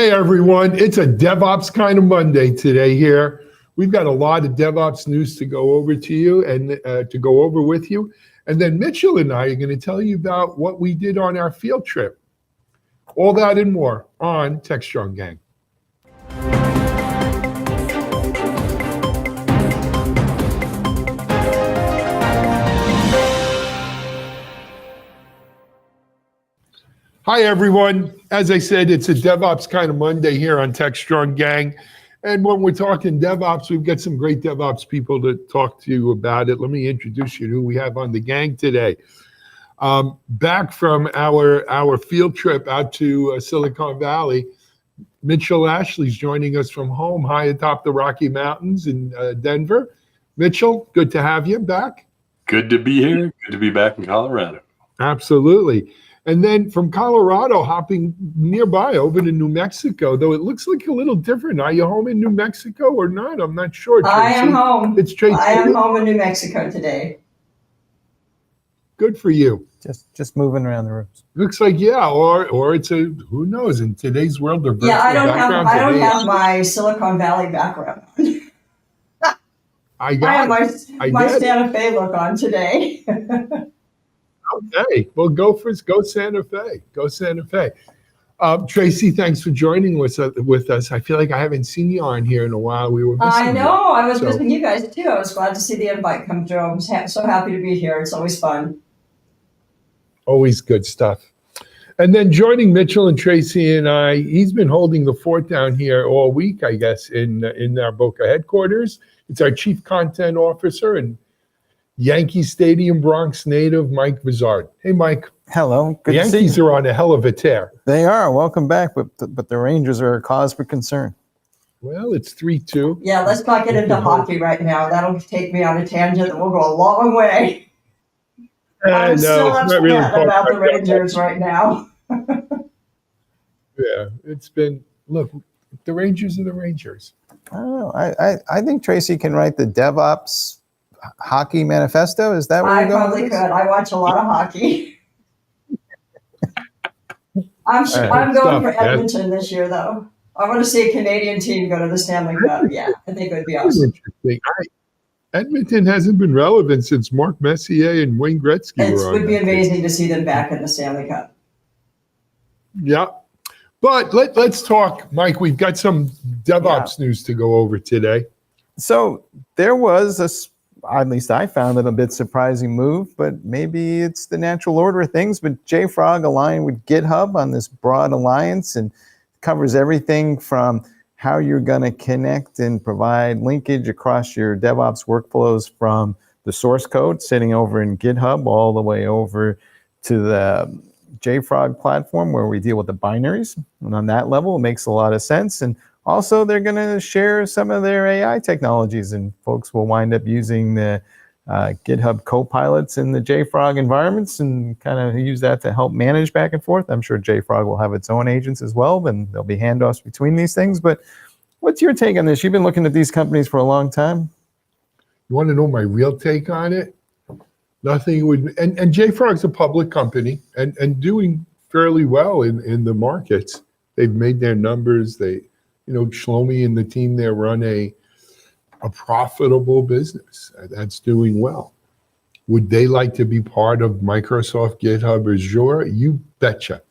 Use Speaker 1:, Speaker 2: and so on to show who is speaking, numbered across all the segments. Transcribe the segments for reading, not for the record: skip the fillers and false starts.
Speaker 1: Hey everyone, it's a DevOps kind of Monday today here. We've got a lot of DevOps news to go over to you and to go over with you. And then Mitchell and I are going to tell you about what we did on our field trip. All that and more on Techstrong Gang. Hi, everyone. As I said, it's a DevOps kind of Monday here on Techstrong Gang. And when we're talking DevOps, we've got some great DevOps people to talk to you about it. Let me introduce you to who we have on the gang today. Back from our field trip out to Silicon Valley, Mitchell Ashley's joining us from home high atop the Rocky Mountains in Denver. Mitchell, good to have you back.
Speaker 2: Good to be here. Good to be back in Colorado.
Speaker 1: Absolutely. And then from Colorado, hopping nearby over to New Mexico, though it looks like a little different. Are you home in New Mexico or not? I'm not sure. Tracy.
Speaker 3: I am home.
Speaker 1: It's Tracy.
Speaker 3: I am home in New Mexico today.
Speaker 1: Good for you.
Speaker 4: Just moving around the rooms.
Speaker 1: Looks like, yeah, or it's a, who knows, in today's world of virtual
Speaker 3: Yeah, I don't
Speaker 1: backgrounds,
Speaker 3: have my Silicon Valley background on.
Speaker 1: I have
Speaker 3: my Santa Fe look on today.
Speaker 1: Okay, well, go Santa Fe. Go Santa Fe. Tracy, thanks for joining with us. I feel like I haven't seen you on here in a while. We were missing
Speaker 3: I know.
Speaker 1: you.
Speaker 3: I was missing you guys too. I was glad to see the invite come through. I'm so happy to be here. It's always fun.
Speaker 1: Always good stuff. And then joining Mitchell and Tracy and I, he's been holding the fort down here all week, I guess, in our Boca headquarters. It's our Chief Content Officer and Yankee Stadium Bronx native, Mike Vizard. Hey, Mike.
Speaker 4: Hello. Good
Speaker 1: the Yankees are on a hell of a tear.
Speaker 4: They are. Welcome back. But the Rangers are a cause for concern.
Speaker 1: Well, it's 3-2.
Speaker 3: Yeah, let's not get into hockey right now. That'll take me on a tangent that will go a long way. I'm still upset about the Rangers right now.
Speaker 1: Yeah, it's been, look, the Rangers are the Rangers.
Speaker 4: I don't know. I think Tracy can write the DevOps hockey manifesto. Is that what
Speaker 3: I probably could. I watch a lot of hockey. I'm going for Edmonton this year, though. I want to see a Canadian team go to the Stanley Cup. Yeah, I think it would be awesome.
Speaker 1: Interesting. Edmonton hasn't been relevant since Mark Messier and Wayne Gretzky were on.
Speaker 3: It would be amazing to see them back in the Stanley Cup.
Speaker 1: Yeah. But let's talk, Mike. We've got some DevOps news to go over today.
Speaker 4: So there was at least I found it a bit surprising move, but maybe it's the natural order of things. But JFrog aligned with GitHub on this broad alliance and covers everything from how you're going to connect and provide linkage across your DevOps workflows from the source code sitting over in GitHub all the way over to the JFrog platform where we deal with the binaries. And on that level, it makes a lot of sense. And also, they're going to share some of their AI technologies, and folks will wind up using the GitHub copilots in the JFrog environments and kind of use that to help manage back and forth. I'm sure JFrog will have its own agents as well, and there'll be handoffs between these things. But what's your take on this? You've been looking at these companies for a long time.
Speaker 1: You want to know my real take on it? Nothing would, and JFrog's a public company and doing fairly well in the markets. They've made their numbers. Shlomi and the team there run a profitable business that's doing well. Would they like to be part of Microsoft, GitHub, or Azure? You betcha.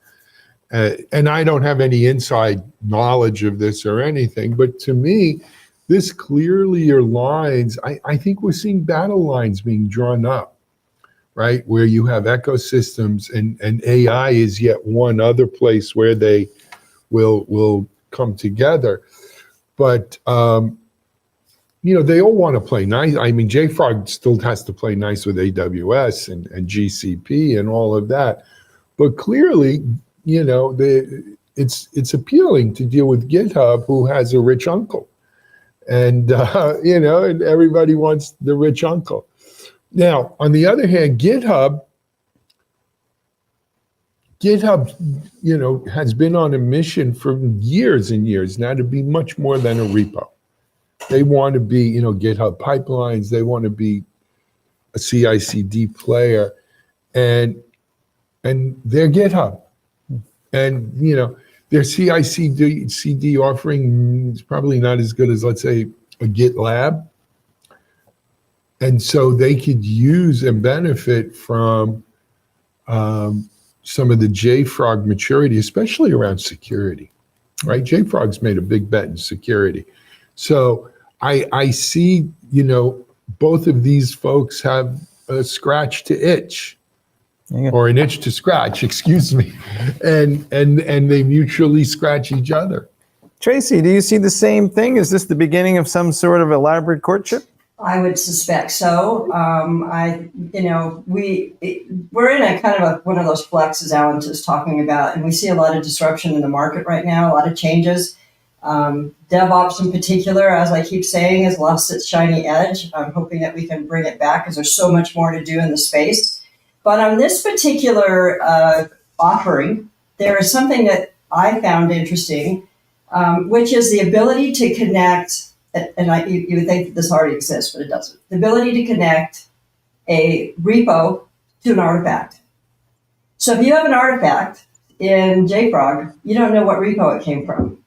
Speaker 1: And I don't have any inside knowledge of this or anything, but to me, this clearly aligns. I think we're seeing battle lines being drawn up, right? Where you have ecosystems and AI is yet one other place where they will come together. But, they all want to play nice. I mean, JFrog still has to play nice with AWS and GCP and all of that. But clearly, it's appealing to deal with GitHub, who has a rich uncle. And, and everybody wants the rich uncle. Now, on the other hand, GitHub, has been on a mission for years and years now to be much more than a repo. They want to be, GitHub pipelines. They want to be a CI/CD player, and they're GitHub. And their CI/CD offering is probably not as good as, let's say, a GitLab. And so they could use and benefit from some of the JFrog maturity, especially around security, right? JFrog's made a big bet in security. So I see, both of these folks have a scratch to itch, or an itch to scratch, excuse me, and they mutually scratch each other.
Speaker 4: Tracy, do you see the same thing? Is this the beginning of some sort of elaborate courtship?
Speaker 3: I would suspect so. We're in a kind of one of those flexes Alan was talking about, and we see a lot of disruption in the market right now, a lot of changes. DevOps in particular, as I keep saying, has lost its shiny edge. I'm hoping that we can bring it back because there's so much more to do in the space. But on this particular offering, there is something that I found interesting, which is the ability to connect. And you would think that this already exists, but it doesn't. The ability to connect a repo to an artifact. So if you have an artifact in JFrog, you don't know what repo it came from.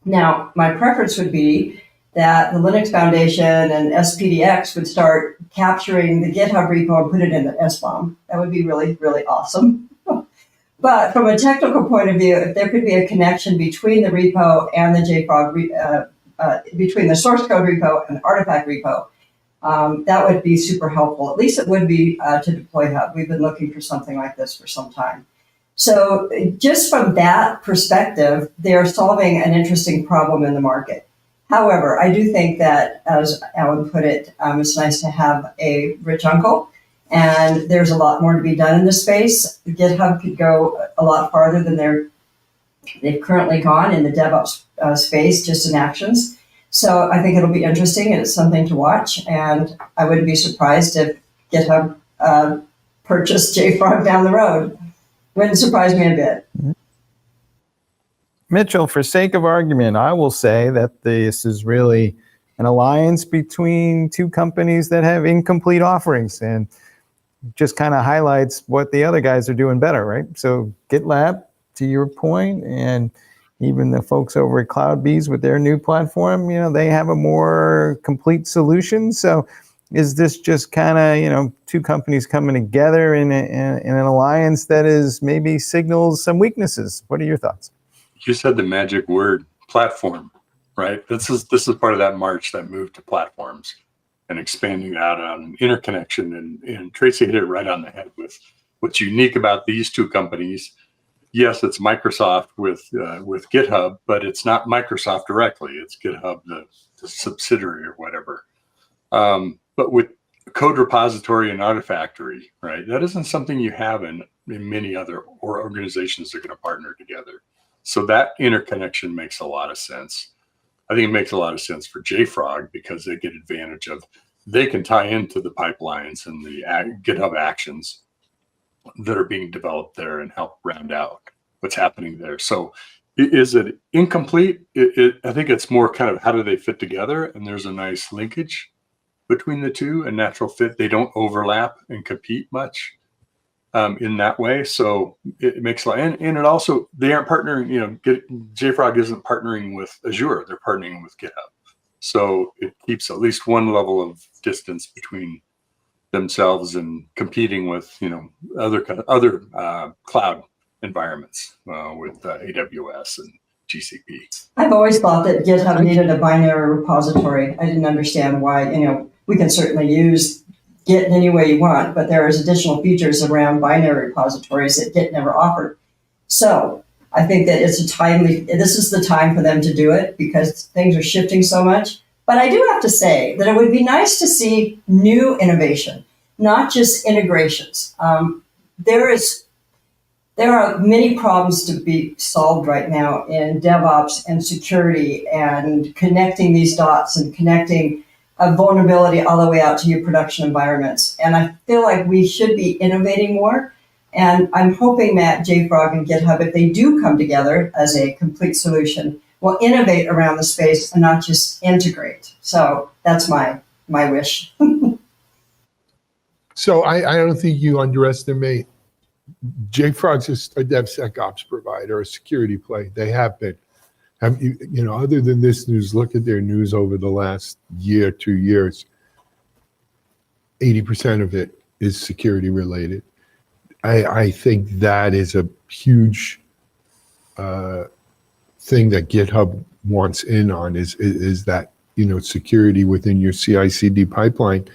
Speaker 3: Now, my preference would be that the Linux Foundation and SPDX would start capturing the GitHub repo and put it in the SBOM. That would be really, really awesome. But from a technical point of view, if there could be a connection between the repo and the JFrog between the source code repo and the artifact repo, that would be super helpful. At least it would be to deploy Hub. We've been looking for something like this for some time. So just from that perspective, they are solving an interesting problem in the market. However, I do think that, as Alan put it, it's nice to have a rich uncle, and there's a lot more to be done in this space. GitHub could go a lot farther than they've currently gone in the DevOps space, just in actions. So I think it'll be interesting, and it's something to watch. And I wouldn't be surprised if GitHub purchased JFrog down the road. Wouldn't surprise me a bit.
Speaker 4: Mitchell, for sake of argument, I will say that this is really an alliance between two companies that have incomplete offerings, and just kind of highlights what the other guys are doing better, right? So GitLab, to your point, and even the folks over at CloudBees with their new platform, they have a more complete solution. So is this just kind of, two companies coming together in an alliance that is maybe signals some weaknesses? What are your thoughts?
Speaker 2: You said the magic word, platform, right? This is part of that march that moved to platforms and expanding out on interconnection. And Tracy hit it right on the head with what's unique about these two companies. Yes, it's Microsoft with GitHub, but it's not Microsoft directly. It's GitHub, the subsidiary or whatever. But with code repository and Artifactory, right? That isn't something you have in many other organizations that are going to partner together. So that interconnection makes a lot of sense. I think it makes a lot of sense for JFrog because they get advantage of, they can tie into the pipelines and the GitHub actions that are being developed there and help round out what's happening there. So is it incomplete? I think it's more kind of how do they fit together? And there's a nice linkage between the two, a natural fit. They don't overlap and compete much in that way. So it makes a lot, and it also, they aren't partnering, JFrog isn't partnering with Azure, they're partnering with GitHub. So it keeps at least one level of distance between themselves and competing with, other cloud environments with AWS and GCP.
Speaker 3: I've always thought that GitHub needed a binary repository. I didn't understand why, we can certainly use Git in any way you want, but there is additional features around binary repositories that Git never offered. So I think that this is the time for them to do it because things are shifting so much. But I do have to say that it would be nice to see new innovation, not just integrations. There are many problems to be solved right now in DevOps and security and connecting these dots and connecting a vulnerability all the way out to your production environments. And I feel like we should be innovating more. And I'm hoping that JFrog and GitHub, if they do come together as a complete solution, will innovate around the space and not just integrate. So that's my wish.
Speaker 1: So I don't think you underestimate JFrog's just a DevSecOps provider, a security play. They have been. Other than this news, look at their news over the last year, 2 years. 80% of it is security related. I think that is a huge thing that GitHub wants in on is that, security within your CI/CD pipeline.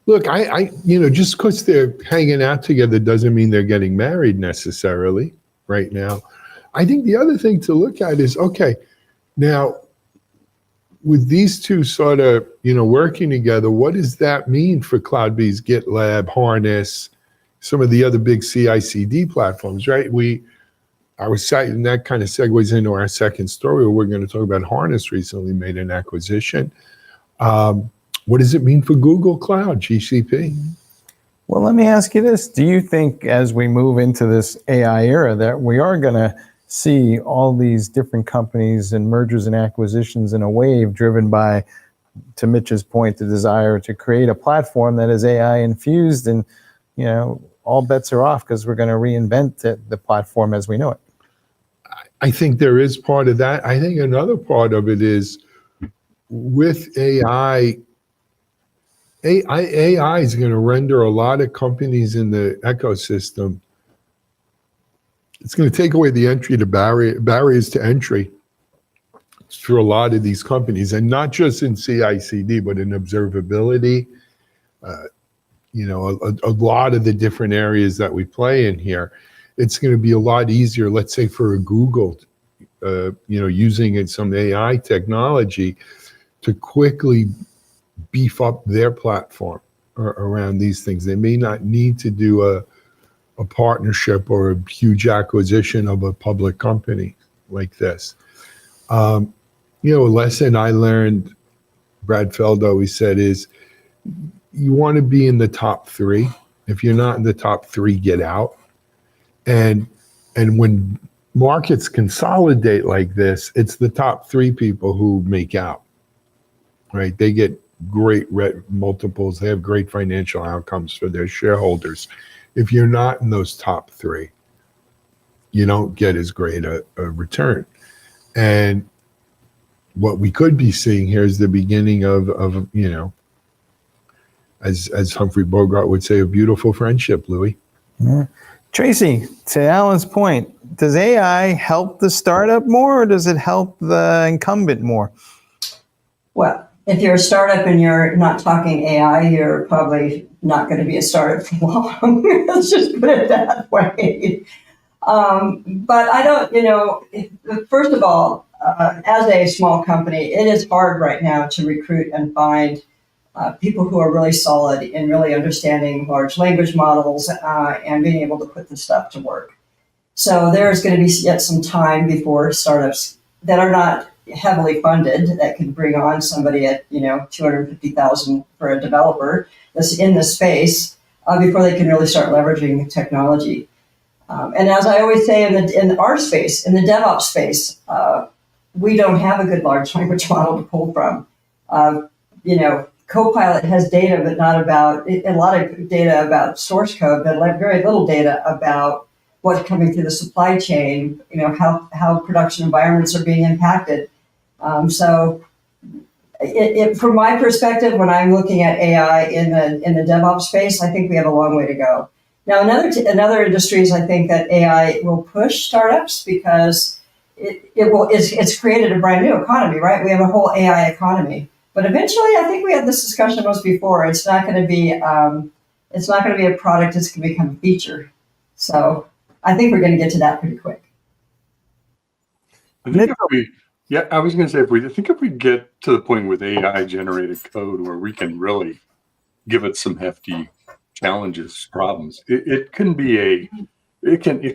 Speaker 1: Look, just because they're hanging out together doesn't mean they're getting married necessarily right now. I think the other thing to look at is, okay, now with these two sort of, working together, what does that mean for CloudBees, GitLab, Harness, some of the other big CI/CD platforms, right? I was citing that kind of segues into our second story where we're going to talk about Harness recently made an acquisition. What does it mean for Google Cloud, GCP?
Speaker 4: Well, let me ask you this. Do you think as we move into this AI era that we are going to see all these different companies and mergers and acquisitions in a wave driven by, to Mitch's point, the desire to create a platform that is AI infused and, all bets are off because we're going to reinvent the platform as we know it?
Speaker 1: I think there is part of that. I think another part of it is with AI is going to render a lot of companies in the ecosystem. It's going to take away the barriers to entry for a lot of these companies, and not just in CI/CD, but in observability. A lot of the different areas that we play in here. It's going to be a lot easier, let's say for a Google, using some AI technology to quickly beef up their platform around these things. They may not need to do a partnership or a huge acquisition of a public company like this. A lesson I learned, Brad Feld always said, is you want to be in the top 3. If you're not in the top 3, get out. And when markets consolidate like this, it's the top 3 people who make out, right? They get great multiples. They have great financial outcomes for their shareholders. If you're not in those top 3, you don't get as great a return. And what we could be seeing here is the beginning of as Humphrey Bogart would say, a beautiful friendship, Louis.
Speaker 4: Yeah. Tracy, to Alan's point, does AI help the startup more or does it help the incumbent more?
Speaker 3: Well, if you're a startup and you're not talking AI, you're probably not going to be a startup for long. Let's just put it that way. But I don't, first of all, as a small company, it is hard right now to recruit and find people who are really solid in really understanding large language models and being able to put this stuff to work. So there's going to be yet some time before startups that are not heavily funded that can bring on somebody at $250,000 for a developer that's in this space before they can really start leveraging the technology. And as I always say in our space, in the DevOps space, we don't have a good large language model to pull from. Copilot has data, but not about a lot of data about source code, but very little data about what's coming through the supply chain. How production environments are being impacted. So, from my perspective, when I'm looking at AI in the DevOps space, I think we have a long way to go. Now, in other industries, I think that AI will push startups because it's created a brand new economy, right? We have a whole AI economy. But eventually, I think we had this discussion once before. It's not going to be a product. It's going to become a feature. So I think we're going to get to that pretty quick.
Speaker 2: I was going to say if we get to the point with AI generated code where we can really give it some hefty challenges, problems, it can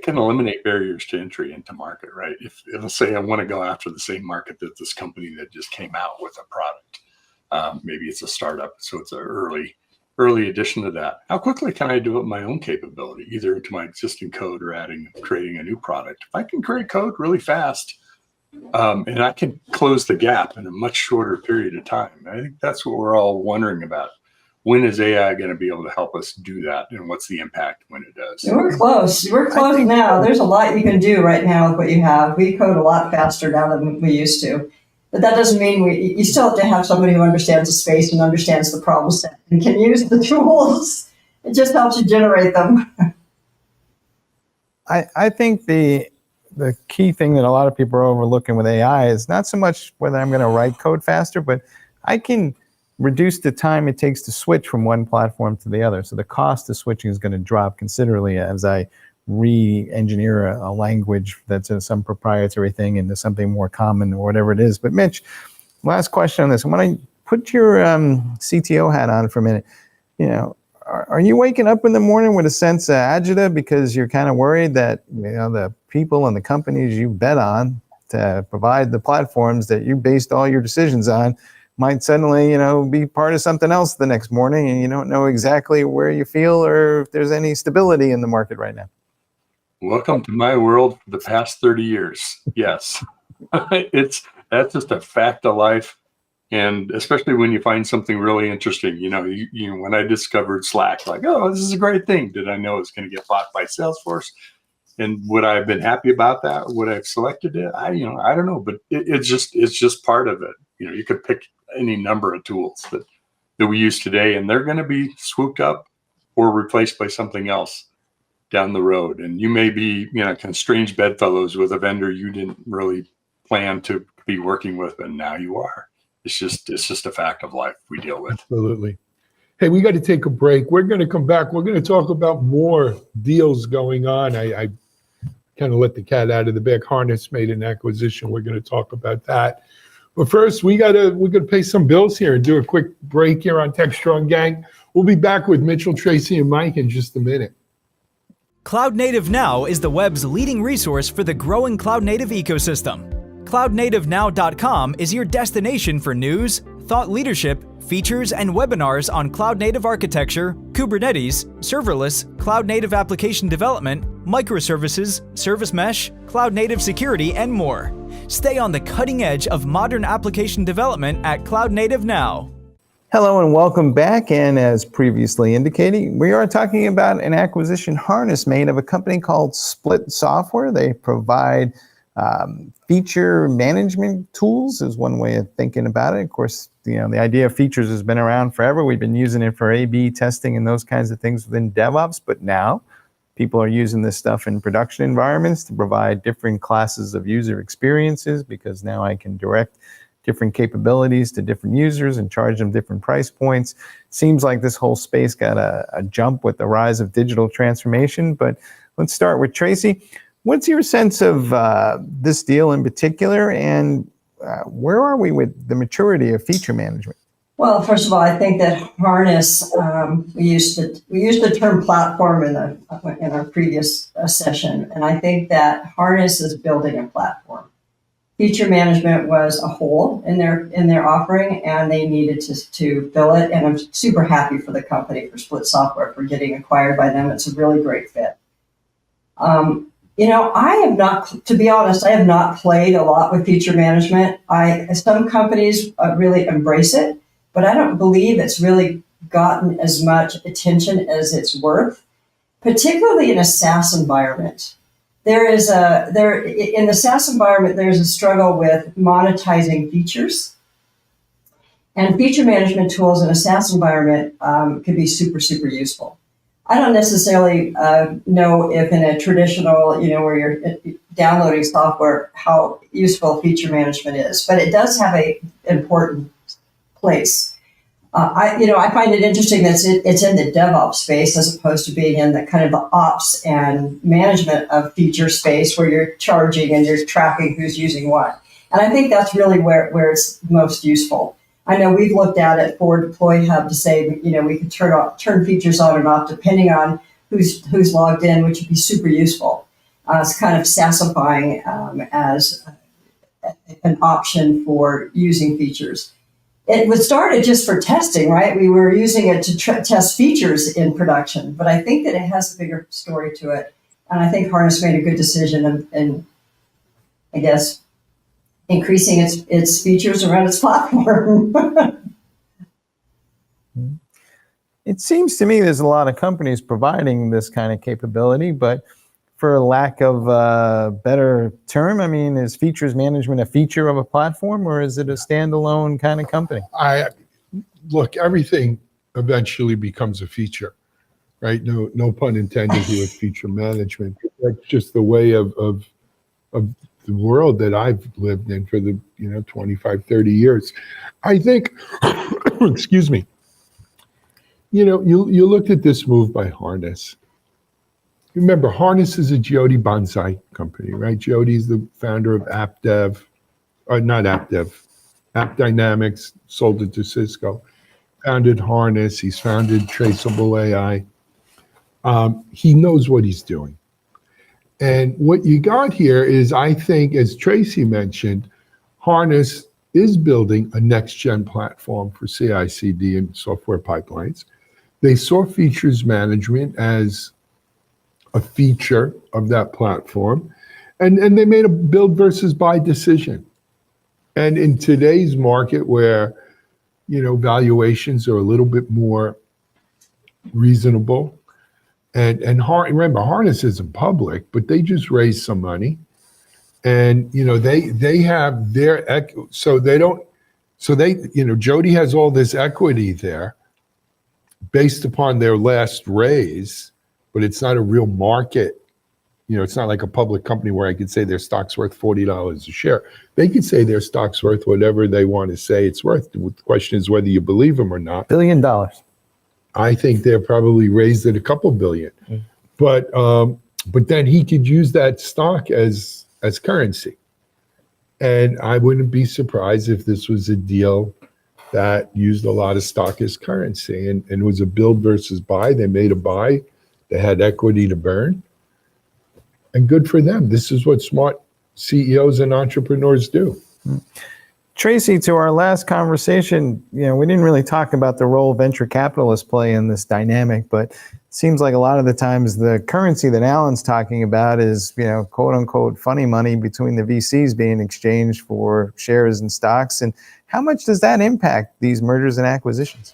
Speaker 2: eliminate barriers to entry into market, right? If let's say I want to go after the same market that this company that just came out with a product. Maybe it's a startup, so it's an early addition to that. How quickly can I develop my own capability, either into my existing code or creating a new product? If I can create code really fast, and I can close the gap in a much shorter period of time, I think that's what we're all wondering about. when is AI going to be able to help us do that, and what's the impact when it does?
Speaker 3: We're close. We're close now. There's a lot you can do right now with what you have. We code a lot faster now than we used to. But that doesn't mean you still have to have somebody who understands the space and understands the problem set and can use the tools. It just helps you generate them.
Speaker 4: I think the key thing that a lot of people are overlooking with AI is not so much whether I'm going to write code faster, but I can reduce the time it takes to switch from one platform to the other. So the cost of switching is going to drop considerably as I re-engineer a language that's some proprietary thing into something more common or whatever it is. But Mitch, last question on this. When I put your CTO hat on for a minute, are you waking up in the morning with a sense of agita because you're kind of worried that the people and the companies you bet on to provide the platforms that you based all your decisions on might suddenly, be part of something else the next morning, and you don't know exactly where you feel or if there's any stability in the market right now?
Speaker 2: Welcome to my world for the past 30 years. Yes, that's just a fact of life. And especially when you find something really interesting, when I discovered Slack, like, oh, this is a great thing. Did I know it's going to get bought by Salesforce? And would I have been happy about that? Would I have selected it? I don't know, but it's just part of it. You could pick any number of tools that we use today, and they're going to be swooped up or replaced by something else down the road. And you may be, kind of strange bedfellows with a vendor you didn't really plan to be working with, and now you are. It's just a fact of life we deal with.
Speaker 1: Absolutely. Hey, we got to take a break. We're going to come back. We're going to talk about more deals going on. I kind of let the cat out of the bag. Harness made an acquisition. We're going to talk about that. But first, we're going to pay some bills here and do a quick break here on Techstrong Gang. We'll be back with Mitchell, Tracy, and Mike in just a minute.
Speaker 5: Cloud Native Now is the web's leading resource for the growing cloud native ecosystem. CloudNativeNow.com is your destination for news, thought leadership, features, and webinars on cloud-native architecture, Kubernetes, serverless, cloud-native application development, microservices, service mesh, cloud-native security, and more. Stay on the cutting edge of modern application development at Cloud Native Now.
Speaker 4: Hello and welcome back. And as previously indicated, we are talking about an acquisition Harness made of a company called Split Software. They provide feature management tools is one way of thinking about it. Of course, the idea of features has been around forever. We've been using it for A/B testing and those kinds of things within DevOps, but now people are using this stuff in production environments to provide different classes of user experiences, because now I can direct different capabilities to different users and charge them different price points. Seems like this whole space got a jump with the rise of digital transformation, but let's start with Tracy. What's your sense of this deal in particular, and where are we with the maturity of feature management?
Speaker 3: Well, first of all, I think that Harness, we used the term platform in our previous session, and I think that Harness is building a platform. Feature management was a hole in their offering, and they needed to fill it. And I'm super happy for the company, for Split Software, for getting acquired by them. It's a really great fit. I have not, to be honest, I have not played a lot with feature management. Some companies really embrace it, but I don't believe it's really gotten as much attention as it's worth, particularly in a SaaS environment. In the SaaS environment, there's a struggle with monetizing features, and feature management tools in a SaaS environment can be super, super useful. I don't necessarily know if in a traditional, where you're downloading software, how useful feature management is, but it does have an important place. I find it interesting that it's in the DevOps space as opposed to being in the kind of the ops and management of feature space where you're charging and you're tracking who's using what. And I think that's really where it's most useful. I know we've looked at it for Deploy Hub to say, we can turn features on and off depending on who's logged in, which would be super useful. It's kind of SaaSifying as an option for using features. It was started just for testing, right? We were using it to test features in production, but I think that it has a bigger story to it. And I think Harness made a good decision in I guess, increasing its features around its platform.
Speaker 4: It seems to me there's a lot of companies providing this kind of capability, but for lack of a better term, I mean, is features management a feature of a platform, or is it a standalone kind of company?
Speaker 1: Look, everything eventually becomes a feature, right? No pun intended here with feature management. That's just the way of the world that I've lived in for the 25, 30 years. I think, excuse me, you looked at this move by Harness. Remember, Harness is a Jody Bonsai company, right? Jody's the founder of AppDev, or not AppDev, App Dynamics, sold it to Cisco. Founded Harness, he's founded Traceable AI. He knows what he's doing. And what you got here is, I think, as Tracy mentioned, Harness is building a next-gen platform for CI/CD and software pipelines. They saw features management as a feature of that platform, and they made a build versus buy decision. And in today's market where, valuations are a little bit more reasonable, and remember, Harness isn't public, but they just raised some money, and they have their Jody has all this equity there based upon their last raise, but it's not a real market. It's not like a public company where I could say their stock's worth $40 a share. They could say their stock's worth whatever they want to say it's worth. The question is whether you believe them or not.
Speaker 4: $1 billion.
Speaker 1: I think they're probably raised it a couple billion. But then he could use that stock as currency. And I wouldn't be surprised if this was a deal that used a lot of stock as currency, and it was a build versus buy. They made a buy. They had equity to burn. And good for them. This is what smart CEOs and entrepreneurs do.
Speaker 4: Tracy, to our last conversation, we didn't really talk about the role venture capitalists play in this dynamic, but it seems like a lot of the times the currency that Alan's talking about is, quote unquote, funny money between the VCs being exchanged for shares and stocks. And how much does that impact these mergers and acquisitions?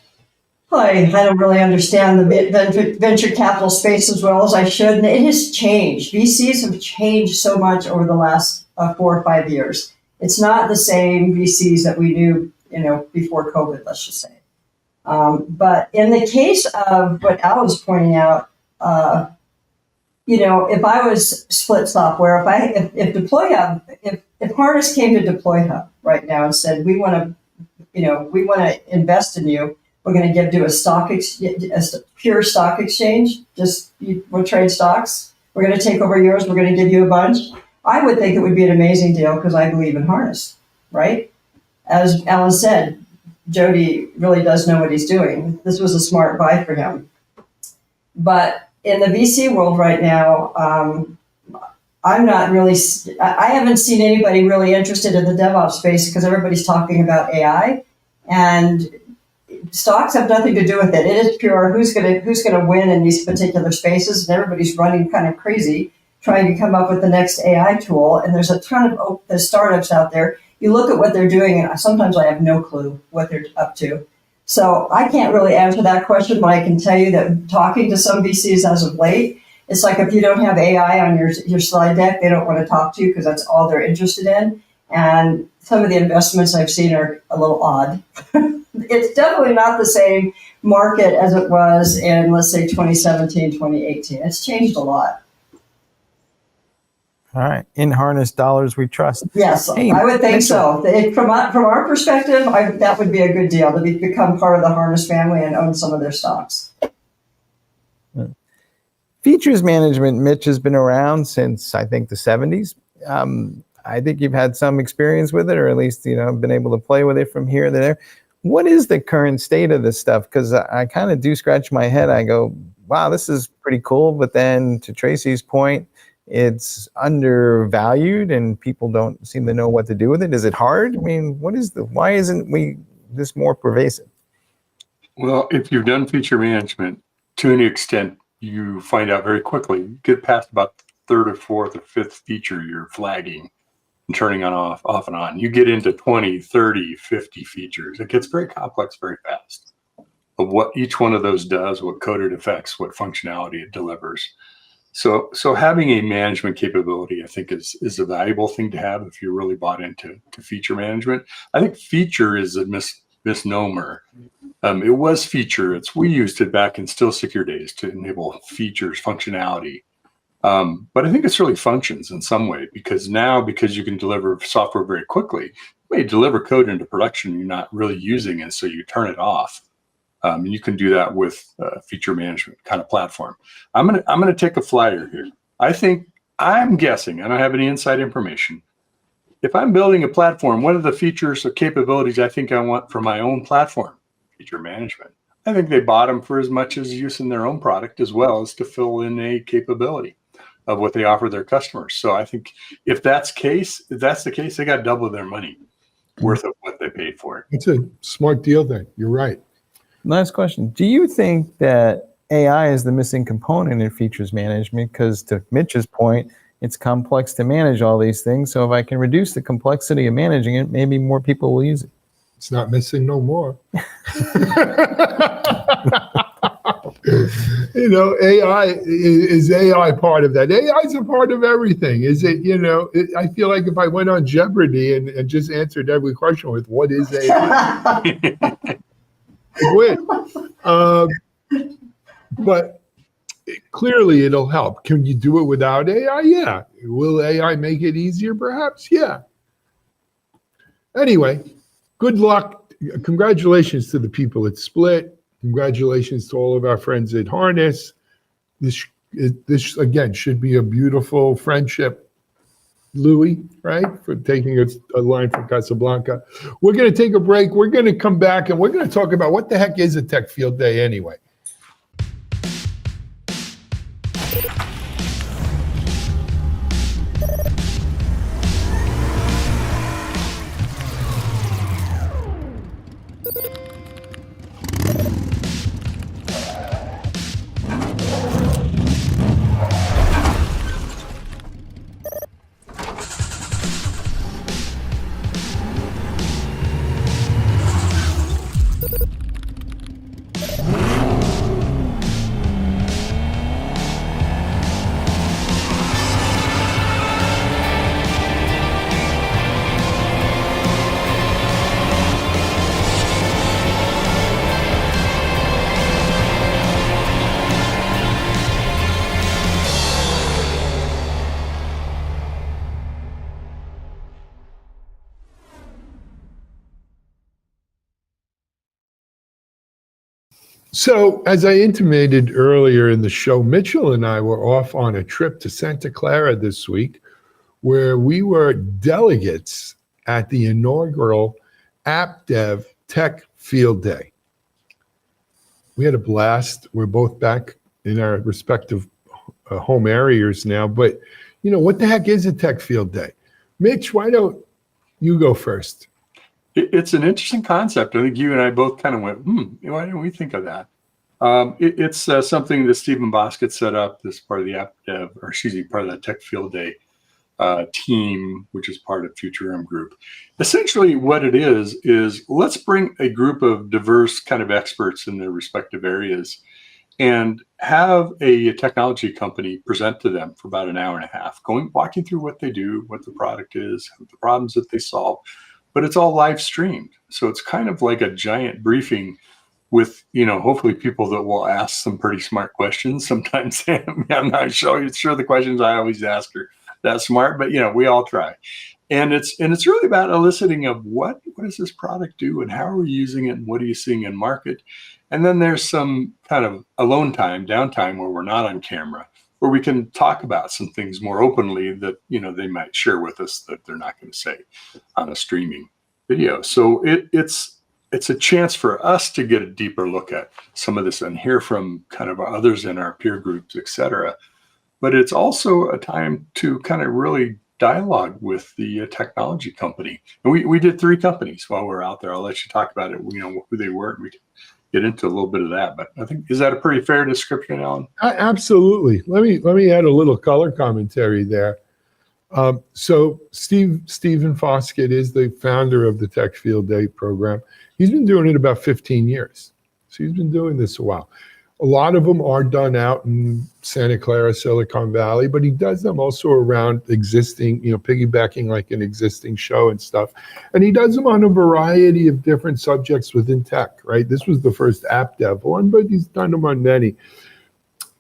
Speaker 3: I don't really understand the venture capital space as well as I should, and it has changed. VCs have changed so much over the last 4 or 5 years. It's not the same VCs that we knew, before COVID, let's just say. But in the case of what Al was pointing out, if I was Split Software, if Deploy Hub, if Harness came to Deploy Hub right now and said, we want to invest in you. We're going to do a pure stock exchange. We'll trade stocks. We're going to take over yours. We're going to give you a bunch. I would think it would be an amazing deal because I believe in Harness, right? As Alan said, Jody really does know what he's doing. This was a smart buy for him. But in the VC world right now, I haven't seen anybody really interested in the DevOps space because everybody's talking about AI, and stocks have nothing to do with it. It is pure who's going to win in these particular spaces, and everybody's running kind of crazy trying to come up with the next AI tool. And there's a ton of the startups out there. You look at what they're doing, and sometimes I have no clue what they're up to. So I can't really answer that question, but I can tell you that talking to some VCs as of late, it's like if you don't have AI on your slide deck, they don't want to talk to you because that's all they're interested in. And some of the investments I've seen are a little odd. It's definitely not the same market as it was in, let's say, 2017, 2018. It's changed a lot.
Speaker 4: All right. In Harness dollars we trust.
Speaker 3: Yes,
Speaker 4: Hey,
Speaker 3: I would think
Speaker 4: Mitchell.
Speaker 3: so. From our perspective, that would be a good deal to become part of the Harness family and own some of their stocks.
Speaker 4: Features management, Mitch, has been around since, I think, the 70s. I think you've had some experience with it, or at least, been able to play with it from here to there. What is the current state of this stuff? Because I kind of do scratch my head. I go, wow, this is pretty cool. But then to Tracy's point, it's undervalued and people don't seem to know what to do with it. Is it hard? I mean, why isn't this more pervasive?
Speaker 2: Well, if you've done feature management to an extent, you find out very quickly. You get past about the third or fourth or fifth feature you're flagging and turning on off and on. You get into 20, 30, 50 features. It gets very complex very fast. of what each one of those does, what code it affects, what functionality it delivers. So having a management capability, I think, is a valuable thing to have if you're really bought into feature management. I think feature is a misnomer. It was feature. We used it back in still secure days to enable features, functionality. But I think it's really functions in some way, because you can deliver software very quickly, you may deliver code into production you're not really using, and so you turn it off. And you can do that with feature management kind of platform. I'm gonna take a flyer here. I'm guessing, I don't have any inside information. If I'm building a platform, one of the features or capabilities I think I want for my own platform, feature management. I think they bought them for as much as use in their own product, as well as to fill in a capability of what they offer their customers. So I think if that's the case, they got double their money worth of what they paid for it.
Speaker 1: It's a smart deal then. You're right.
Speaker 4: Last question. Do you think that AI is the missing component in features management? Because to Mitch's point, it's complex to manage all these things. So if I can reduce the complexity of managing it, maybe more people will use it.
Speaker 1: It's not missing no more. AI is AI part of that. AI is a part of everything. Is it, I feel like if I went on Jeopardy and just answered every question with what is AI, I'd win. But clearly it'll help. Can you do it without AI? Yeah. Will AI make it easier? Perhaps. Yeah. Anyway, good luck. Congratulations to the people at Split. Congratulations to all of our friends at Harness. This again should be a beautiful friendship. Louis, right, for taking a line from Casablanca. We're going to take a break. We're going to come back and we're going to talk about what the heck is a Tech Field Day anyway. So, as I intimated earlier in the show, Mitchell and I were off on a trip to Santa Clara this week, where we were delegates at the inaugural App Dev Tech Field Day. We had a blast. We're both back in our respective home areas now, but what the heck is a Tech Field Day? Mitch, why don't you go first?
Speaker 2: It's an interesting concept. I think you and I both kind of went, why didn't we think of that? It's something that Stephen Boskett set up as part of the App Dev, part of that Tech Field Day team, which is part of Future M Group. Essentially what it is let's bring a group of diverse kind of experts in their respective areas and have a technology company present to them for about an hour and a half, walking through what they do, what the product is, the problems that they solve. But it's all live streamed. So it's kind of like a giant briefing with, hopefully people that will ask some pretty smart questions. Sometimes I'm not sure the questions I always ask are that smart, but we all try. And it's really about eliciting of what does this product do and how are we using it and what are you seeing in market? And then there's some kind of alone time, downtime where we're not on camera, where we can talk about some things more openly that they might share with us that they're not going to say on a streaming video. So it's a chance for us to get a deeper look at some of this and hear from kind of others in our peer groups, et cetera. But it's also a time to kind of really dialogue with the technology company. And we did 3 companies while we were out there. I'll let you talk about it, who they were, and we can get into a little bit of that. But I think, is that a pretty fair description, Alan?
Speaker 1: Absolutely. Let me add a little color commentary there. So Stephen Foskett is the founder of the Tech Field Day program. He's been doing it about 15 years. So he's been doing this a while. A lot of them are done out in Santa Clara, Silicon Valley, but he does them also around existing, piggybacking like an existing show and stuff. And he does them on a variety of different subjects within tech, right? This was the first app dev one, but he's done them on many.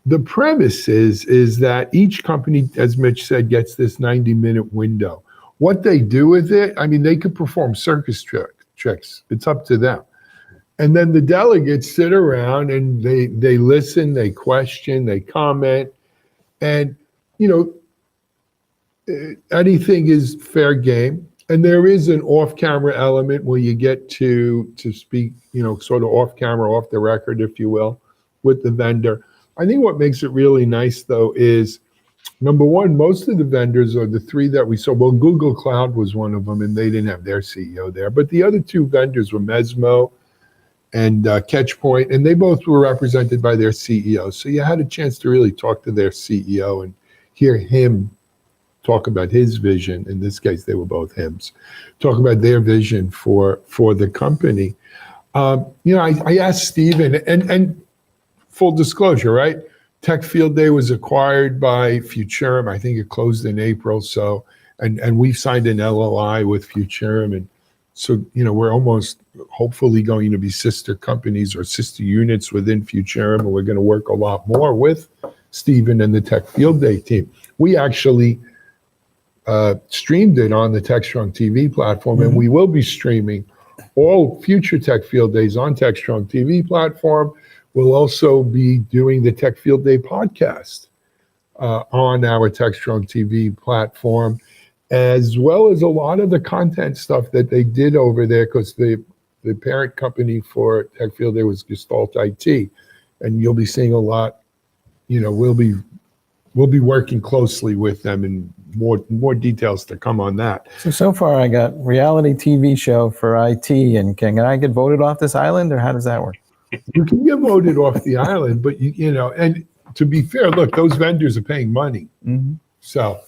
Speaker 1: The premise is that each company, as Mitch said, gets this 90-minute window. What they do with it, I mean, they could perform circus tricks. It's up to them. And then the delegates sit around and they listen, they question, they comment, and anything is fair game. And there is an off-camera element where you get to speak, sort of off-camera, off the record, if you will, with the vendor. I think what makes it really nice, though, is number one, most of the vendors are the three that we saw. Well, Google Cloud was one of them, and they didn't have their CEO there. But the other two vendors were Mesmo and Catchpoint, and they both were represented by their CEO. So you had a chance to really talk to their CEO and hear him talk about his vision. In this case, they were both hims. Talk about their vision for the company. I asked Steven, and full disclosure, right? Tech Field Day was acquired by Futurum. I think it closed in April. So, and we've signed an LOI with Futurum, and so, we're almost hopefully going to be sister companies or sister units within Futurum, and we're going to work a lot more with Stephen and the Tech Field Day team. We actually streamed it on the Techstrong TV platform, and we will be streaming all future Tech Field Days on Techstrong TV platform. We'll also be doing the Tech Field Day podcast on our Techstrong TV platform, as well as a lot of the content stuff that they did over there, because the parent company for Tech Field Day was Gestalt IT, and you'll be seeing a lot. We'll be working closely with them, and more details to come on that.
Speaker 4: So far I got reality TV show for IT, and can I get voted off this island, or how does that work?
Speaker 1: You can get voted off the island, but and to be fair, look, those vendors are paying money, so.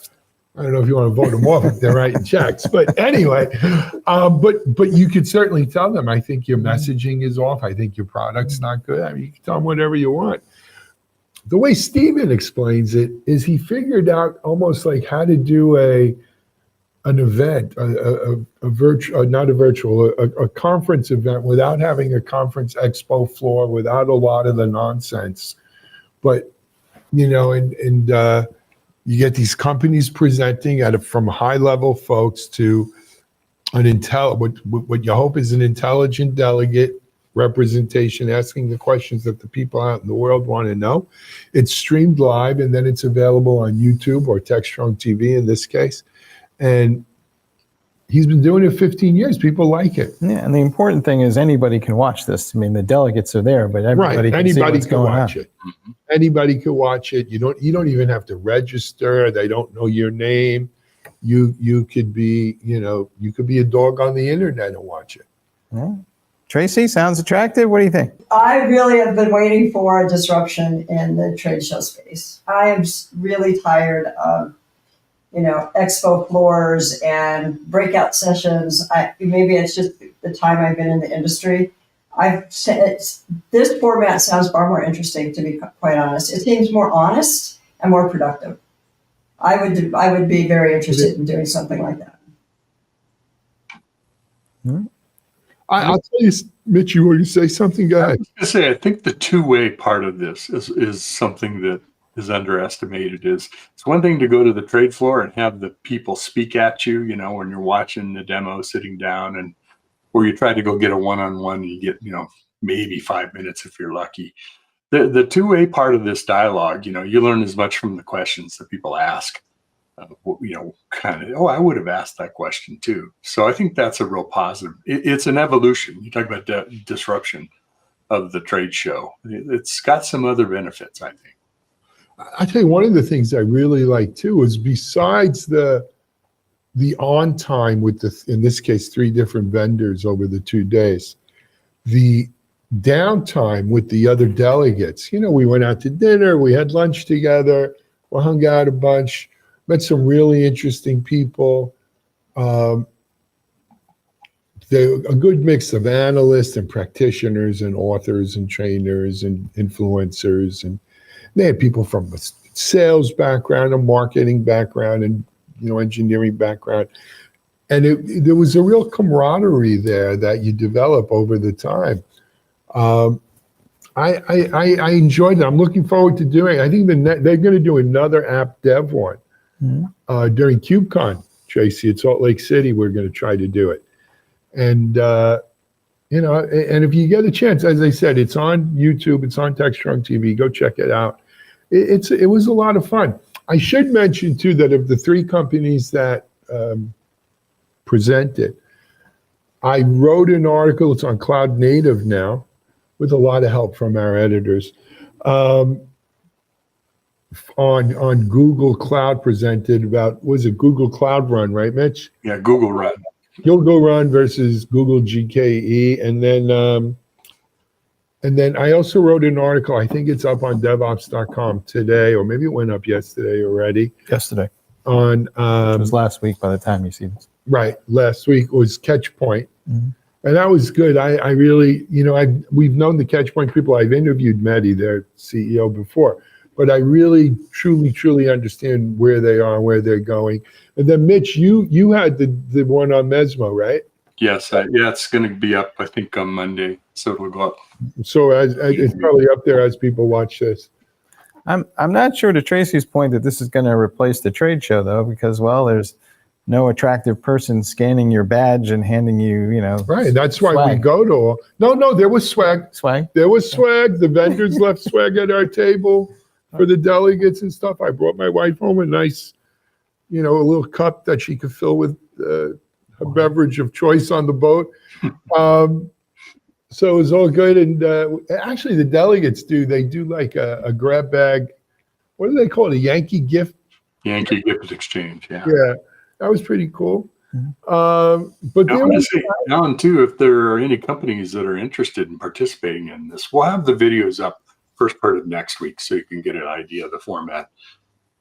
Speaker 1: I don't know if you want to vote them off if they're writing checks, but anyway, but you could certainly tell them, I think your messaging is off. I think your product's not good. I mean, you can tell them whatever you want. The way Steven explains it is he figured out almost like how to do an event, a conference event without having a conference expo floor, without a lot of the nonsense. But, you get these companies presenting from high-level folks to what you hope is an intelligent delegate representation, asking the questions that the people out in the world want to know. It's streamed live, and then it's available on YouTube or Techstrong TV in this case. And he's been doing it 15 years. People like it.
Speaker 4: Yeah, and the important thing is anybody can watch this. I mean, the delegates are there, but everybody can see what's going on.
Speaker 1: It. Anybody can watch it. You don't even have to register. They don't know your name. You could be, you could be a dog on the internet and watch it.
Speaker 4: Yeah. Tracy, sounds attractive. What do you think?
Speaker 3: I really have been waiting for a disruption in the trade show space. I am really tired of expo floors and breakout sessions. Maybe it's just the time I've been in the industry. This format sounds far more interesting, to be quite honest. It seems more honest and more productive. I would be very interested in doing something like that.
Speaker 1: I'll tell you, Mitch, you want to say something? Go ahead.
Speaker 2: I was going to say, I think the two-way part of this is something that is underestimated. It's one thing to go to the trade floor and have the people speak at you, when you're watching the demo, sitting down, or you try to go get a one-on-one, you get, maybe 5 minutes if you're lucky. The two-way part of this dialogue, you learn as much from the questions that people ask. I would have asked that question too. So I think that's a real positive. It's an evolution. You talk about disruption of the trade show. It's got some other benefits, I think.
Speaker 1: I tell you, one of the things I really like too is besides the on time with in this case, 3 different vendors over the 2 days, the downtime with the other delegates. We went out to dinner, we had lunch together, we hung out a bunch, met some really interesting people. they're a good mix of analysts and practitioners and authors and trainers and influencers, and they had people from a sales background, a marketing background, and engineering background, and there was a real camaraderie there that you develop over the time. I enjoyed it. I'm looking forward to doing. I think they're going to do another app dev one during KubeCon, Tracy. At Salt Lake City, we're going to try to do it. And and if you get a chance, as I said, it's on YouTube, it's on Techstrong TV. Go check it out. It was a lot of fun. I should mention too that of the 3 companies that presented, I wrote an article. It's on Cloud Native now, with a lot of help from our editors. On Google Cloud presented about, was it Google Cloud Run, right, Mitch?
Speaker 2: Yeah, Google Run.
Speaker 1: Google Run versus Google GKE, and then I also wrote an article. I think it's up on DevOps.com today, or maybe it went up yesterday already.
Speaker 4: Yesterday.
Speaker 1: On
Speaker 4: It was last week by the time you see this.
Speaker 1: right, last week was Catchpoint, and that was good. I really, we've known the Catchpoint people. I've interviewed Mehdi, their CEO, before, but I really, truly understand where they are and where they're going. And then Mitch, you had the one on Mesmo, right?
Speaker 2: Yes, it's going to be up, I think, on Monday, so it'll go up.
Speaker 1: So it's probably up there as people watch this.
Speaker 4: I'm not sure, to Tracy's point, that this is going to replace the trade show, though, because, well, there's no attractive person scanning your badge and handing you,
Speaker 1: Right, that's why
Speaker 4: swag.
Speaker 1: we go to all. No, there was swag.
Speaker 4: Swag.
Speaker 1: There was swag. The vendors left swag at our table for the delegates and stuff. I brought my wife home a nice, a little cup that she could fill with a beverage of choice on the boat. So it was all good. And actually, the delegates do like a grab bag. What do they call it? A Yankee gift?
Speaker 2: Yankee Gift Exchange, yeah.
Speaker 1: Yeah, that was pretty cool. But
Speaker 2: I
Speaker 1: there
Speaker 2: want to
Speaker 1: was,
Speaker 2: say, Alan, too, if there are any companies that are interested in participating in this, we'll have the videos up first part of next week so you can get an idea of the format.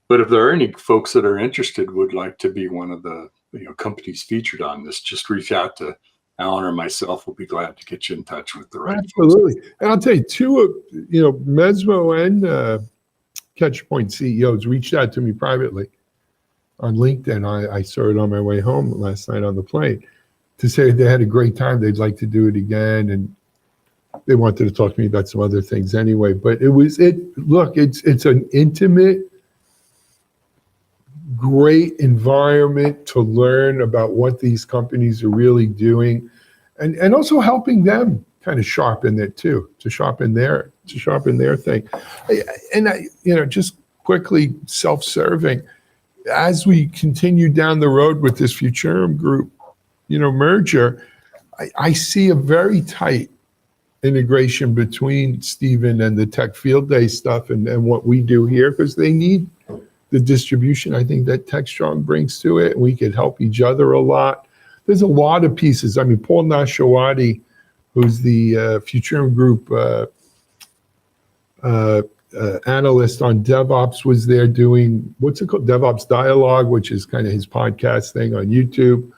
Speaker 2: But if there are any folks that are interested, would like to be one of the companies featured on this, just reach out to Alan or myself. We'll be glad to get you in touch with the right
Speaker 1: absolutely. And I'll tell you, 2 of Mesmo and Catchpoint CEOs reached out to me privately on LinkedIn. I saw it on my way home last night on the plane to say they had a great time. They'd like to do it again, and they wanted to talk to me about some other things anyway. But it's an intimate, great environment to learn about what these companies are really doing, and also helping them kind of sharpen it too, to sharpen their thing. And just quickly, self-serving, as we continue down the road with this Futurum Group, merger, I see a very tight integration between Stephen and the Tech Field Day stuff and what we do here, because they need the distribution, I think, that Techstrong brings to it. We could help each other a lot. There's a lot of pieces. I mean, Paul Nashawati, who's the Futurum Group analyst on DevOps, was there doing, what's it called? DevOps Dialogue, which is kind of his podcast thing on YouTube.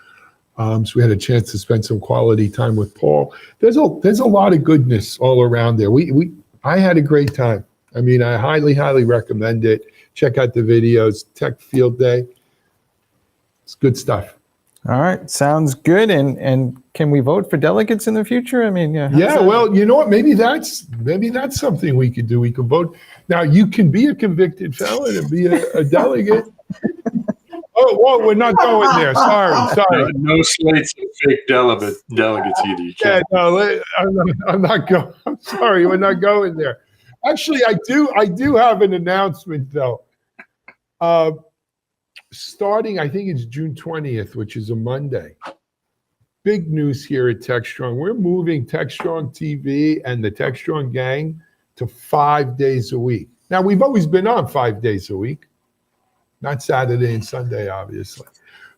Speaker 1: So we had a chance to spend some quality time with Paul. There's a lot of goodness all around there. I had a great time. I mean, I highly recommend it. Check out the videos, Tech Field Day. It's good stuff.
Speaker 4: All right, sounds good. And can we vote for delegates in the future? I mean, yeah.
Speaker 1: Yeah, well, you know what? Maybe that's something we could do. We could vote. Now, you can be a convicted felon and be a delegate. Oh, well, we're not going there. Sorry.
Speaker 2: No slates of fake delegates either. You
Speaker 1: Yeah,
Speaker 2: can't.
Speaker 1: no, I'm not going. I'm sorry, we're not going there. Actually, I do have an announcement though. Starting, I think it's June 20th, which is a Monday. Big news here at Techstrong. We're moving Techstrong TV and the Techstrong gang to 5 days a week. Now, we've always been on 5 days a week, not Saturday and Sunday, obviously.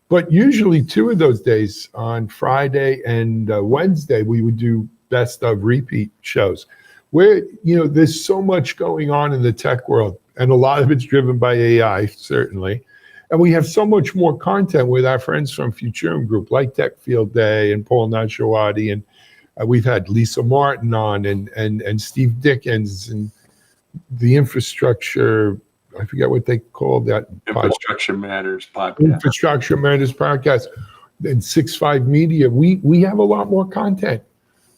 Speaker 1: But usually 2 of those days, on Friday and Wednesday, we would do best of repeat shows. Where, there's so much going on in the tech world, and a lot of it's driven by AI, certainly. And we have so much more content with our friends from Futurum Group, like Tech Field Day and Paul Nachawati, and we've had Lisa Martin on and Steve Dickens and the infrastructure. I forget what they call that.
Speaker 2: Infrastructure Matters podcast.
Speaker 1: Infrastructure Matters podcast and 6.5 Media. We have a lot more content.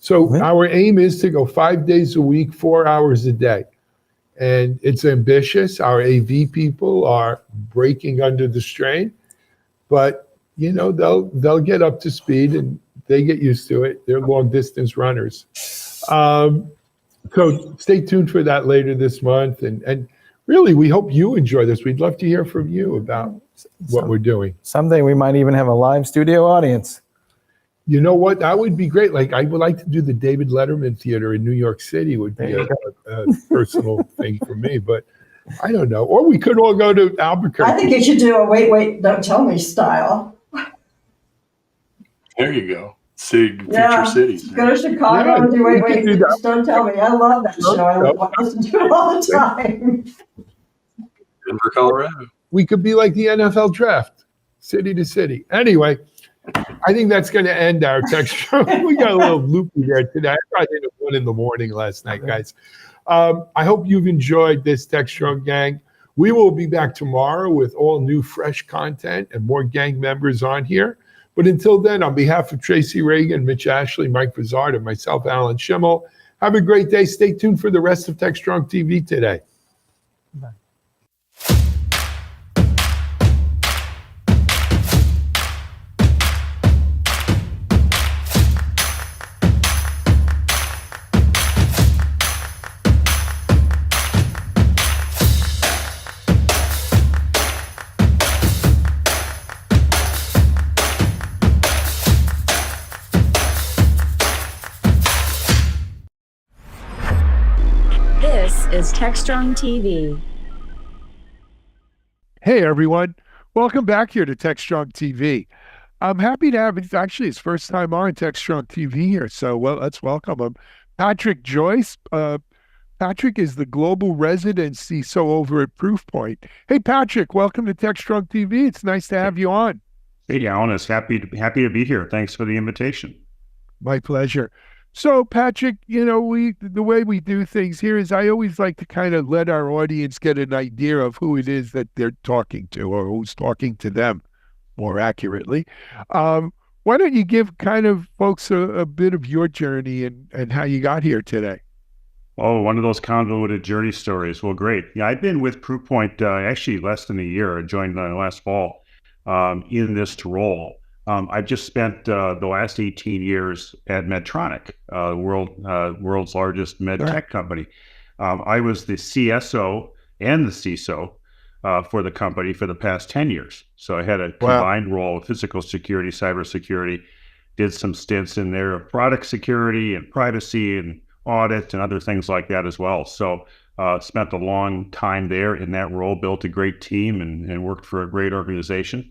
Speaker 1: So our aim is to go 5 days a week, 4 hours a day. And it's ambitious. Our AV people are breaking under the strain, but they'll get up to speed and they get used to it. They're long distance runners. So stay tuned for that later this month. And really, we hope you enjoy this. We'd love to hear from you about what we're doing.
Speaker 4: Someday we might even have a live studio audience.
Speaker 1: You know what? That would be great. Like, I would like to do the David Letterman Theater in New York City. Would be a personal thing for me, but I don't know. Or we could all go to Albuquerque.
Speaker 3: I think you should do a wait, don't tell me style.
Speaker 2: There you go. Future cities.
Speaker 3: Go to Chicago and do wait,
Speaker 1: do that.
Speaker 3: don't tell me. I love that show. I listen to it all the time.
Speaker 2: Denver, Colorado.
Speaker 1: We could be like the NFL draft, city to city. Anyway, I think that's going to end our text show. We got a little loopy there today. I tried it at 1 a.m. last night, guys. I hope you've enjoyed this Techstrong gang. We will be back tomorrow with all new, fresh content and more gang members on here. But until then, on behalf of Tracy Reagan, Mitch Ashley, Mike Vizard, and myself, Alan Schimmel, have a great day. Stay tuned for the rest of Techstrong TV today.
Speaker 4: Bye.
Speaker 6: This is Techstrong TV.
Speaker 1: Hey, everyone. Welcome back here to Techstrong TV. I'm happy to have, it's actually his first time on Techstrong TV here, so let's welcome him. Patrick Joyce. Patrick is the global residency CISO over at Proofpoint. Hey, Patrick, welcome to Techstrong TV. It's nice to have you on.
Speaker 7: Hey, Alan, it's happy to be here. Thanks for the invitation.
Speaker 1: My pleasure. So, Patrick, the way we do things here is I always like to kind of let our audience get an idea of who it is that they're talking to or who's talking to them, more accurately. Why don't you give kind of folks a bit of your journey and how you got here today?
Speaker 7: Oh, one of those convoluted journey stories. Well, great. Yeah, I've been with Proofpoint actually less than a year. I joined last fall in this role. I've just spent the last 18 years at Medtronic, world's largest med tech company. I was the CSO and the CISO for the company for the past 10 years. So I had a combined role of physical security, cybersecurity, did some stints in there of product security and privacy and audit and other things like that as well. So spent a long time there in that role, built a great team and worked for a great organization.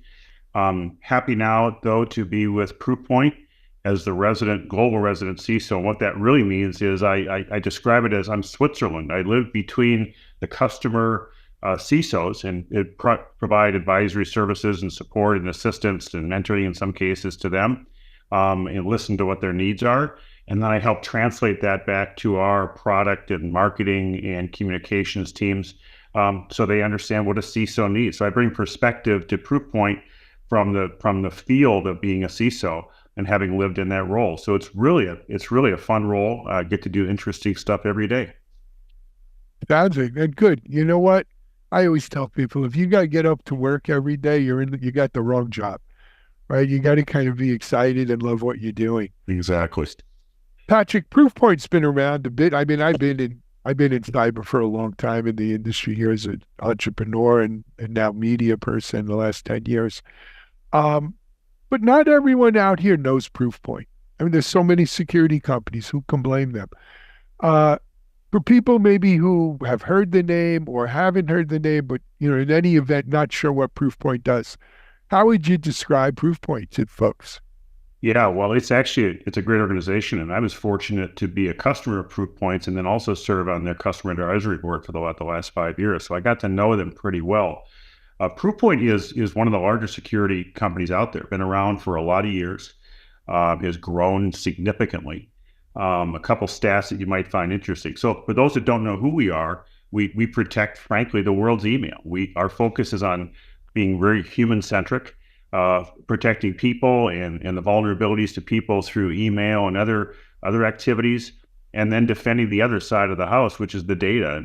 Speaker 7: Happy now, though, to be with Proofpoint as the global resident CISO. And what that really means is I describe it as I'm Switzerland. I live between the customer CISOs and provide advisory services and support and assistance and mentoring in some cases to them and listen to what their needs are. And then I help translate that back to our product and marketing and communications teams so they understand what a CISO needs. So I bring perspective to Proofpoint from the field of being a CISO and having lived in that role. So it's really a fun role. I get to do interesting stuff every day.
Speaker 1: Sounds good. You know what? I always tell people, if you got to get up to work every day, you got the wrong job, right? You got to kind of be excited and love what you're doing.
Speaker 7: Exactly.
Speaker 1: Patrick, Proofpoint's been around a bit. I mean, I've been in cyber for a long time in the industry here as an entrepreneur and now media person the last 10 years. But not everyone out here knows Proofpoint. I mean, there's so many security companies. Who can blame them? For people maybe who have heard the name or haven't heard the name, but in any event, not sure what Proofpoint does, how would you describe Proofpoint to folks?
Speaker 7: Yeah, well, it's a great organization, and I was fortunate to be a customer of Proofpoint and then also serve on their customer advisory board for the last 5 years. So I got to know them pretty well. Proofpoint is one of the larger security companies out there. Been around for a lot of years. Has grown significantly. A couple stats that you might find interesting. So for those that don't know who we are, we protect, frankly, the world's email. Our focus is on being very human-centric, protecting people and the vulnerabilities to people through email and other activities, and then defending the other side of the house, which is the data,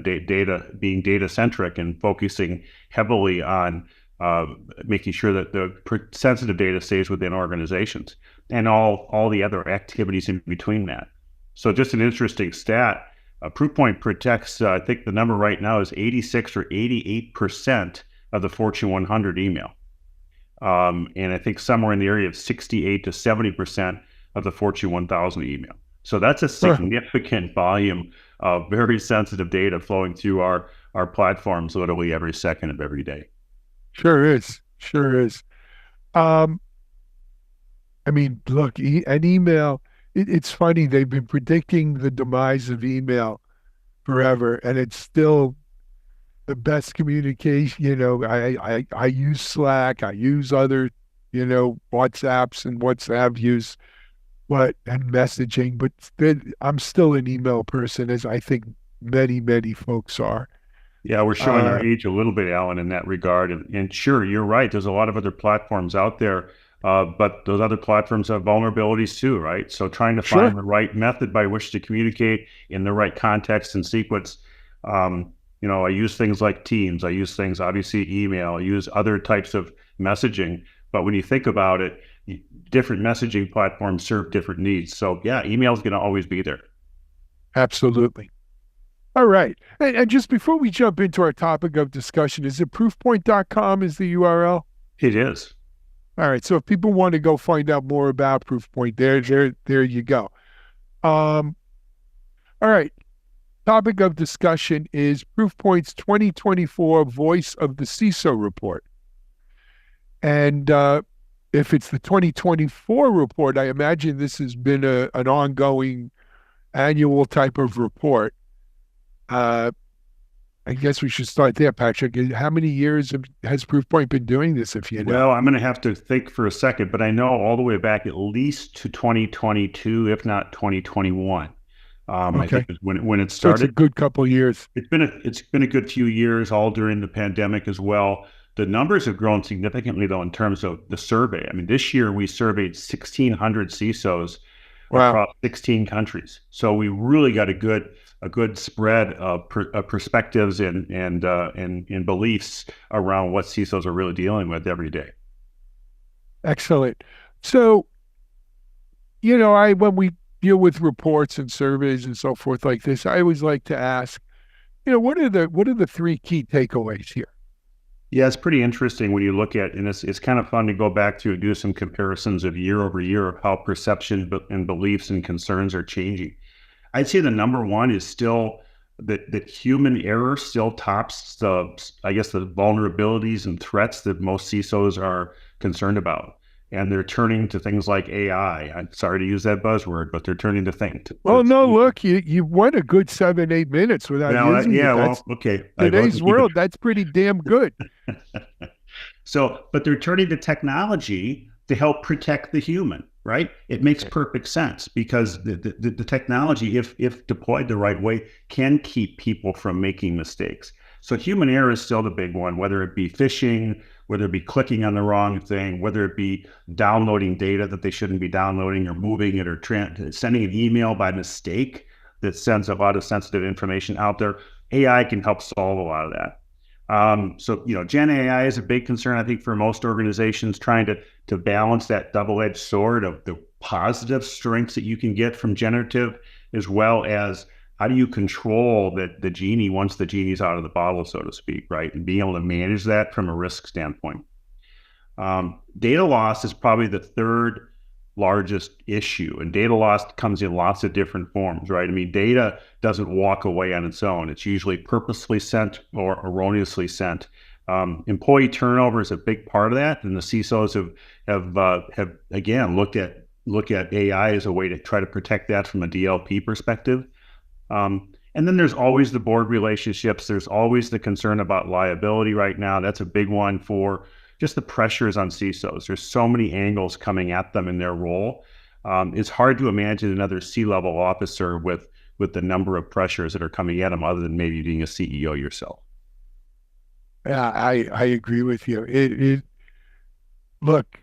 Speaker 7: being data-centric and focusing heavily on making sure that the sensitive data stays within organizations and all the other activities in between that. So just an interesting stat, Proofpoint protects, I think the number right now is 86 or 88% of the Fortune 100 email. And I think somewhere in the area of 68 to 70% of the Fortune 1000 email. So that's a significant volume of very sensitive data flowing through our platforms literally every second of every day.
Speaker 1: Sure is. I mean, look, an email, it's funny, they've been predicting the demise of email forever, and it's still the best communication. You know, I use Slack, I use other, WhatsApps and WhatsApp views, and messaging, but I'm still an email person, as I think many folks are.
Speaker 7: Yeah, we're showing our age a little bit, Alan, in that regard. And sure, you're right. There's a lot of other platforms out there, but those other platforms have vulnerabilities too, right? So trying to find the right method by which to communicate in the right context and sequence. I use things like Teams. I use things, obviously, email. I use other types of messaging. But when you think about it, different messaging platforms serve different needs. So yeah, email is going to always be there.
Speaker 1: Absolutely. All right. And just before we jump into our topic of discussion, is it proofpoint.com is the URL?
Speaker 7: It is.
Speaker 1: All right. So if people want to go find out more about Proofpoint, there you go. All right. Topic of discussion is Proofpoint's 2024 Voice of the CISO report. And if it's the 2024 report, I imagine this has been an ongoing annual type of report. I guess we should start there, Patrick. How many years has Proofpoint been doing this, if you know?
Speaker 7: Well, I'm going to have to think for a second, but I know all the way back at least to 2022, if not 2021. I think is when it started.
Speaker 1: So it's a good couple of years.
Speaker 7: It's been a good few years, all during the pandemic as well. The numbers have grown significantly, though, in terms of the survey. I mean, this year we surveyed 1,600 CISOs across 16 countries. So we really got a good spread of perspectives and beliefs around what CISOs are really dealing with every day.
Speaker 1: Excellent. So, when we deal with reports and surveys and so forth like this, I always like to ask, what are the three key takeaways here?
Speaker 7: Yeah, it's pretty interesting when you look at, and it's kind of fun to go back to and do some comparisons of year over year of how perception and beliefs and concerns are changing. I'd say the number one is still that human error still tops the vulnerabilities and threats that most CISOs are concerned about. And they're turning to things like AI. I'm sorry to use that buzzword, but they're turning to things.
Speaker 1: Well, no, look, you went a good 7-8 minutes without using it.
Speaker 7: Well, okay.
Speaker 1: Today's world, that's pretty damn good.
Speaker 7: But they're turning to technology to help protect the human, right? It makes perfect sense because the technology, if deployed the right way, can keep people from making mistakes. So human error is still the big one, whether it be phishing, whether it be clicking on the wrong thing, whether it be downloading data that they shouldn't be downloading or moving it or sending an email by mistake that sends a lot of sensitive information out there. AI can help solve a lot of that. Gen AI is a big concern, I think, for most organizations, trying to balance that double-edged sword of the positive strengths that you can get from generative, as well as how do you control the genie once the genie's out of the bottle, so to speak, right? And being able to manage that from a risk standpoint. Data loss is probably the third largest issue, and data loss comes in lots of different forms, right? I mean, data doesn't walk away on its own. It's usually purposely sent or erroneously sent. Employee turnover is a big part of that, and the CISOs have again looked at AI as a way to try to protect that from a DLP perspective. And And then there's always the board relationships. There's always the concern about liability right now. That's a big one for just the pressures on CISOs. There's so many angles coming at them in their role. It's hard to imagine another C-level officer with the number of pressures that are coming at them, other than maybe being a CEO yourself.
Speaker 1: Yeah, I agree with you. Look,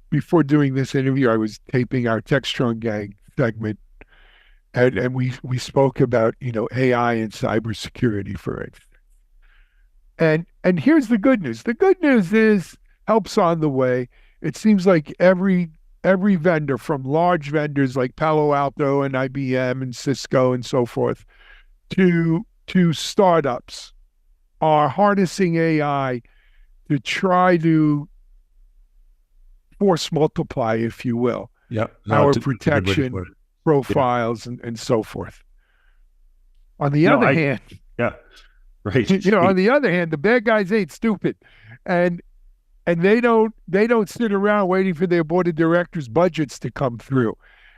Speaker 1: before doing this interview, I was taping our Techstrong Gang segment, and we spoke about, AI and cybersecurity, for instance. And here's the good news. The good news is help's on the way. It seems like every vendor, from large vendors like Palo Alto and IBM and Cisco and so forth, to startups, are harnessing AI to try to force multiply, if you will, our protection profiles and so forth. On the other hand,
Speaker 7: right.
Speaker 1: On the other hand, the bad guys ain't stupid, and they don't sit around waiting for their board of directors budgets to come through,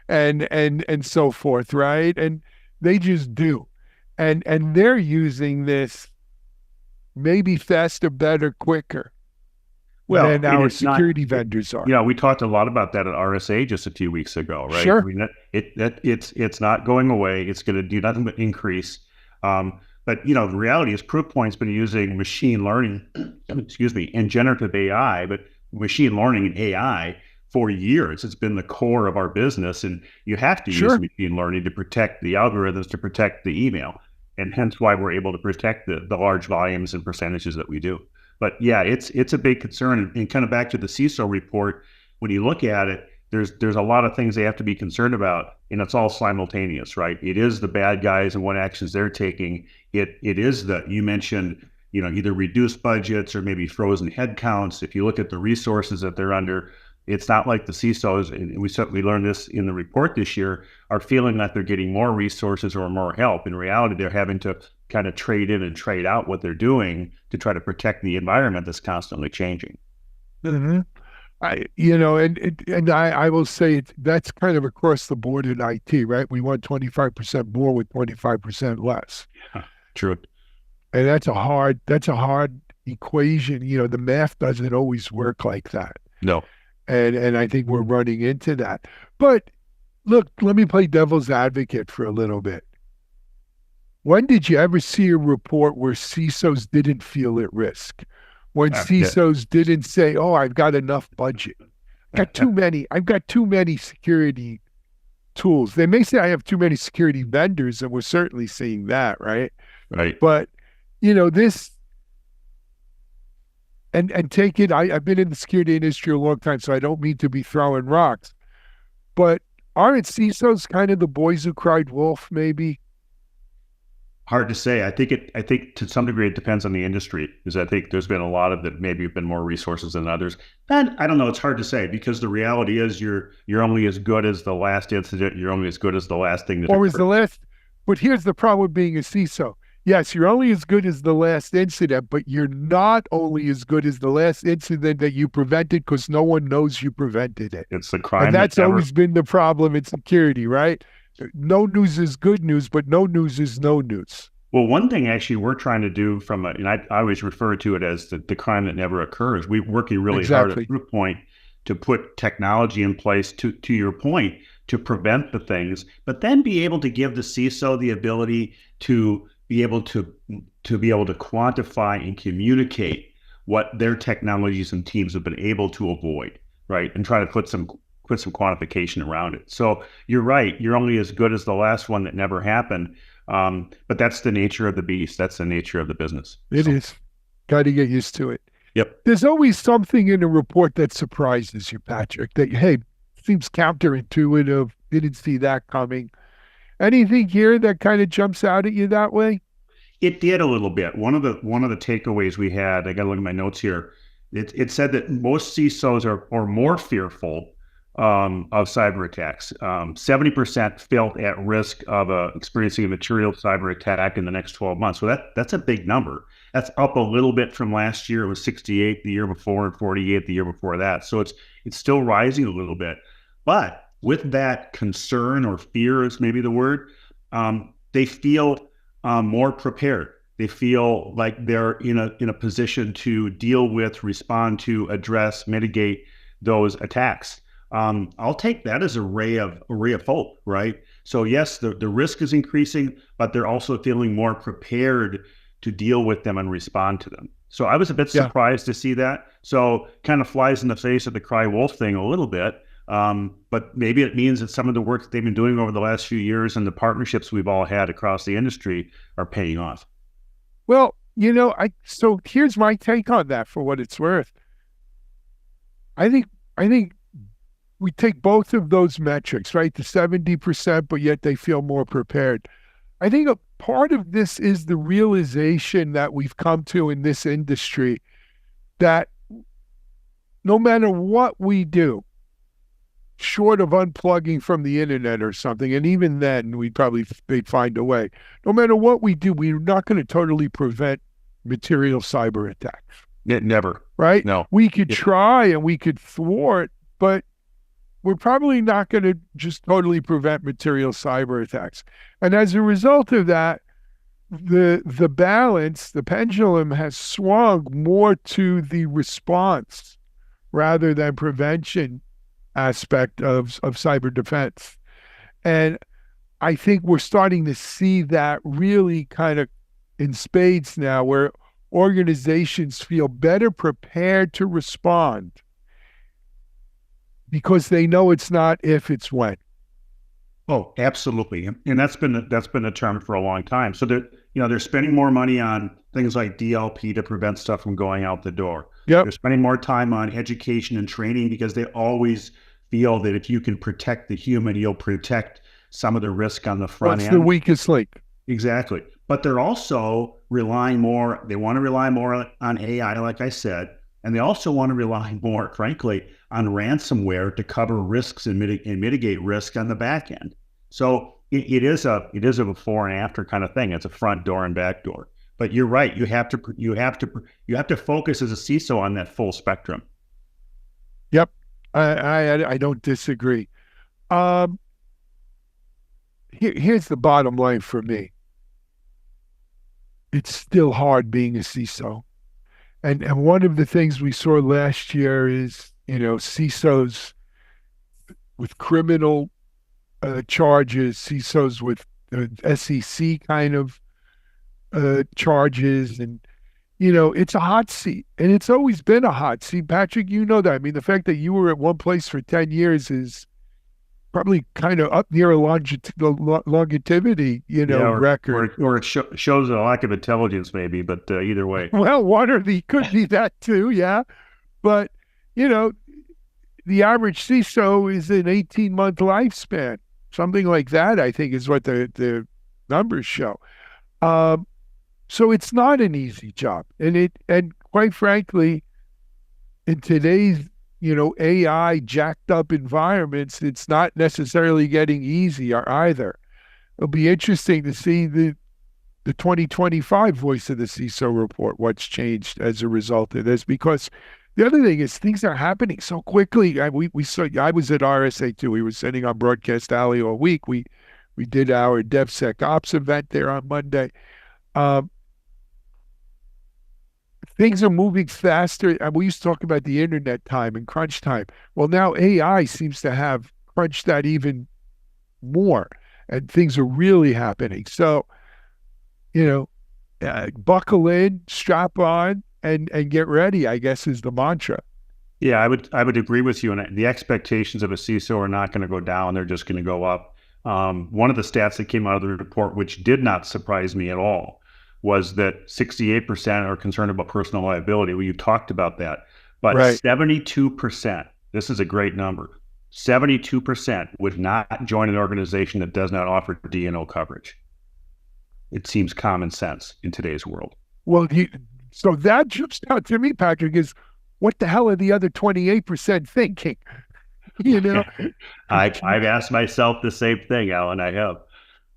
Speaker 1: and so forth, right? And they just do, and they're using this maybe faster, better, quicker than our security vendors are.
Speaker 7: Yeah, we talked a lot about that at RSA just a few weeks ago, right?
Speaker 1: Sure.
Speaker 7: I mean, it's not going away. It's going to do nothing but increase. But the reality is Proofpoint's been using machine learning, and generative AI, but machine learning and AI for years. It's been the core of our business, and you have to use machine learning to protect the algorithms, to protect the email, and hence why we're able to protect the large volumes and percentages that we do. But yeah, it's a big concern. And kind of back to the CISO report, when you look at it, there's a lot of things they have to be concerned about, and it's all simultaneous, right? It is the bad guys and what actions they're taking. It is you mentioned, either reduced budgets or maybe frozen headcounts. If you look at the resources that they're under, it's not like the CISOs, and we learned this in the report this year, are feeling that they're getting more resources or more help. In reality, they're having to kind of trade in and trade out what they're doing to try to protect the environment that's constantly changing.
Speaker 1: Mm-hmm. I will say that's kind of across the board in IT, right? We want 25% more with 25% less.
Speaker 7: Yeah, true.
Speaker 1: And that's a hard equation. The math doesn't always work like that.
Speaker 7: No.
Speaker 1: And I think we're running into that. But look, let me play devil's advocate for a little bit. When did you ever see a report where CISOs didn't feel at risk? When CISOs didn't say, "Oh, I've got enough budget. I've got too many security tools." They may say I have too many security vendors, and we're certainly seeing that, right?
Speaker 7: Right.
Speaker 1: But this, and take it. I've been in the security industry a long time, so I don't mean to be throwing rocks, but aren't CISOs kind of the boys who cried wolf, maybe?
Speaker 7: Hard to say. I think to some degree it depends on the industry, because I think there's been a lot of that maybe have been more resources than others. And I don't know, it's hard to say, because the reality is you're only as good as the last incident. You're only as good as the last thing that occurred.
Speaker 1: But here's the problem with being a CISO. Yes, you're only as good as the last incident, but you're not only as good as the last incident that you prevented, because no one knows you prevented it.
Speaker 7: It's the crime.
Speaker 1: And that's always been the problem in security, right? No news is good news, but no news is no news.
Speaker 7: Well, one thing actually we're trying to do and I always refer to it as the crime that never occurs. We're working really hard at Proofpoint to put technology in place, to your point, to prevent the things, but then be able to give the CISO the ability to be able to quantify and communicate what their technologies and teams have been able to avoid, right? And try to put some quantification around it. So you're right. You're only as good as the last one that never happened. But that's the nature of the beast. That's the nature of the business.
Speaker 1: It is. Got to get used to it.
Speaker 7: Yep.
Speaker 1: There's always something in a report that surprises you, Patrick, that, hey, seems counterintuitive. Didn't see that coming. Anything here that kind of jumps out at you that way?
Speaker 7: It did a little bit. One of the takeaways we had, I got to look at my notes here. It said that most CISOs are more fearful of cyber attacks. 70% felt at risk of experiencing a material cyber attack in the next 12 months. So that's a big number. That's up a little bit from last year. It was 68 the year before and 48 the year before that. So it's still rising a little bit. But with that concern, or fear is maybe the word, they feel more prepared. They feel like they're in a position to deal with, respond to, address, mitigate those attacks. I'll take that as a ray of hope, right? So yes, the risk is increasing, but they're also feeling more prepared to deal with them and respond to them. So I was a bit surprised to see that. So kind of flies in the face of the cry wolf thing a little bit. But maybe it means that some of the work that they've been doing over the last few years and the partnerships we've all had across the industry are paying off.
Speaker 1: Well, so here's my take on that for what it's worth. I think we take both of those metrics, right? The 70%, but yet they feel more prepared. I think a part of this is the realization that we've come to in this industry that no matter what we do, short of unplugging from the internet or something, and even then they'd find a way. No matter what we do, we're not going to totally prevent material cyber attacks.
Speaker 7: Never.
Speaker 1: Right?
Speaker 7: No.
Speaker 1: We could try and we could thwart, but we're probably not going to just totally prevent material cyber attacks. And as a result of that, the balance, the pendulum has swung more to the response rather than prevention aspect of cyber defense. And I think we're starting to see that really kind of in spades now, where organizations feel better prepared to respond because they know it's not if, it's when.
Speaker 7: Oh, absolutely. And that's been a term for a long time. So they're spending more money on things like DLP to prevent stuff from going out the door.
Speaker 1: Yep.
Speaker 7: They're spending more time on education and training because they always feel that if you can protect the human, you'll protect some of the risk on the front end.
Speaker 1: That's the weakest link.
Speaker 7: Exactly. But they're also they want to rely more on AI, like I said, and they also want to rely more, frankly, on ransomware to cover risks and mitigate risk on the back end. So it is a before and after kind of thing. It's a front door and back door. But you're right. You have to focus as a CISO on that full spectrum.
Speaker 1: Yep. I don't disagree. Here's the bottom line for me. It's still hard being a CISO. And one of the things we saw last year is, CISOs with criminal charges, CISOs with SEC kind of charges. And, it's a hot seat. And it's always been a hot seat. Patrick, you know that. I mean, the fact that you were at one place for 10 years is probably kind of up near a longevity, record.
Speaker 7: Or it shows a lack of intelligence, maybe, but either way.
Speaker 1: Well, could be that too, yeah. But, the average CISO is an 18-month lifespan. Something like that, I think, is what the numbers show. So it's not an easy job. And quite frankly, in today's AI jacked up environments, it's not necessarily getting easier either. It'll be interesting to see the 2025 Voice of the CISO report, what's changed as a result of this, because the other thing is things are happening so quickly. I was at RSA too. We were sitting on Broadcast Alley all week. We did our DevSecOps event there on Monday. Things are moving faster. And we used to talk about the internet time and crunch time. Well, now AI seems to have crunched that even more, and things are really happening. So, buckle in, strap on, and get ready, I guess, is the mantra.
Speaker 7: Yeah, I would agree with you. And the expectations of a CISO are not going to go down; they're just going to go up. One of the stats that came out of the report, which did not surprise me at all, was that 68% are concerned about personal liability. Well, you talked about that, but right. 72%, this is a great number, 72% would not join an organization that does not offer D&O coverage. It seems common sense in today's world.
Speaker 1: Well, so that jumps out to me, Patrick, is what the hell are the other 28% thinking?
Speaker 7: I've asked myself the same thing, Alan. I have.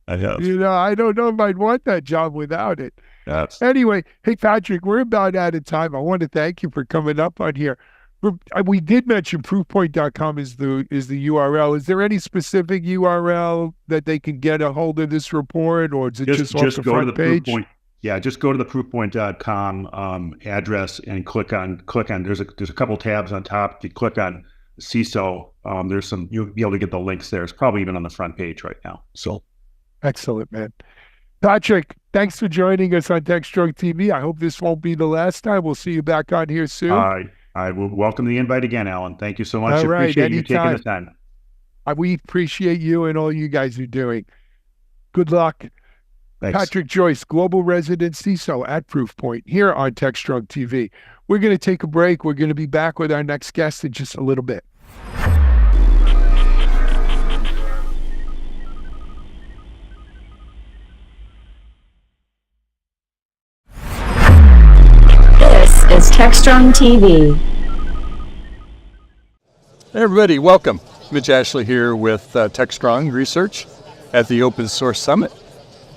Speaker 1: I don't know if I'd want that job without it.
Speaker 7: Yes.
Speaker 1: Anyway, hey, Patrick, we're about out of time. I want to thank you for coming up on here. We did mention proofpoint.com is the URL. Is there any specific URL that they can get a hold of this report, or is it just off the
Speaker 7: go
Speaker 1: front
Speaker 7: to the
Speaker 1: page?
Speaker 7: Proofpoint. Yeah, just go to the proofpoint.com address and click on. There's a couple tabs on top. If you click on CISO, you'll be able to get the links there. It's probably even on the front page right now. So
Speaker 1: Excellent, man. Patrick, thanks for joining us on Techstrong TV. I hope this won't be the last time. We'll see you back on here soon.
Speaker 7: I will welcome the invite again, Alan. Thank you so much.
Speaker 1: All right,
Speaker 7: Appreciate you taking
Speaker 1: anytime.
Speaker 7: the time.
Speaker 1: We appreciate you and all you guys are doing. Good luck.
Speaker 7: Thanks.
Speaker 1: Patrick Joyce, Global Resident CISO at Proofpoint, here on Techstrong TV. We're going to take a break. We're going to be back with our next guest in just a little bit.
Speaker 6: This is Techstrong TV.
Speaker 2: Hey everybody, welcome. Mitch Ashley here with Techstrong Research at the Open Source Summit.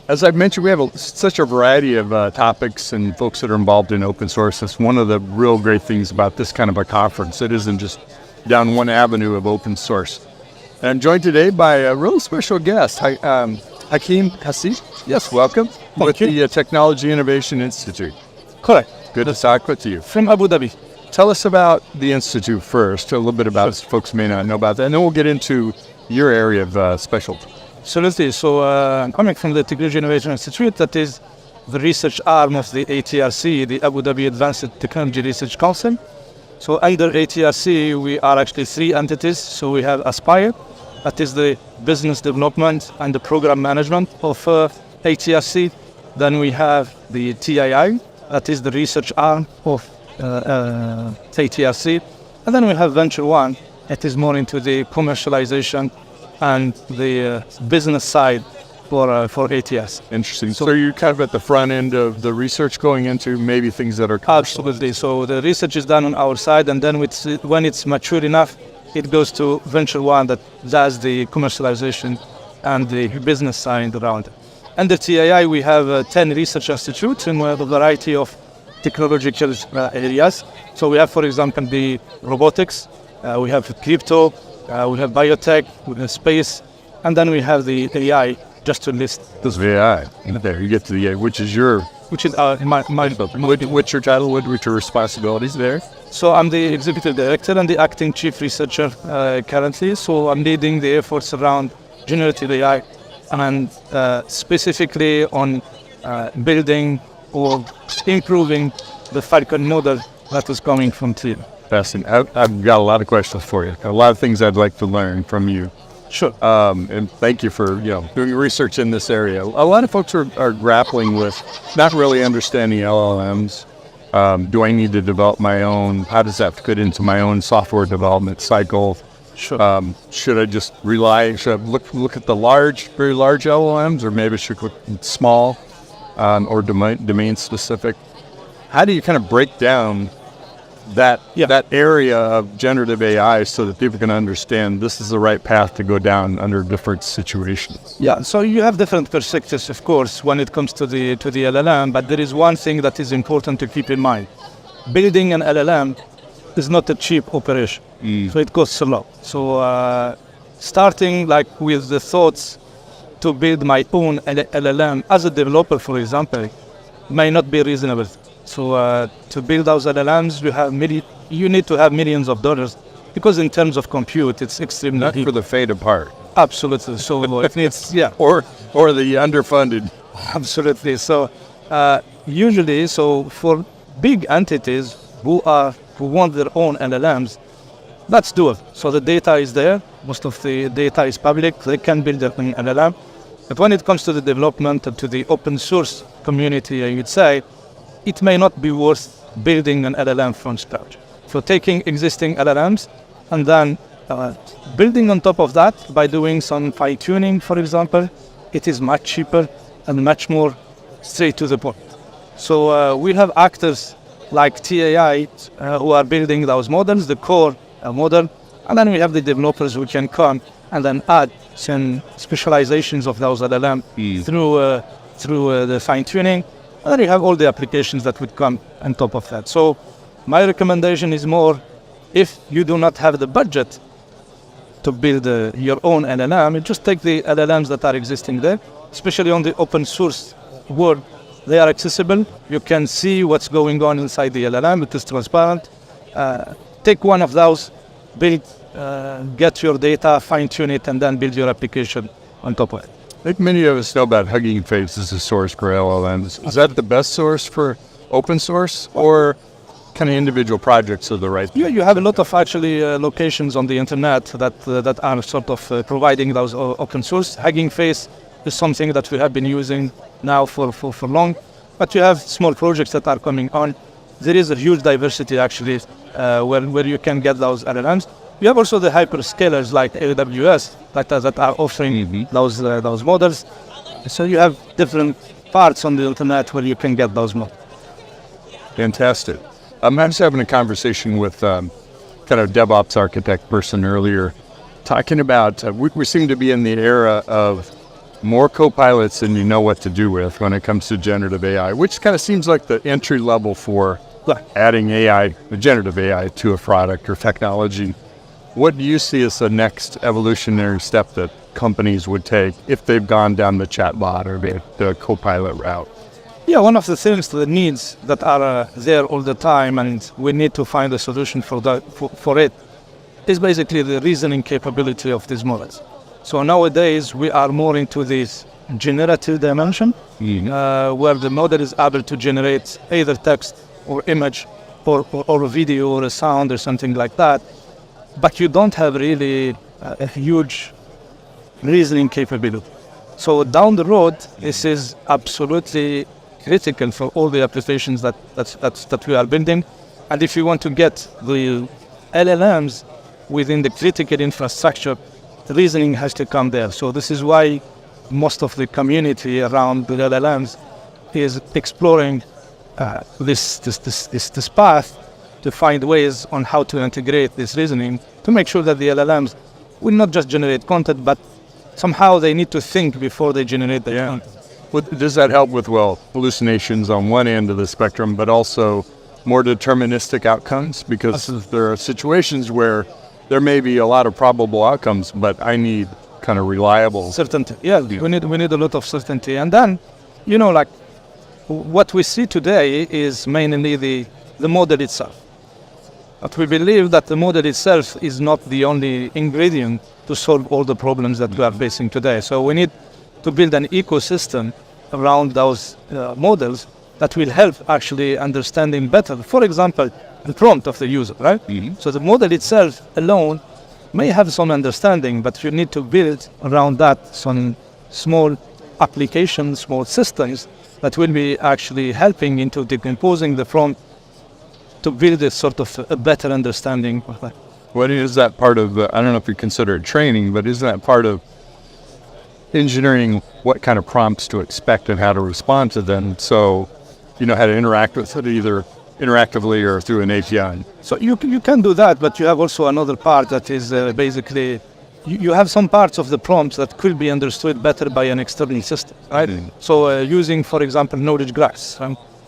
Speaker 2: As I've mentioned, we have such a variety of topics and folks that are involved in open source. That's one of the real great things about this kind of a conference. It isn't just down one avenue of open source. And I'm joined today by a real special guest, Hakeem Hassif. Yes, welcome. With the Technology Innovation Institute.
Speaker 8: Correct.
Speaker 2: Good to talk with you.
Speaker 8: From Abu Dhabi.
Speaker 2: Tell us about the Institute first, a little bit about it, folks may not know about that, and then we'll get into your area of specialty.
Speaker 8: Absolutely. So I'm coming from the Technology Innovation Institute, that is the research arm of the ATRC, the Abu Dhabi Advanced Technology Research Council. So under ATRC, we are actually three entities. So we have Aspire, that is the business development and the program management of ATRC. Then we have the TII, that is the research arm of ATRC. And then we have Venture One, it is more into the commercialization and the business side for ATS.
Speaker 2: Interesting. So you're kind of at the front end of the research going into maybe things that are
Speaker 8: Absolutely. So the research is done on our side, and then when it's mature enough, it goes to Venture One that does the commercialization and the business side around it. Under TII, we have 10 research institutes and we have a variety of technological areas. So we have, for example, the robotics, we have crypto, we have biotech, we have space, and then we have the AI, just to list.
Speaker 2: This AI. There, you get to the AI, which is my what's your title, what's your responsibilities there?
Speaker 8: So I'm the executive director and the acting chief researcher currently. So I'm leading the efforts around generative AI and specifically on building or improving the Falcon model that is coming from TII.
Speaker 2: Fascinating. I've got a lot of questions for you. A lot of things I'd like to learn from you.
Speaker 8: Sure.
Speaker 2: And thank you for doing research in this area. A lot of folks are grappling with not really understanding LLMs. Do I need to develop my own? How does that fit into my own software development cycle?
Speaker 8: Sure.
Speaker 2: Should I just rely? Should I look at the very large LLMs, or maybe should look at small or domain specific? How do you kind of break down that area of generative AI so that people can understand this is the right path to go down under different situations?
Speaker 8: Yeah, so you have different perspectives, of course, when it comes to the LLM, but there is one thing that is important to keep in mind. Building an LLM is not a cheap operation, so it costs a lot. So starting like with the thoughts to build my own LLM as a developer, for example, may not be reasonable. So to build those LLMs, you need to have millions of dollars, because in terms of compute, it's extremely
Speaker 2: Not
Speaker 8: deep.
Speaker 2: for the faint of heart.
Speaker 8: Absolutely. So it needs,
Speaker 2: or the underfunded.
Speaker 8: absolutely. So usually, so for big entities who want their own LLMs, that's doable. So the data is there. Most of the data is public. They can build their own LLM. But when it comes to the development and to the open source community, I would say, it may not be worth building an LLM from scratch. So taking existing LLMs and then building on top of that by doing some fine-tuning, for example, it is much cheaper and much more straight to the point. So we have actors like TAI who are building those models, the core model, and then we have the developers who can come and then add some specializations of those LLM through the fine-tuning. And then you have all the applications that would come on top of that. So my recommendation is more If you do not have the budget to build your own LLM, you just take the LLMs that are existing there, especially on the open source world. They are accessible. You can see what's going on inside the LLM. It is transparent. Take one of those, build, get your data, fine-tune it, and then build your application on top of it.
Speaker 9: I think many of us know about Hugging Face as a source for LLMs. Is that the best source for open source, or kind of individual projects are the right?
Speaker 8: Yeah, you have a lot of actually locations on the internet that are sort of providing those open source. Hugging Face is something that we have been using now for long, but you have small projects that are coming on. There is a huge diversity actually where you can get those LLMs. You have also the hyperscalers like AWS that are offering those models. So you have different parts on the internet where you can get those models.
Speaker 9: Fantastic. I was having a conversation with kind of DevOps architect person earlier, talking about we seem to be in the era of more co-pilots than you know what to do with when it comes to generative AI, which kind of seems like the entry level for adding AI, generative AI, to a product or technology. What do you see as the next evolutionary step that companies would take if they've gone down the chatbot or the co-pilot route?
Speaker 8: Yeah, one of the things, the needs that are there all the time, and we need to find a solution for it, is basically the reasoning capability of these models. So nowadays, we are more into this generative dimension, where the model is able to generate either text or image or a video or a sound or something like that. But you don't have really a huge reasoning capability. So down the road, this is absolutely critical for all the applications that we are building. And if you want to get the LLMs within the critical infrastructure, the reasoning has to come there. So this is why most of the community around the LLMs is exploring this path to find ways on how to integrate this reasoning to make sure that the LLMs will not just generate content, but somehow they need to think before they generate the content.
Speaker 9: Does that help with, hallucinations on one end of the spectrum, but also more deterministic outcomes? Because there are situations where there may be a lot of probable outcomes, but I need kind of reliable
Speaker 8: certainty. Yeah, we need a lot of certainty. And then, like what we see today is mainly the model itself. But we believe that the model itself is not the only ingredient to solve all the problems that we are facing today. So we need to build an ecosystem around those models that will help actually understanding better, for example, the prompt of the user, right? So the model itself alone may have some understanding, but you need to build around that some small applications, small systems that will be actually helping into decomposing the prompt to build a sort of a better understanding of that.
Speaker 9: What is that part of I don't know if you consider it training, but is that part of engineering what kind of prompts to expect and how to respond to them? So, how to interact with it either interactively or through an API.
Speaker 8: So you can do that, but you have also another part that is basically, you have some parts of the prompts that could be understood better by an external system, right? So using, for example, knowledge graphs.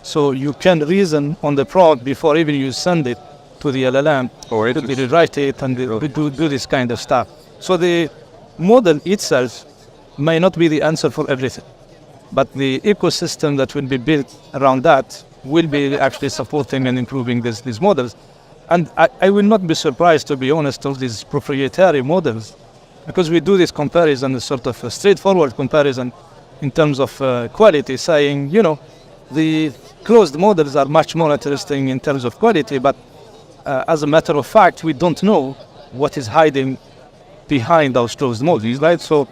Speaker 8: So you can reason on the prompt before even you send it to the LLM, to rewrite it and do this kind of stuff. So the model itself may not be the answer for everything, but the ecosystem that will be built around that will be actually supporting and improving these models. And I will not be surprised, to be honest, of these proprietary models, because we do this comparison, sort of a straightforward comparison in terms of quality, saying, the closed models are much more interesting in terms of quality, but as a matter of fact, we don't know what is hiding behind those closed models, right? So,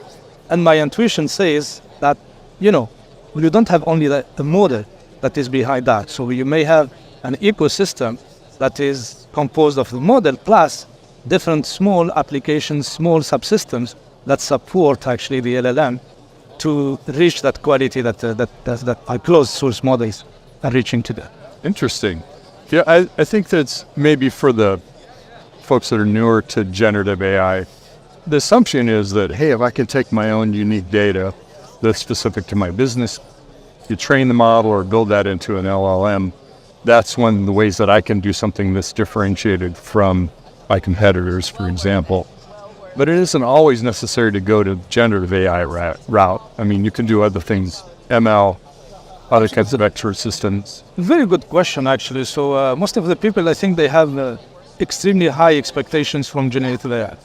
Speaker 8: and my intuition says that, you don't have only the model that is behind that. So you may have an ecosystem that is composed of the model plus different small applications, small subsystems that support actually the LLM to reach that quality that our closed source models are reaching today.
Speaker 9: Interesting. Yeah, I think that's maybe for the folks that are newer to generative AI, the assumption is that, hey, if I can take my own unique data that's specific to my business, you train the model or build that into an LLM, that's one of the ways that I can do something that's differentiated from by competitors, for example. But it isn't always necessary to go to generative AI route. I mean, you can do other things, ML, other kinds of vector systems.
Speaker 8: Very good question, actually. So most of the people, I think they have extremely high expectations from generative AI.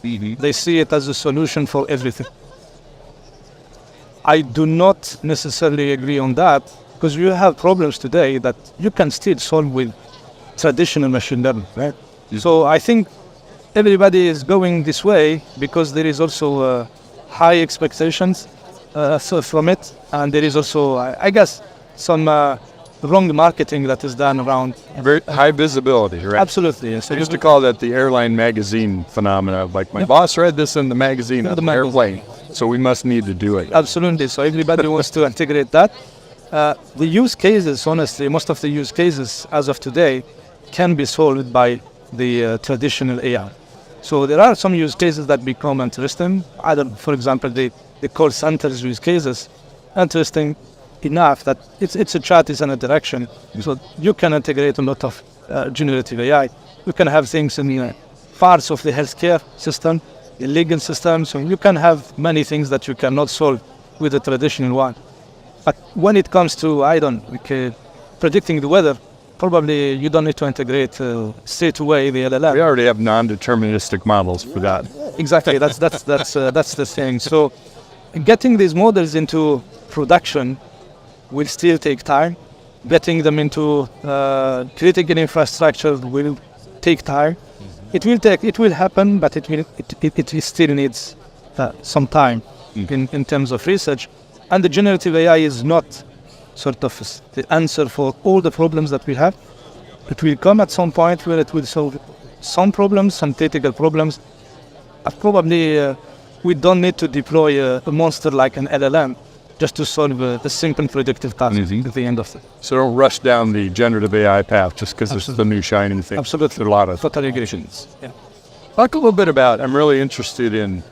Speaker 8: They see it as a solution for everything. I do not necessarily agree on that, because you have problems today that you can still solve with traditional machine learning, right? So I think everybody is going this way because there is also high expectations from it, and there is also, I guess, some wrong marketing that is done around.
Speaker 9: Very high visibility, right?
Speaker 8: Absolutely. Yes.
Speaker 9: I used to call that the airline magazine phenomena. Like, my boss read this in the magazine on the airplane, so we must need to do it.
Speaker 8: Absolutely. So everybody wants to integrate that. The use cases, honestly, most of the use cases as of today can be solved by the traditional AI. So there are some use cases that become interesting. For example, the call centers use cases, interesting enough that it's a chat, is an interaction. So you can integrate a lot of generative AI. You can have things in parts of the healthcare system, the legal system. So you can have many things that you cannot solve with the traditional one. But when it comes to, predicting the weather, probably you don't need to integrate straight away the LLM.
Speaker 9: We already have non-deterministic models for that.
Speaker 8: Exactly, that's the thing. So getting these models into production will still take time. Getting them into critical infrastructure will take time. It will happen, but it still needs some time in terms of research. And the generative AI is not sort of the answer for all the problems that we have. It will come at some point where it will solve some problems, some critical problems. Probably we don't need to deploy a monster like an LLM just to solve a simple predictive task at the end of it.
Speaker 9: So don't rush down the generative AI path just because it's the new shining thing.
Speaker 8: Absolutely.
Speaker 9: There are a lot of
Speaker 8: totally agree.
Speaker 9: Yeah. Talk a little bit about, I'm really interested in,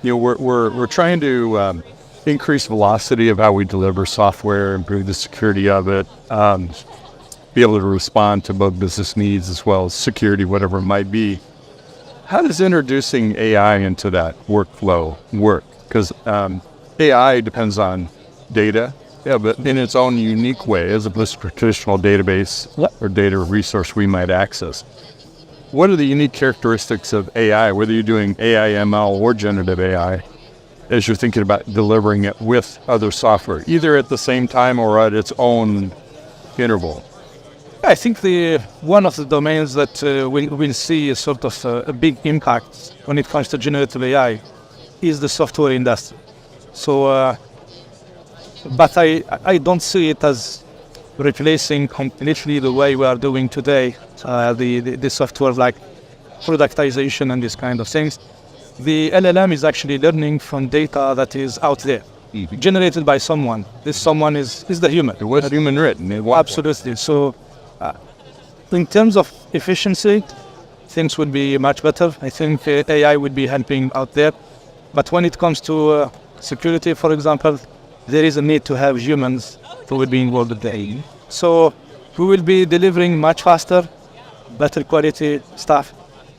Speaker 9: we're trying to increase velocity of how we deliver software, improve the security of it, be able to respond to both business needs as well as security, whatever it might be. How does introducing AI into that workflow work? Because AI depends on data, but in its own unique way, as opposed to a traditional database or data resource we might access. What are the unique characteristics of AI, whether you're doing AI, ML, or generative AI, as you're thinking about delivering it with other software, either at the same time or at its own interval?
Speaker 8: I think one of the domains that we'll see a sort of a big impact when it comes to generative AI is the software industry. So, but I don't see it as replacing completely the way we are doing today, the software like productization and these kind of things. The LLM is actually learning from data that is out there, generated by someone. This someone is the human.
Speaker 9: It was human written.
Speaker 8: Absolutely. So in terms of efficiency, things would be much better. I think AI would be helping out there. But when it comes to security, for example, there is a need to have humans who will be involved in the. So we will be delivering much faster, better quality stuff.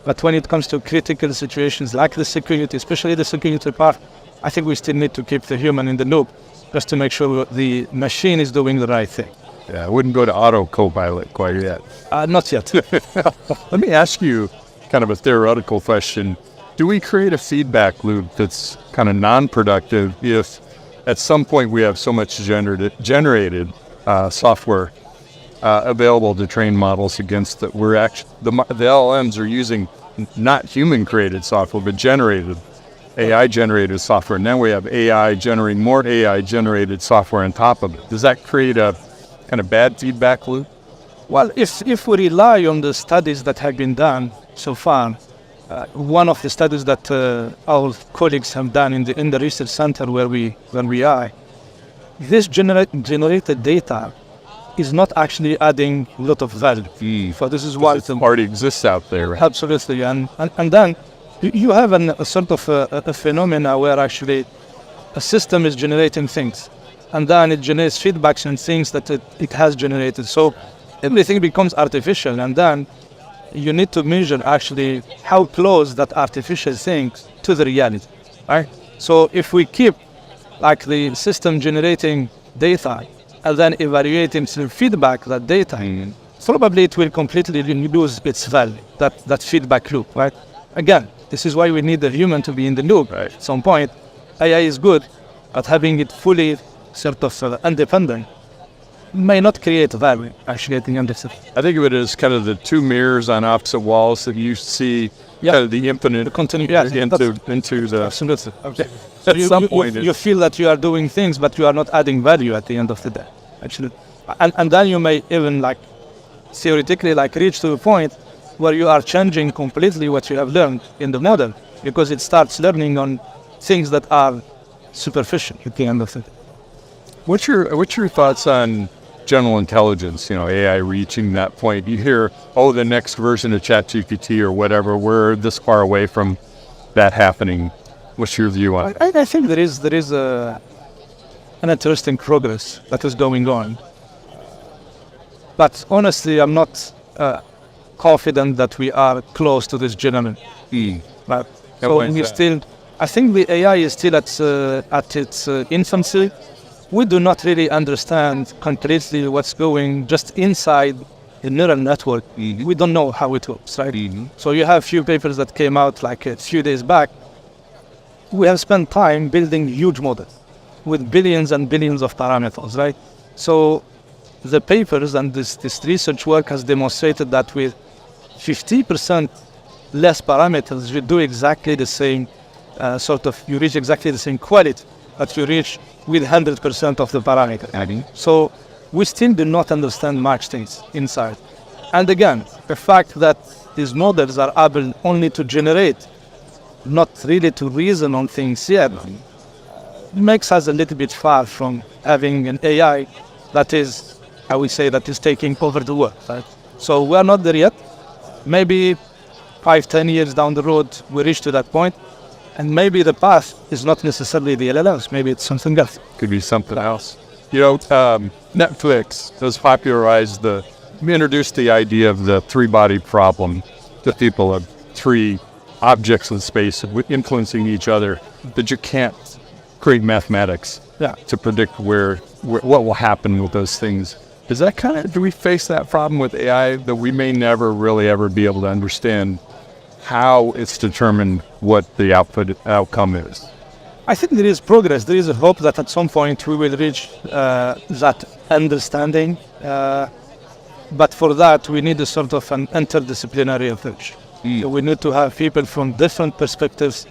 Speaker 8: But when it comes to critical situations like the security, especially the security part, I think we still need to keep the human in the loop just to make sure the machine is doing the right thing.
Speaker 9: Yeah, I wouldn't go to auto co-pilot quite yet.
Speaker 8: Not yet.
Speaker 9: Let me ask you kind of a theoretical question. Do we create a feedback loop that's kind of non-productive if at some point we have so much generated software available to train models against that we're actually, the LLMs are using not human-created software, but AI-generated software. Now we have AI generating more AI-generated software on top of it. Does that create a kind of bad feedback loop?
Speaker 8: Well, if we rely on the studies that have been done so far, one of the studies that our colleagues have done in the research center where we are, this generated data is not actually adding a lot of value. So this is why
Speaker 9: it already exists out there. Right?
Speaker 8: Absolutely, and then you have a sort of a phenomena where actually a system is generating things, and then it generates feedbacks and things that it has generated. So everything becomes artificial, and then you need to measure actually how close that artificial thing to the reality, right? So if we keep like the system generating data and then evaluating through feedback that data, probably it will completely lose its value, that feedback loop, right? Again, this is why we need the human to be in the loop.
Speaker 9: Right.
Speaker 8: At some point, AI is good, but having it fully sort of independent may not create value, actually, at the end of the day.
Speaker 9: I think of it as kind of the two mirrors on opposite walls that you see kind of the infinite into the...
Speaker 8: Absolutely.
Speaker 9: Okay.
Speaker 8: So
Speaker 9: At some point,
Speaker 8: you feel that you are doing things, but you are not adding value at the end of the day, actually. And then you may even like theoretically like reach to a point where you are changing completely what you have learned in the model, because it starts learning on things that are superficial at the end of it.
Speaker 9: What's your thoughts on general intelligence? You know, AI reaching that point. You hear, oh, the next version of ChatGPT or whatever. We're this far away from that happening. What's your view on it?
Speaker 8: I think there is an interesting progress that is going on, but honestly, I'm not confident that we are close to this general. Right? So we still, I think the AI is still at its infancy. We do not really understand completely what's going just inside the neural network. We don't know how it works, right? So you have few papers that came out like a few days back. We have spent time building huge models with billions and billions of parameters, right? So the papers and this research work has demonstrated that with 50% less parameters, you do exactly the same you reach exactly the same quality that you reach with 100% of the parameters. So we still do not understand much things inside. And again, the fact that these models are able only to generate, not really to reason on things yet, makes us a little bit far from having an AI that is, I would say, that is taking over the world. Right? So we are not there yet. Maybe 5-10 years down the road, we reach to that point. And maybe the path is not necessarily the LLMs. Maybe it's something else.
Speaker 9: Could be something else. You know, Netflix has introduced the idea of the three-body problem to people of three objects in space influencing each other, that you can't create mathematics to predict what will happen with those things. Is that do we face that problem with AI, that we may never really ever be able to understand how it's determined what the outcome is?
Speaker 8: I think there is progress. There is a hope that at some point we will reach that understanding. But for that, we need a sort of an interdisciplinary approach. So we need to have people from different perspectives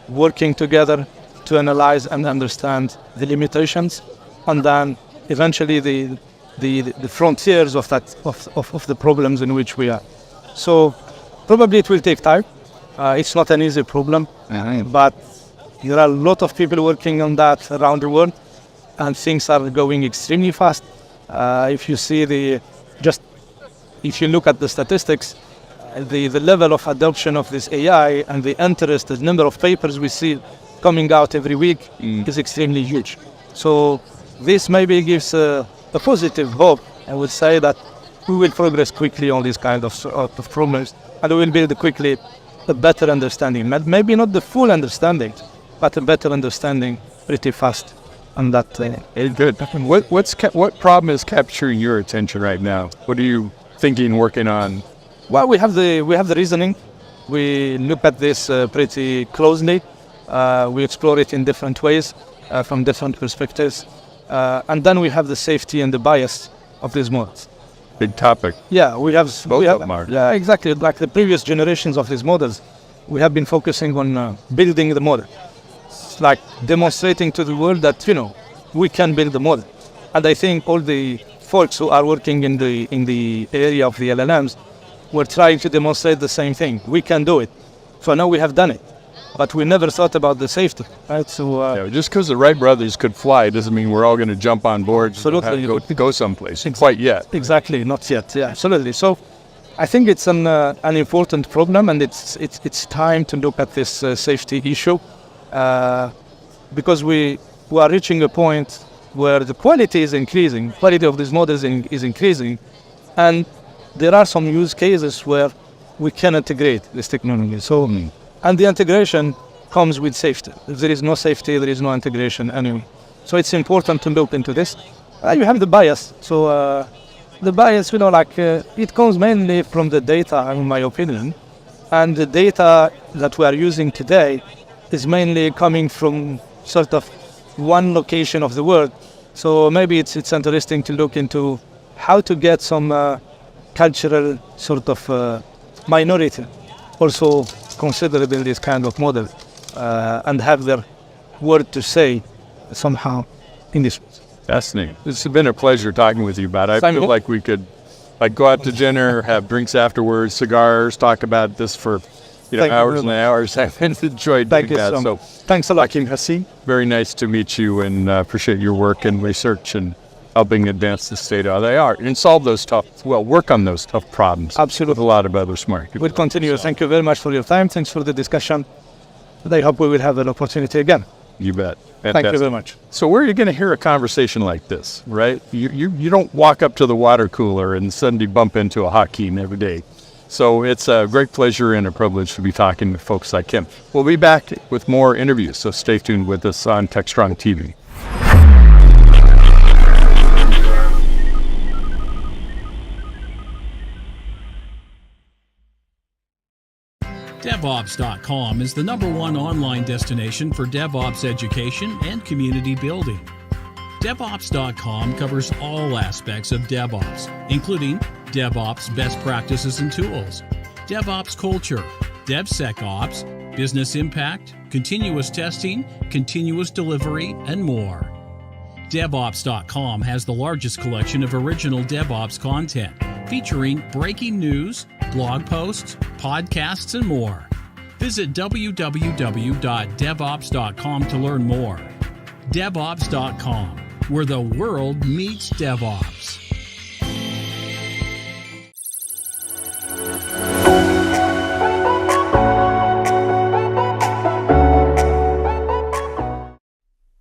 Speaker 8: working together to analyze and understand the limitations, and then eventually the frontiers of the problems in which we are. So probably it will take time. It's not an easy problem, but there are a lot of people working on that around the world, and things are going extremely fast. If you see if you look at the statistics, the level of adoption of this AI and the interest, the number of papers we see coming out every week is extremely huge. So this maybe gives a positive hope. I would say that we will progress quickly on these kind of problems, and we will build quickly a better understanding. Maybe not the full understanding, but a better understanding pretty fast. And that
Speaker 9: good. What problem is capturing your attention right now? What are you thinking, working on?
Speaker 8: Well, we have the reasoning. We look at this pretty closely. We explore it in different ways, from different perspectives, and then we have the safety and the bias of these models.
Speaker 9: Big topic.
Speaker 8: Yeah, we have.
Speaker 9: Both of them are.
Speaker 8: Yeah, exactly. Like the previous generations of these models, we have been focusing on building the model, like demonstrating to the world that we can build the model. And I think all the folks who are working in the area of the LLMs were trying to demonstrate the same thing. We can do it. So now we have done it, but we never thought about the safety, right? So
Speaker 9: just because the Wright brothers could fly doesn't mean we're all going to jump on board.
Speaker 8: Absolutely,
Speaker 9: and go someplace. Quite yet.
Speaker 8: Exactly, not yet. Yeah, absolutely. So I think it's an important problem, and it's time to look at this safety issue, because we are reaching a point where the quality is increasing, quality of these models is increasing, and there are some use cases where we can integrate this technology. So, and the integration comes with safety. If there is no safety, there is no integration anyway. So it's important to look into this. You have the bias. So the bias, it comes mainly from the data, in my opinion. And the data that we are using today is mainly coming from sort of one location of the world. So maybe it's interesting to look into how to get some cultural sort of minority also considered in this kind of model and have their word to say somehow in this.
Speaker 9: Fascinating. It's been a pleasure talking with you about it. I feel like we could go out to dinner, have drinks afterwards, cigars, talk about this for hours and hours. I've enjoyed doing that. So
Speaker 8: thanks a lot,
Speaker 9: Kim Hassi. Very nice to meet you, and appreciate your work and research and helping advance the state of the art and solve those work on those tough problems.
Speaker 8: Absolutely.
Speaker 9: With a lot of other smart people.
Speaker 8: We'll continue. Thank you very much for your time. Thanks for the discussion. And I hope we will have an opportunity again.
Speaker 9: You bet.
Speaker 8: Fantastic. Thank you very much.
Speaker 9: So where are you going to hear a conversation like this, right? You don't walk up to the water cooler and suddenly bump into a Hakeem every day. So it's a great pleasure and a privilege to be talking with folks like him. We'll be back with more interviews, so stay tuned with us on Techstrong TV.
Speaker 10: DevOps.com is the #1 online destination for DevOps education and community building. DevOps.com covers all aspects of DevOps, including DevOps best practices and tools, DevOps culture, DevSecOps, business impact, continuous testing, continuous delivery, and more. DevOps.com has the largest collection of original DevOps content, featuring breaking news, blog posts, podcasts, and more. Visit www.devops.com to learn more. DevOps.com, where the world meets DevOps.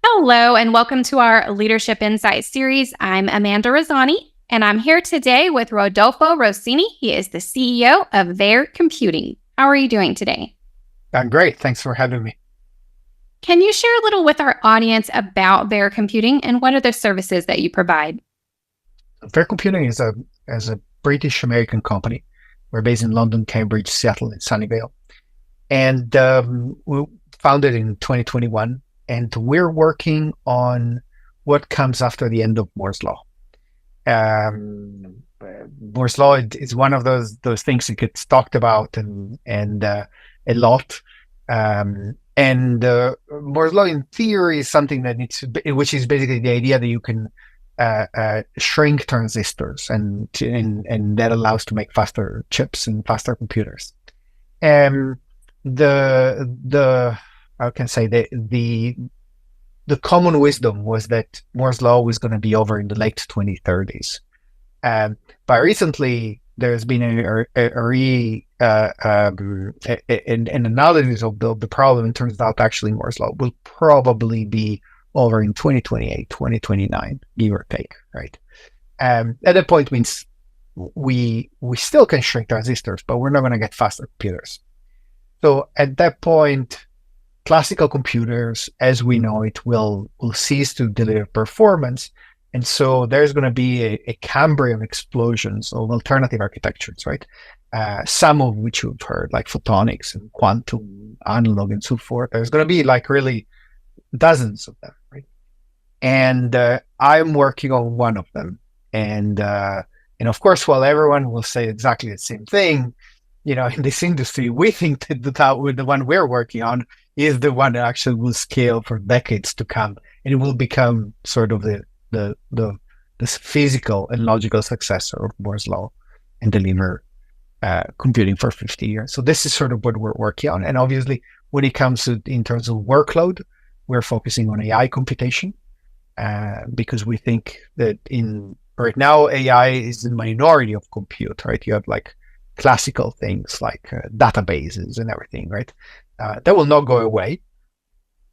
Speaker 11: Hello, and welcome to our Leadership Insight series. I'm Amanda Razzani, and I'm here today with Rodolfo Rossini. He is the CEO of Ver Computing. How are you doing today?
Speaker 12: I'm great. Thanks for having me.
Speaker 11: Can you share a little with our audience about Ver Computing and what are the services that you provide?
Speaker 12: Ver Computing is a British-American company. We're based in London, Cambridge, Seattle, and Sunnyvale. And we founded in 2021. And we're working on what comes after the end of Moore's Law. Moore's Law is one of those things that gets talked about and a lot. Moore's Law, in theory, is something that which is basically the idea that you can shrink transistors, and that allows to make faster chips and faster computers. I can say the common wisdom was that Moore's Law was going to be over in the late 2030s. But recently, there's been an analysis of the problem, and turns out actually Moore's Law will probably be over in 2028, 2029, give or take, right? At that point means we still can shrink transistors, but we're not going to get faster computers. So at that point, classical computers, as we know it, will cease to deliver performance. And so there's going to be a Cambrian explosions of alternative architectures, right? Some of which you've heard, like photonics and quantum, analog, and so forth. There's going to be like really dozens of them, right? And I'm working on one of them. And of course, while everyone will say exactly the same thing, in this industry, we think that the one we're working on is the one that actually will scale for decades to come, and it will become sort of the physical and logical successor of Moore's Law and deliver computing for 50 years. So this is sort of what we're working on. And obviously, when it comes to in terms of workload, we're focusing on AI computation because we think that right now AI is the minority of compute, right? You have like classical things like databases and everything, right? That will not go away,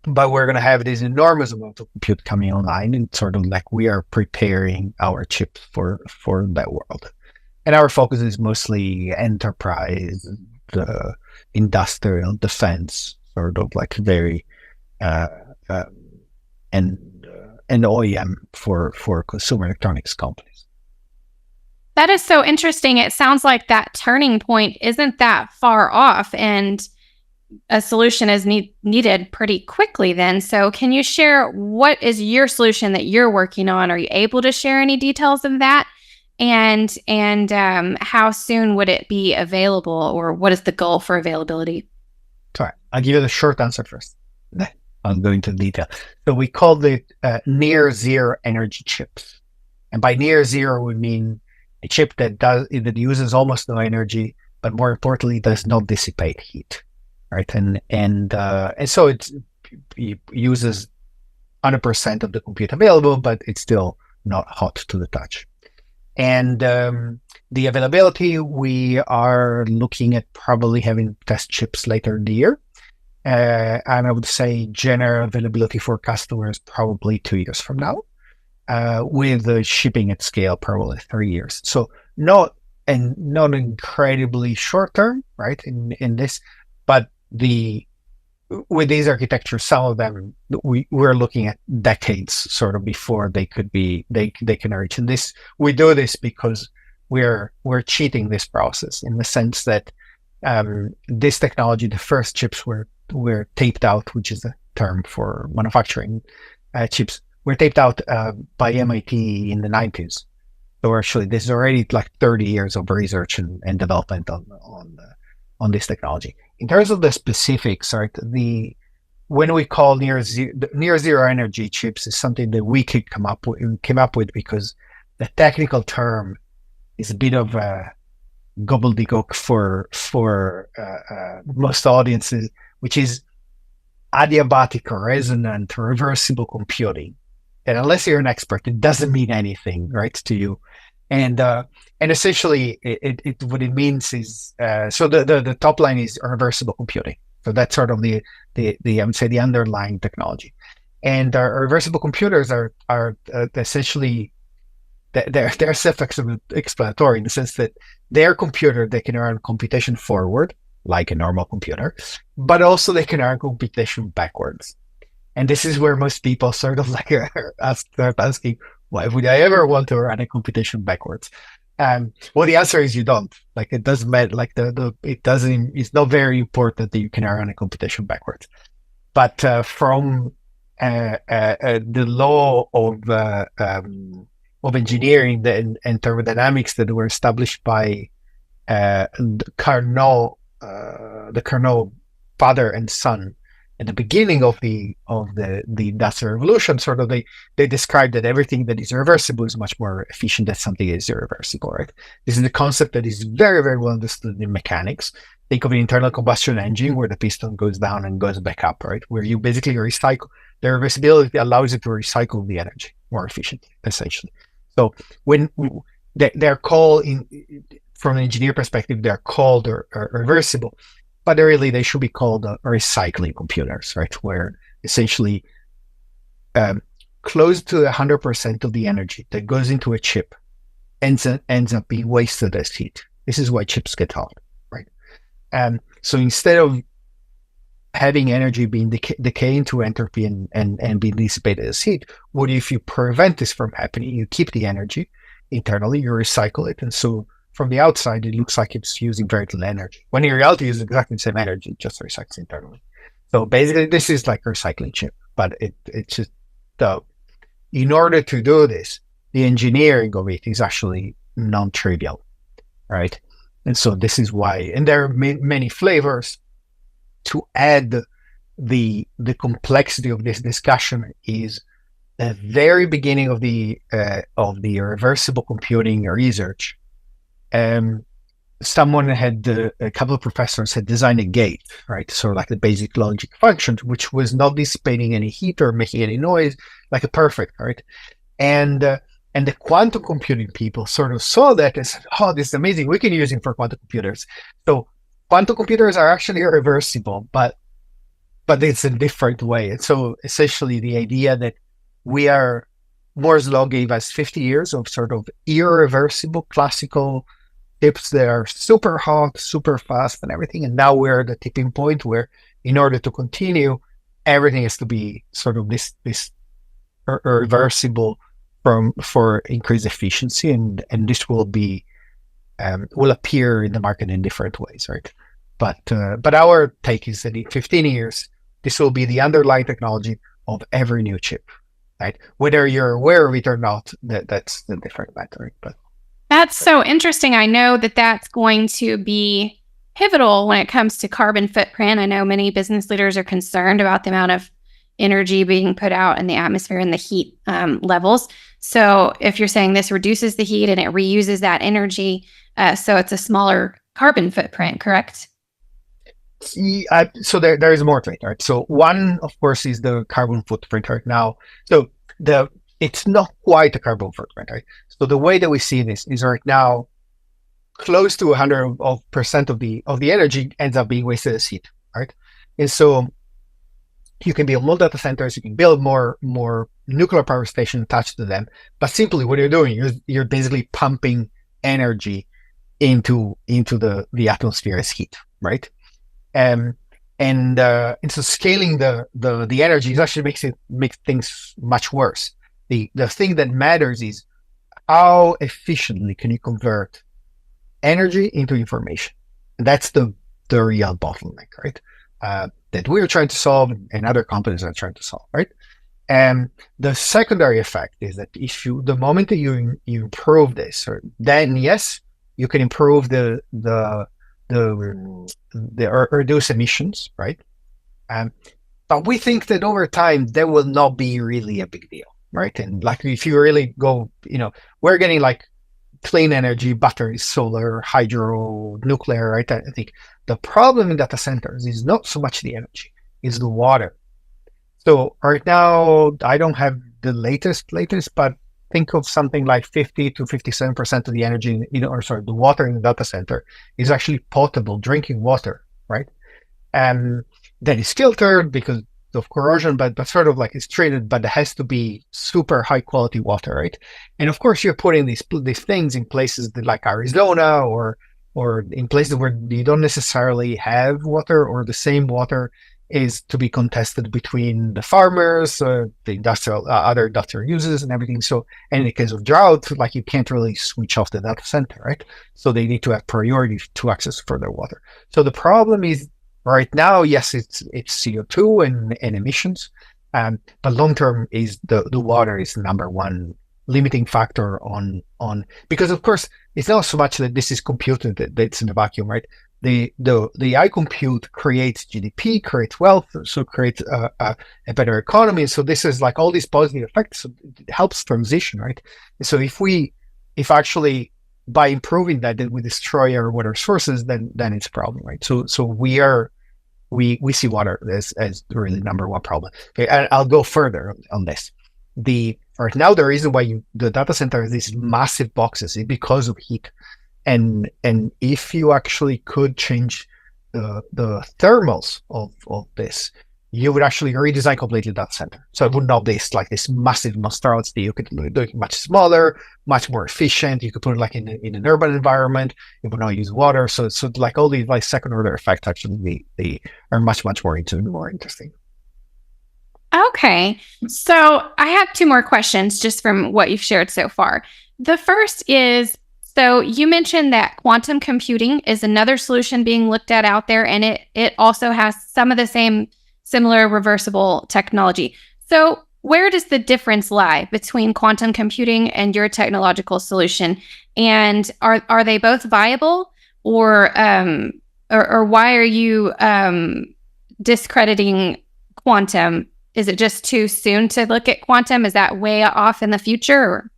Speaker 12: but we're going to have this enormous amount of compute coming online, and sort of like we are preparing our chips for that world. And our focus is mostly enterprise, the industrial, defense, sort of like very and OEM for consumer electronics companies.
Speaker 11: That is so interesting. It sounds like that turning point isn't that far off, and a solution is needed pretty quickly then. So can you share what is your solution that you're working on? Are you able to share any details of that? And how soon would it be available, or what is the goal for availability?
Speaker 12: Sorry, I'll give you the short answer first. I'll go into detail. So we call it near zero energy chips. And by near zero, we mean a chip that uses almost no energy, but more importantly, does not dissipate heat. Right, and so it uses 100% of the compute available, but it's still not hot to the touch. And the availability, we are looking at probably having test chips later in the year, and I would say general availability for customers probably 2 years from now, with shipping at scale probably 3 years. So not incredibly short term, right? In this, but with these architectures, some of them we're looking at decades sort of before they can reach. And we do this because we're cheating this process in the sense that this technology, the first chips were taped out, which is a term for manufacturing chips, were taped out by MIT in the 90s. So actually, this is already like 30 years of research and development on this technology. In terms of the specifics, right, when we call near zero energy chips is something that we came up with because the technical term is a bit of a gobbledygook for most audiences, which is adiabatic resonant reversible computing. And unless you're an expert, it doesn't mean anything, right, to you. And essentially, what it means is so the top line is reversible computing. So that's sort of the I would say the underlying technology. And reversible computers are essentially they're self-explanatory in the sense that their computer, they can run computation forward like a normal computer, but also they can run computation backwards. And this is where most people sort of like start asking, why would I ever want to run a computation backwards? Well, the answer is you don't. Like, it doesn't matter. Like it's not very important that you can run a computation backwards. But from the law of engineering and thermodynamics that were established by the Carnot father and son at the beginning of the Industrial Revolution, sort of they described that everything that is reversible is much more efficient than something that is irreversible, right? This is the concept that is very, very well understood in mechanics. Think of an internal combustion engine where the piston goes down and goes back up, right? Where you basically recycle. The reversibility allows you to recycle the energy more efficiently, essentially. So when they're called, from an engineer perspective, they're called reversible. But really, they should be called recycling computers, right? Where essentially close to 100% of the energy that goes into a chip ends up being wasted as heat. This is why chips get hot, right? So instead of having energy being decay into entropy and being dissipated as heat, what if you prevent this from happening? You keep the energy internally, you recycle it, and so from the outside, it looks like it's using very little energy. When in reality, it's exactly the same energy, it just recycles internally. So basically, this is like a recycling chip, but it's just, in order to do this, the engineering of it is actually non-trivial, right? And so this is why, and there are many flavors. To add the complexity of this discussion is the very beginning of the reversible computing research. Someone a couple of professors had designed a gate, right? So like the basic logic function, which was not dissipating any heat or making any noise, like a perfect, right? And the quantum computing people sort of saw that and said, oh, this is amazing. We can use it for quantum computers. So quantum computers are actually reversible, but it's a different way. And so essentially the idea that Moore's law gave us 50 years of sort of irreversible classical chips that are super hot, super fast, and everything. And now we're at the tipping point where, in order to continue, everything has to be sort of this reversible for increased efficiency, and this will be will appear in the market in different ways, right? But our take is that in 15 years, this will be the underlying technology of every new chip, right? Whether you're aware of it or not, that's the different matter. Right? But
Speaker 11: that's so interesting. I know that that's going to be pivotal when it comes to carbon footprint. I know many business leaders are concerned about the amount of energy being put out in the atmosphere and the heat levels. So if you're saying this reduces the heat and it reuses that energy, so it's a smaller carbon footprint, correct?
Speaker 12: So there is more to it, right? So one, of course, is the carbon footprint right now. So it's not quite a carbon footprint, right? So the way that we see this is right now, close to 100% of the energy ends up being wasted as heat, right? And so you can build more data centers, you can build more nuclear power stations attached to them, but simply what you're doing, you're basically pumping energy into the atmosphere as heat, right? And so scaling the energy actually makes things much worse. The thing that matters is how efficiently can you convert energy into information. And that's the real bottleneck, right? That we're trying to solve and other companies are trying to solve, right? And the secondary effect is that the moment that you improve this, then yes, you can improve the reduce emissions, right? But we think that over time that will not be really a big deal, right? And like if you really go, we're getting like clean energy, batteries, solar, hydro, nuclear, right? I think the problem in data centers is not so much the energy, it's the water. So right now, I don't have the latest, but think of something like 50 to 57% of the energy, the water in the data center is actually potable drinking water, right? And that is filtered because of corrosion, but sort of like it's treated, but it has to be super high quality water, right? And of course, you're putting these things in places like Arizona or in places where you don't necessarily have water, or the same water is to be contested between the farmers, the other industrial users and everything. So, and in the case of drought, like you can't really switch off the data center, right? So they need to have priority to access further water. So the problem is right now, yes, it's CO2 and emissions, but long term is the water is the number one limiting factor on because of course it's not so much that this is computed that it's in a vacuum, right? The AI compute creates GDP, creates wealth, so creates a better economy. So this is like all these positive effects. So it helps transition, right? So if actually by improving that we destroy our water sources, then it's a problem, right? So we see water as really number one problem. Okay, and I'll go further on this. Right now, the reason why the data center has these massive boxes is because of heat. And if you actually could change the thermals of this, you would actually redesign completely data center. So it would not be like this massive monstrosity. You could do it much smaller, much more efficient. You could put it like in an urban environment. You would not use water. So like all these like second order effects actually they are much more interesting.
Speaker 11: Okay, so I have two more questions just from what you've shared so far. The first is, so you mentioned that quantum computing is another solution being looked at out there, and it also has some of the same similar reversible technology. So where does the difference lie between quantum computing and your technological solution? And are they both viable, or why are you discrediting quantum? Is it just too soon to look at quantum? Is that way off in the future? Or?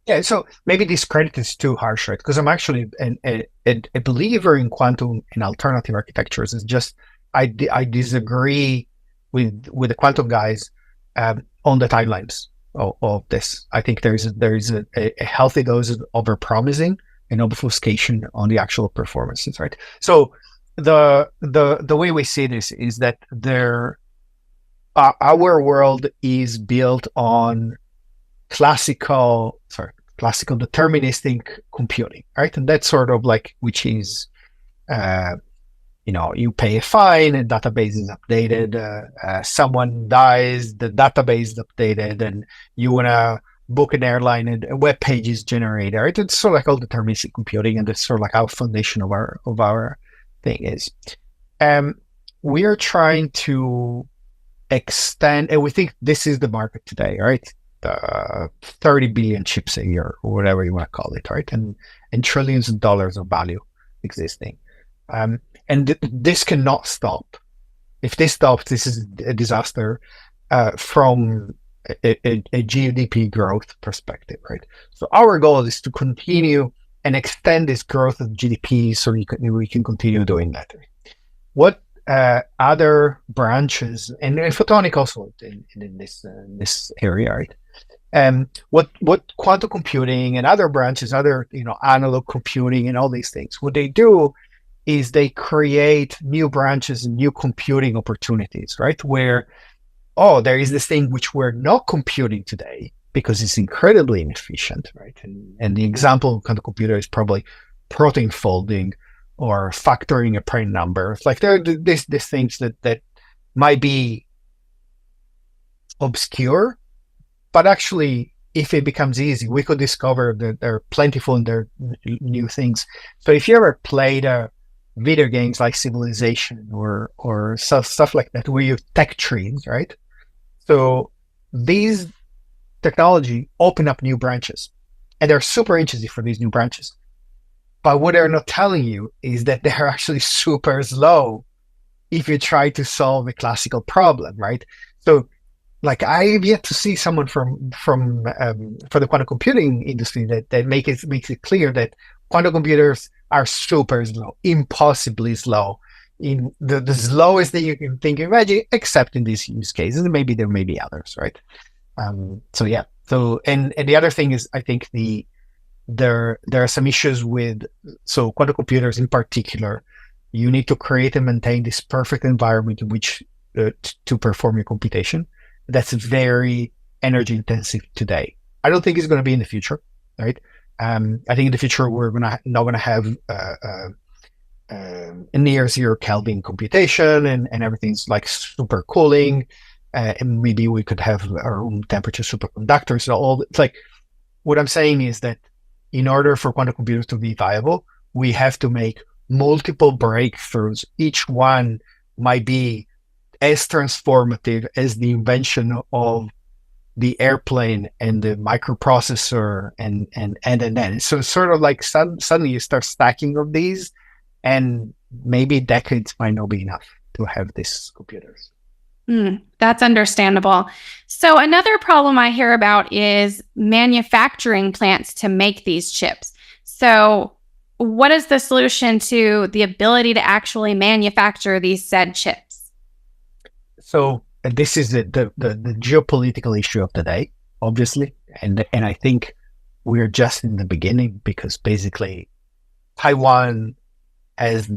Speaker 12: Yeah, so maybe discredit is too harsh, right? Because I'm actually a believer in quantum and alternative architectures. It's just I disagree with the quantum guys on the timelines of this. I think there is a healthy dose of overpromising and obfuscation on the actual performances, right? So the way we see this is that our world is built on classical classical deterministic computing, right? And that's sort of like, which is, you pay a fine, and database is updated. Someone dies, the database is updated, and you want to book an airline, and a web page is generated. Right? It's sort of like all deterministic computing, and that's sort of like our foundation of our thing is. We are trying to extend, and we think this is the market today, right? 30 billion chips a year, or whatever you want to call it, right? And trillions of dollars of value existing. And this cannot stop. If this stops, this is a disaster from a GDP growth perspective, right? So our goal is to continue and extend this growth of GDP so we can continue doing that. What other branches, and photonic also in this area, right? What quantum computing and other branches, other analog computing and all these things, what they do is they create new branches and new computing opportunities, right? Where, there is this thing which we're not computing today because it's incredibly inefficient, right? And the example of quantum computer is probably protein folding or factoring a prime number. It's like there are these things that might be obscure, but actually, if it becomes easy, we could discover that they're plentiful and they're new things. So if you ever played video games like Civilization or stuff like that, where you have tech trees, right? So these technology open up new branches, and they're super interesting for these new branches. But what they're not telling you is that they're actually super slow if you try to solve a classical problem, right? So, like, I've yet to see someone from for the quantum computing industry that makes it clear that quantum computers are super slow, impossibly slow, in the slowest that you can think of, imagine, except in these use cases. And maybe there may be others, right? So yeah. So and the other thing is, I think there are some issues with quantum computers in particular. You need to create and maintain this perfect environment in which to perform your computation. That's very energy intensive today. I don't think it's going to be in the future, right? I think in the future we're not going to have a near zero Kelvin computation and everything's like super cooling, and maybe we could have our own temperature superconductors. So all it's like, what I'm saying is that in order for quantum computers to be viable, we have to make multiple breakthroughs. Each one might be as transformative as the invention of the airplane and the microprocessor and. So it's sort of like suddenly you start stacking of these, and maybe decades might not be enough to have these computers.
Speaker 11: That's understandable. So another problem I hear about is manufacturing plants to make these chips. So what is the solution to the ability to actually manufacture these said chips?
Speaker 12: So this is the geopolitical issue of the day, obviously. And I think we're just in the beginning, because basically Taiwan has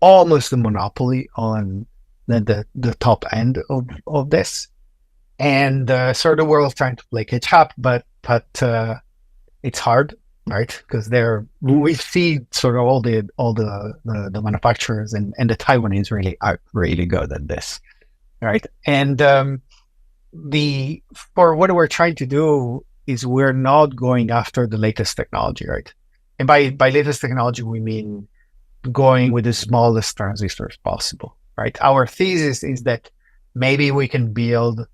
Speaker 12: almost the monopoly on the top end of this, and so the world's trying to play catch up, but it's hard, right? Because we see sort of all the manufacturers and the Taiwanese are really good at this, right? And for what we're trying to do is we're not going after the latest technology, right? And by latest technology we mean going with the smallest transistors possible. Right. Our thesis is that maybe we can build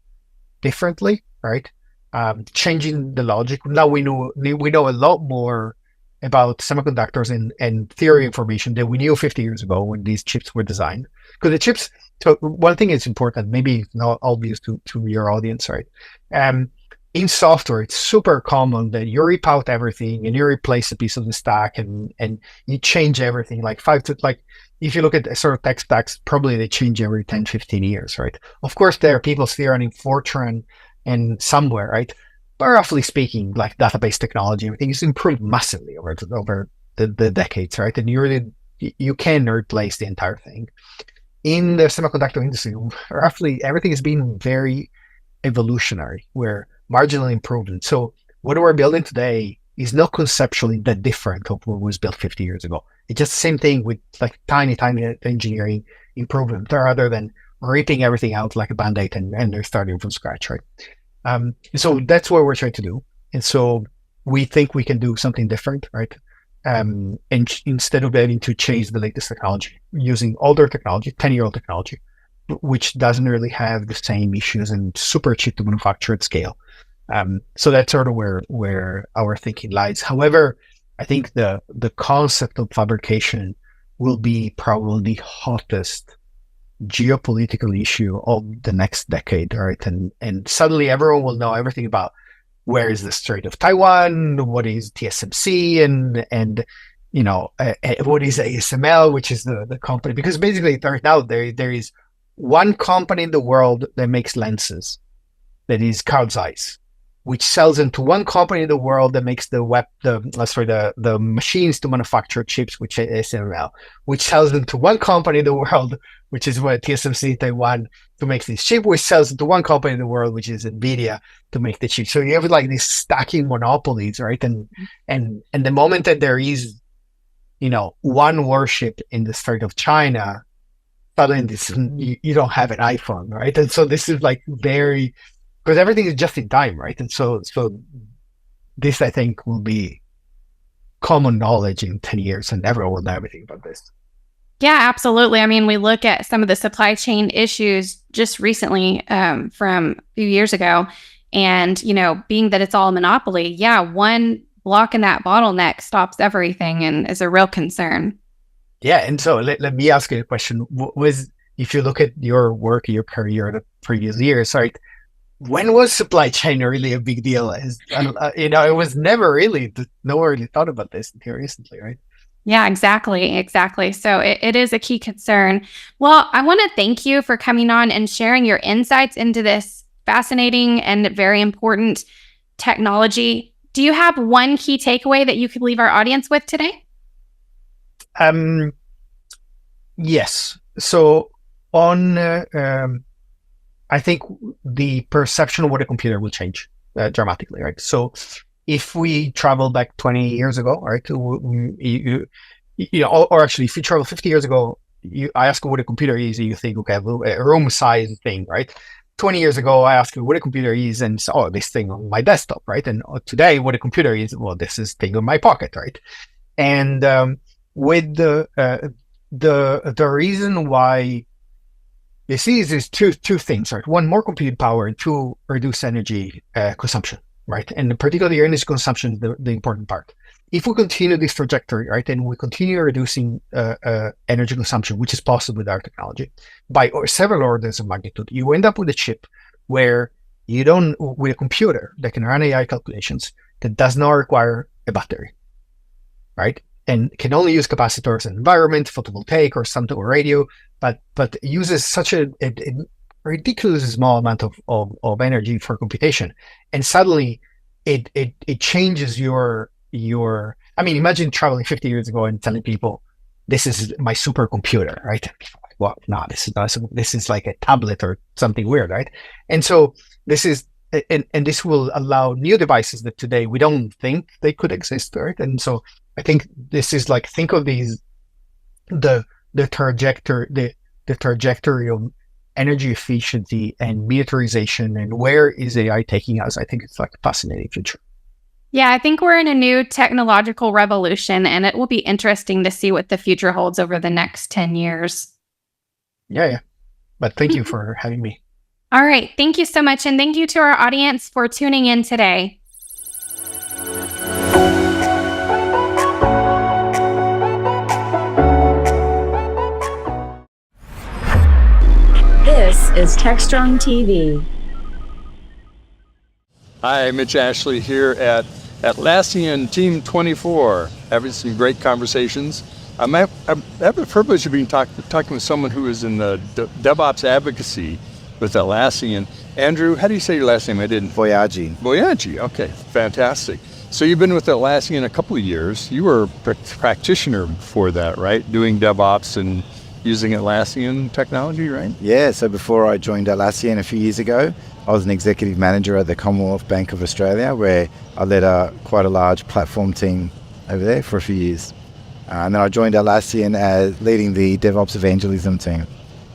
Speaker 12: differently, right? Changing the logic. Now we know a lot more about semiconductors and theory information than we knew 50 years ago when these chips were designed. Because the chips. So one thing is important, maybe not obvious to your audience, right? In software, it's super common that you rip out everything and you replace a piece of the stack and you change everything. If you look at sort of tech stacks, probably they change every 10, 15 years, right? Of course, there are people still running Fortran and somewhere, right? But roughly speaking, like database technology, everything is improved massively over the decades, right? And you can replace the entire thing. In the semiconductor industry, roughly everything has been very evolutionary, where marginal improvement. So what we're building today is not conceptually that different of what was built 50 years ago. It's just the same thing with like tiny engineering improvement rather than ripping everything out like a Band-Aid and they're starting from scratch, right? So that's what we're trying to do. And so we think we can do something different, right? And instead of having to chase the latest technology, using older technology, 10-year-old technology, which doesn't really have the same issues and super cheap to manufacture at scale. So that's sort of where our thinking lies. However, I think the concept of fabrication will be probably the hottest geopolitical issue of the next decade, right? And suddenly everyone will know everything about where is the Strait of Taiwan, what is TSMC, and what is ASML, which is the company. Because basically right now there is one company in the world that makes lenses, that is Carl Zeiss, which sells into one company in the world that makes the machines to manufacture chips, which is ASML, which sells into one company in the world, which is what TSMC Taiwan, to make this chip, which sells into one company in the world, which is NVIDIA, to make the chip. So you have like these stacking monopolies, right? And the moment that there is, one warship in the Strait of China, suddenly you don't have an iPhone, right? And so this is like very, because everything is just in time, right? And so this, I think, will be common knowledge in 10 years and everyone will know everything about this.
Speaker 11: Yeah, absolutely. I mean, we look at some of the supply chain issues just recently from a few years ago, and, being that it's all a monopoly, one block in that bottleneck stops everything and is a real concern.
Speaker 12: Yeah, and so let me ask you a question. If you look at your work, your career in the previous years, right? When was supply chain really a big deal? It was never really, no one really thought about this until recently, right?
Speaker 11: Yeah, exactly. So it is a key concern. Well, I want to thank you for coming on and sharing your insights into this fascinating and very important technology. Do you have one key takeaway that you could leave our audience with today?
Speaker 12: Yes. So I think the perception of what a computer will change dramatically, right? So if we travel back 20 years ago, right, or actually if you travel 50 years ago, I ask you what a computer is, and you think, okay, a room size thing, right? 20 years ago, I ask you what a computer is, and so, this thing on my desktop, right? And today, what a computer is, well, this is thing in my pocket, right? And with the reason why this is two things, right? One, more computing power, and two, reduce energy consumption, right? And particularly energy consumption is the important part. If we continue this trajectory, right, and we continue reducing energy consumption, which is possible with our technology, by several orders of magnitude, you end up with a chip where with a computer that can run AI calculations that does not require a battery, right? And can only use capacitors in environment, photovoltaic or something, or radio, but uses such a ridiculously small amount of energy for computation. And suddenly it changes your imagine traveling 50 years ago and telling people, this is my supercomputer, right? Well, no, this is not. This is like a tablet or something weird, right? And so this is, and this will allow new devices that today we don't think they could exist, right? And so I think this is like, think of these, the trajectory of energy efficiency and miniaturization, and where is AI taking us? I think it's like a fascinating future.
Speaker 11: Yeah, I think we're in a new technological revolution, and it will be interesting to see what the future holds over the next 10 years.
Speaker 12: Yeah. But thank you for having me.
Speaker 11: All right. Thank you so much. And thank you to our audience for tuning in today.
Speaker 6: This is Techstrong TV.
Speaker 9: Hi, Mitch Ashley here at Atlassian Team 24, having some great conversations. I have the privilege of being talking with someone who is in the DevOps advocacy with Atlassian. Andrew, how do you say your last name? I didn't. Voyaggi, okay, fantastic. So you've been with Atlassian a couple of years. You were a practitioner before that, right? Doing DevOps and using Atlassian technology, right?
Speaker 13: Yeah, so before I joined Atlassian a few years ago, I was an executive manager at the Commonwealth Bank of Australia, where I led quite a large platform team over there for a few years. And then I joined Atlassian as leading the DevOps evangelism team.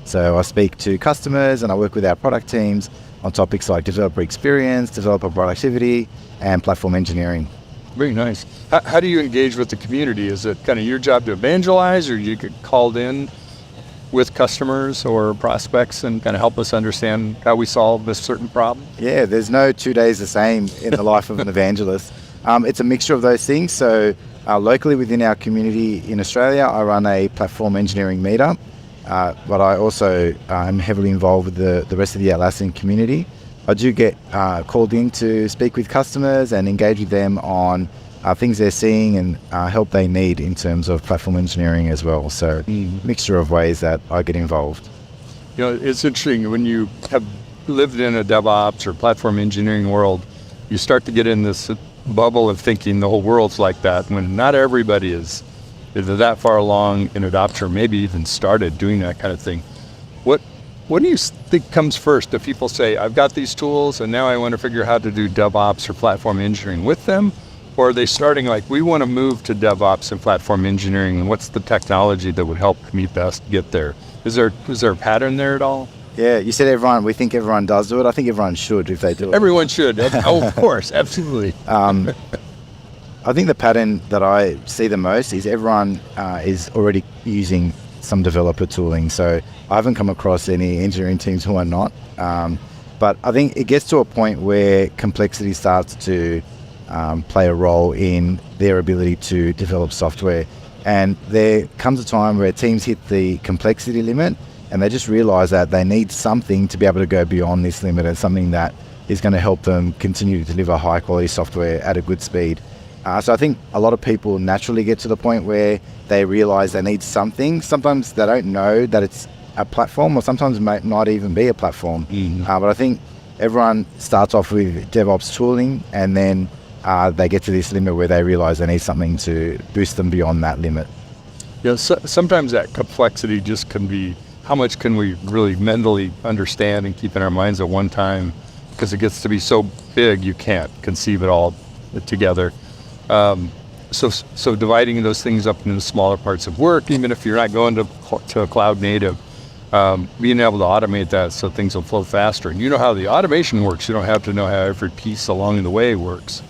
Speaker 13: So I speak to customers and I work with our product teams on topics like developer experience, developer productivity, and platform engineering.
Speaker 9: Very nice. How do you engage with the community? Is it kind of your job to evangelize, or you get called in with customers or prospects and kind of help us understand how we solve this certain problem?
Speaker 13: Yeah, there's no 2 days the same in the life of an evangelist. It's a mixture of those things. So locally within our community in Australia, I run a platform engineering meetup, but I also am heavily involved with the rest of the Atlassian community. I do get called in to speak with customers and engage with them on things they're seeing and help they need in terms of platform engineering as well. So mixture of ways that I get involved.
Speaker 9: You know, it's interesting when you have lived in a DevOps or platform engineering world, you start to get in this bubble of thinking the whole world's like that, when not everybody is either that far along in adoption or maybe even started doing that kind of thing. What do you think comes first? Do people say, I've got these tools and now I want to figure out how to do DevOps or platform engineering with them? Or are they starting like, we want to move to DevOps and platform engineering, and what's the technology that would help me best get there? Is there a pattern there at all?
Speaker 13: Yeah, you said everyone, we think everyone does do it. I think everyone should if they do it.
Speaker 9: Everyone should. Oh, of course, absolutely.
Speaker 13: I think the pattern that I see the most is everyone is already using some developer tooling. So I haven't come across any engineering teams who are not. But I think it gets to a point where complexity starts to play a role in their ability to develop software. And there comes a time where teams hit the complexity limit and they just realize that they need something to be able to go beyond this limit, and something that is going to help them continue to deliver high quality software at a good speed. So I think a lot of people naturally get to the point where they realize they need something. Sometimes they don't know that it's a platform, or sometimes it might not even be a platform. But I think everyone starts off with DevOps tooling, and then they get to this limit where they realize they need something to boost them beyond that limit.
Speaker 9: Yeah, sometimes that complexity just can be, how much can we really mentally understand and keep in our minds at one time? Because it gets to be so big, you can't conceive it all together. So dividing those things up into smaller parts of work, even if you're not going to a cloud native, being able to automate that so things will flow faster. And you know how the automation works. You don't have to know how every piece along the way works.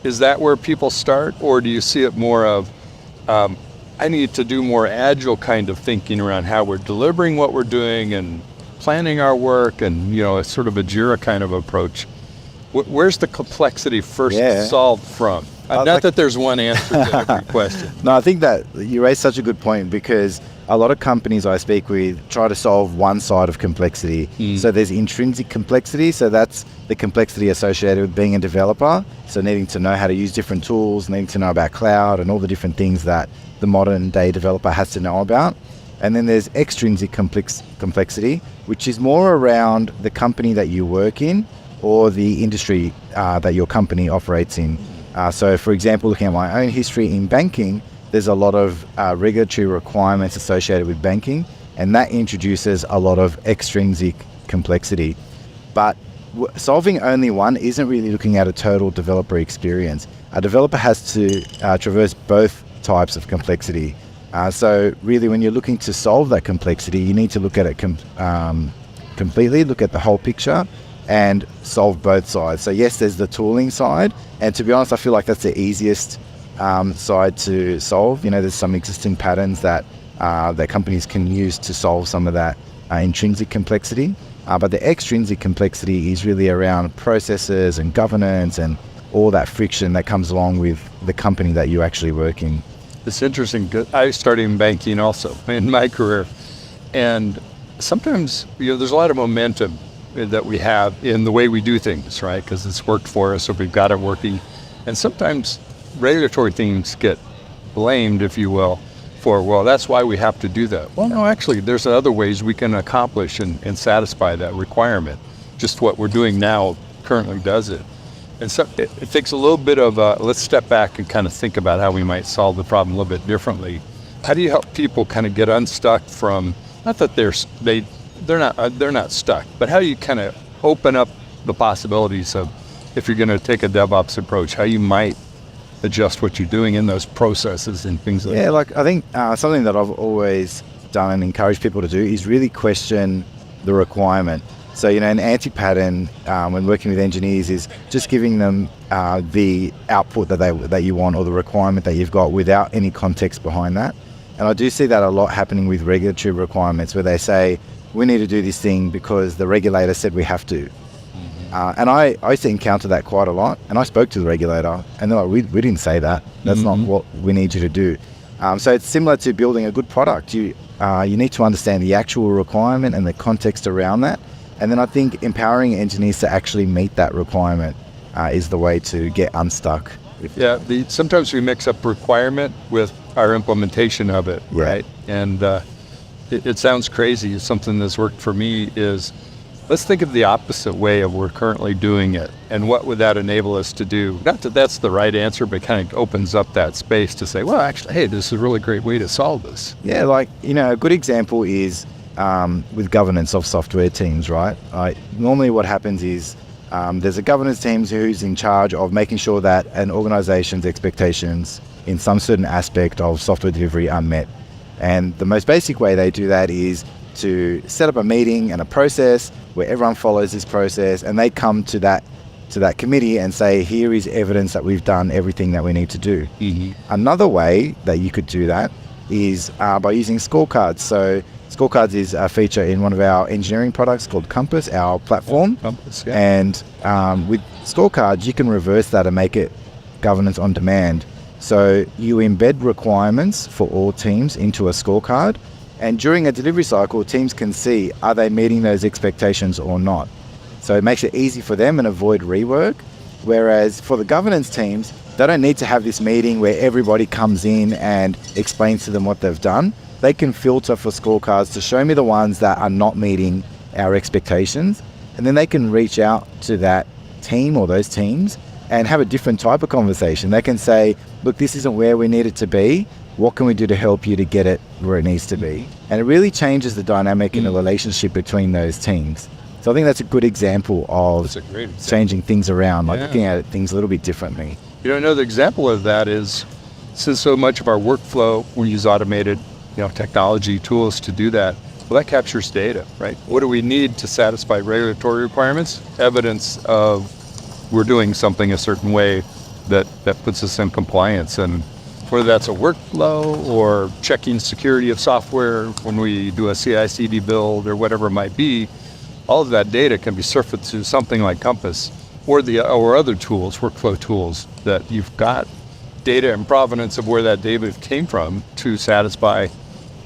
Speaker 9: Is that where people start, or do you see it more of, I need to do more agile kind of thinking around how we're delivering what we're doing and planning our work, and it's sort of a JIRA kind of approach? Where's the complexity first solved from? Not that there's one answer to every question.
Speaker 13: No, I think that you raise such a good point, because a lot of companies I speak with try to solve one side of complexity. So there's intrinsic complexity. So that's the complexity associated with being a developer. So needing to know how to use different tools, needing to know about cloud and all the different things that the modern day developer has to know about. And then there's extrinsic complexity, which is more around the company that you work in or the industry that your company operates in. So for example, looking at my own history in banking, there's a lot of regulatory requirements associated with banking, and that introduces a lot of extrinsic complexity. But solving only one isn't really looking at a total developer experience. A developer has to traverse both types of complexity. So really, when you're looking to solve that complexity, you need to look at it completely, look at the whole picture, and solve both sides. So yes, there's the tooling side, and to be honest, I feel like that's the easiest side to solve. There's some existing patterns that companies can use to solve some of that intrinsic complexity. But the extrinsic complexity is really around processes and governance and all that friction that comes along with the company that you actually work in.
Speaker 9: It's interesting. I started in banking also in my career, and sometimes there's a lot of momentum that we have in the way we do things, right? Because it's worked for us, so we've got it working. And sometimes regulatory things get blamed, if you will, for, well, that's why we have to do that. Well, no, actually, there's other ways we can accomplish and satisfy that requirement. Just what we're doing now currently does it. And so it takes a little bit of, let's step back and kind of think about how we might solve the problem a little bit differently. how do you help people kind of get unstuck from, not that they're not stuck, but how do you kind of open up the possibilities of, if you're going to take a DevOps approach, how you might adjust what you're doing in those processes and things like that?
Speaker 13: Yeah, like I think something that I've always done and encourage people to do is really question the requirement. So, an anti-pattern when working with engineers is just giving them the output that you want, or the requirement that you've got, without any context behind that. And I do see that a lot happening with regulatory requirements, where they say, we need to do this thing because the regulator said we have to. And I used to encounter that quite a lot. And I spoke to the regulator, and they're like, we didn't say that. That's not what we need you to do. So it's similar to building a good product. You need to understand the actual requirement and the context around that. And then I think empowering engineers to actually meet that requirement is the way to get unstuck.
Speaker 9: Yeah, sometimes we mix up requirement with our implementation of it, right? And it sounds crazy. Something that's worked for me is, let's think of the opposite way of we're currently doing it, and what would that enable us to do? Not that that's the right answer, but kind of opens up that space to say, well, actually, hey, this is a really great way to solve this.
Speaker 13: Yeah, like, a good example is with governance of software teams, right? Normally what happens is there's a governance team who's in charge of making sure that an organization's expectations in some certain aspect of software delivery are met. And the most basic way they do that is to set up a meeting and a process where everyone follows this process, and they come to that committee and say, here is evidence that we've done everything that we need to do. Another way that you could do that is by using scorecards. So scorecards is a feature in one of our engineering products called Compass, our platform.
Speaker 9: Compass, yeah.
Speaker 13: And with scorecards, you can reverse that and make it governance on demand. So you embed requirements for all teams into a scorecard, and during a delivery cycle, teams can see, are they meeting those expectations or not? So it makes it easy for them and avoid rework. Whereas for the governance teams, they don't need to have this meeting where everybody comes in and explains to them what they've done. They can filter for scorecards to show me the ones that are not meeting our expectations. And then they can reach out to that team or those teams and have a different type of conversation. They can say, look, this isn't where we need it to be. What can we do to help you to get it where it needs to be? And it really changes the dynamic in the relationship between those teams. So I think that's a good example of changing things around, like looking at things a little bit differently.
Speaker 9: Another example of that is, since so much of our workflow, we use automated technology tools to do that. Well, that captures data, right? What do we need to satisfy regulatory requirements? Evidence of we're doing something a certain way that puts us in compliance. And whether that's a workflow or checking security of software when we do a CI/CD build or whatever it might be, all of that data can be surfaced through something like Compass or other tools, workflow tools, that you've got data and provenance of where that data came from to satisfy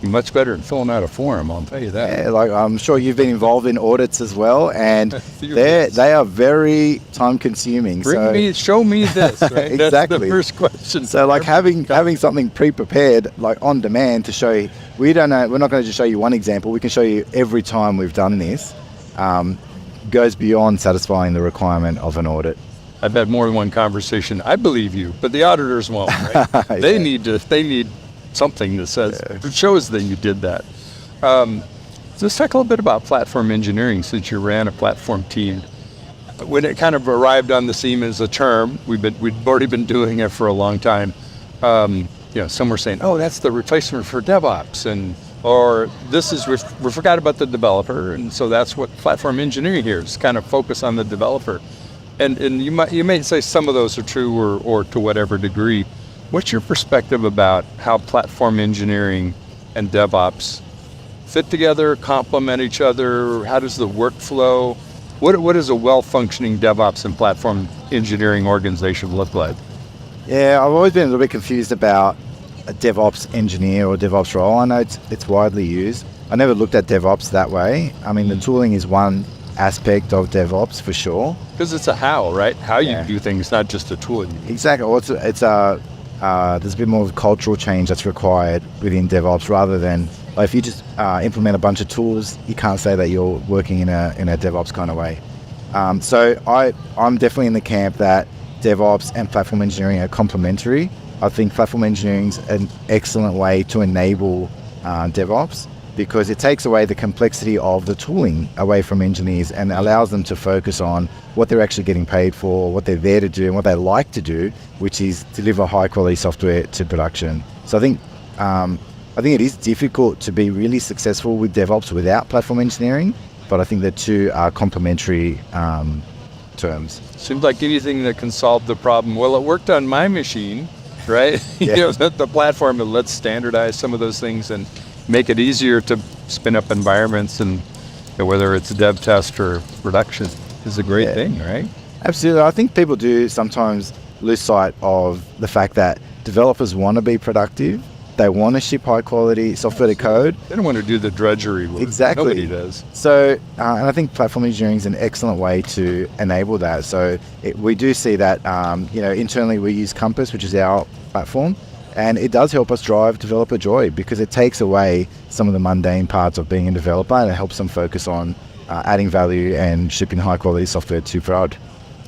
Speaker 9: you much better than filling out a form, I'll tell you that.
Speaker 13: Yeah, like I'm sure you've been involved in audits as well, and they are very time consuming.
Speaker 9: Show me this, right?
Speaker 13: Exactly.
Speaker 9: That's the first question.
Speaker 13: So like having something pre-prepared, like on demand, to show you, we're not going to just show you one example, we can show you every time we've done this, goes beyond satisfying the requirement of an audit.
Speaker 9: I've had more than one conversation. I believe you, but the auditors won't, right? They need something that says, it shows that you did that. Let's talk a little bit about platform engineering, since you ran a platform team. When it kind of arrived on the scene as a term, we'd already been doing it for a long time. Some were saying, oh, that's the replacement for DevOps, or this is, we forgot about the developer, and so that's what platform engineering here is, kind of focus on the developer. And you may say some of those are true or to whatever degree. What's your perspective about how platform engineering and DevOps fit together, complement each other? How does the workflow, what does a well-functioning DevOps and platform engineering organization look like?
Speaker 13: Yeah, I've always been a little bit confused about a DevOps engineer or DevOps role. I know it's widely used. I never looked at DevOps that way. I mean, the tooling is one aspect of DevOps for sure.
Speaker 9: Because it's a how, right? How you do things, not just a tool.
Speaker 13: Exactly. Well, there's a bit more of cultural change that's required within DevOps, rather than like, if you just implement a bunch of tools, you can't say that you're working in a DevOps kind of way. So I'm definitely in the camp that DevOps and platform engineering are complementary. I think platform engineering is an excellent way to enable DevOps, because it takes away the complexity of the tooling away from engineers and allows them to focus on what they're actually getting paid for, what they're there to do, and what they like to do, which is deliver high quality software to production. So I think it is difficult to be really successful with DevOps without platform engineering, but I think the two are complementary terms.
Speaker 9: Seems like anything that can solve the problem. Well, it worked on my machine, right?
Speaker 13: Yeah.
Speaker 9: The platform that lets standardize some of those things and make it easier to spin up environments, and whether it's dev test or production is a great thing, right?
Speaker 13: Absolutely. I think people do sometimes lose sight of the fact that developers want to be productive. They want to ship high quality software to code.
Speaker 9: They don't want to do the drudgery work.
Speaker 13: Exactly.
Speaker 9: Nobody does.
Speaker 13: So, and I think platform engineering is an excellent way to enable that. So we do see that, internally we use Compass, which is our platform, and it does help us drive developer joy because it takes away some of the mundane parts of being a developer, and it helps them focus on adding value and shipping high quality software to prod.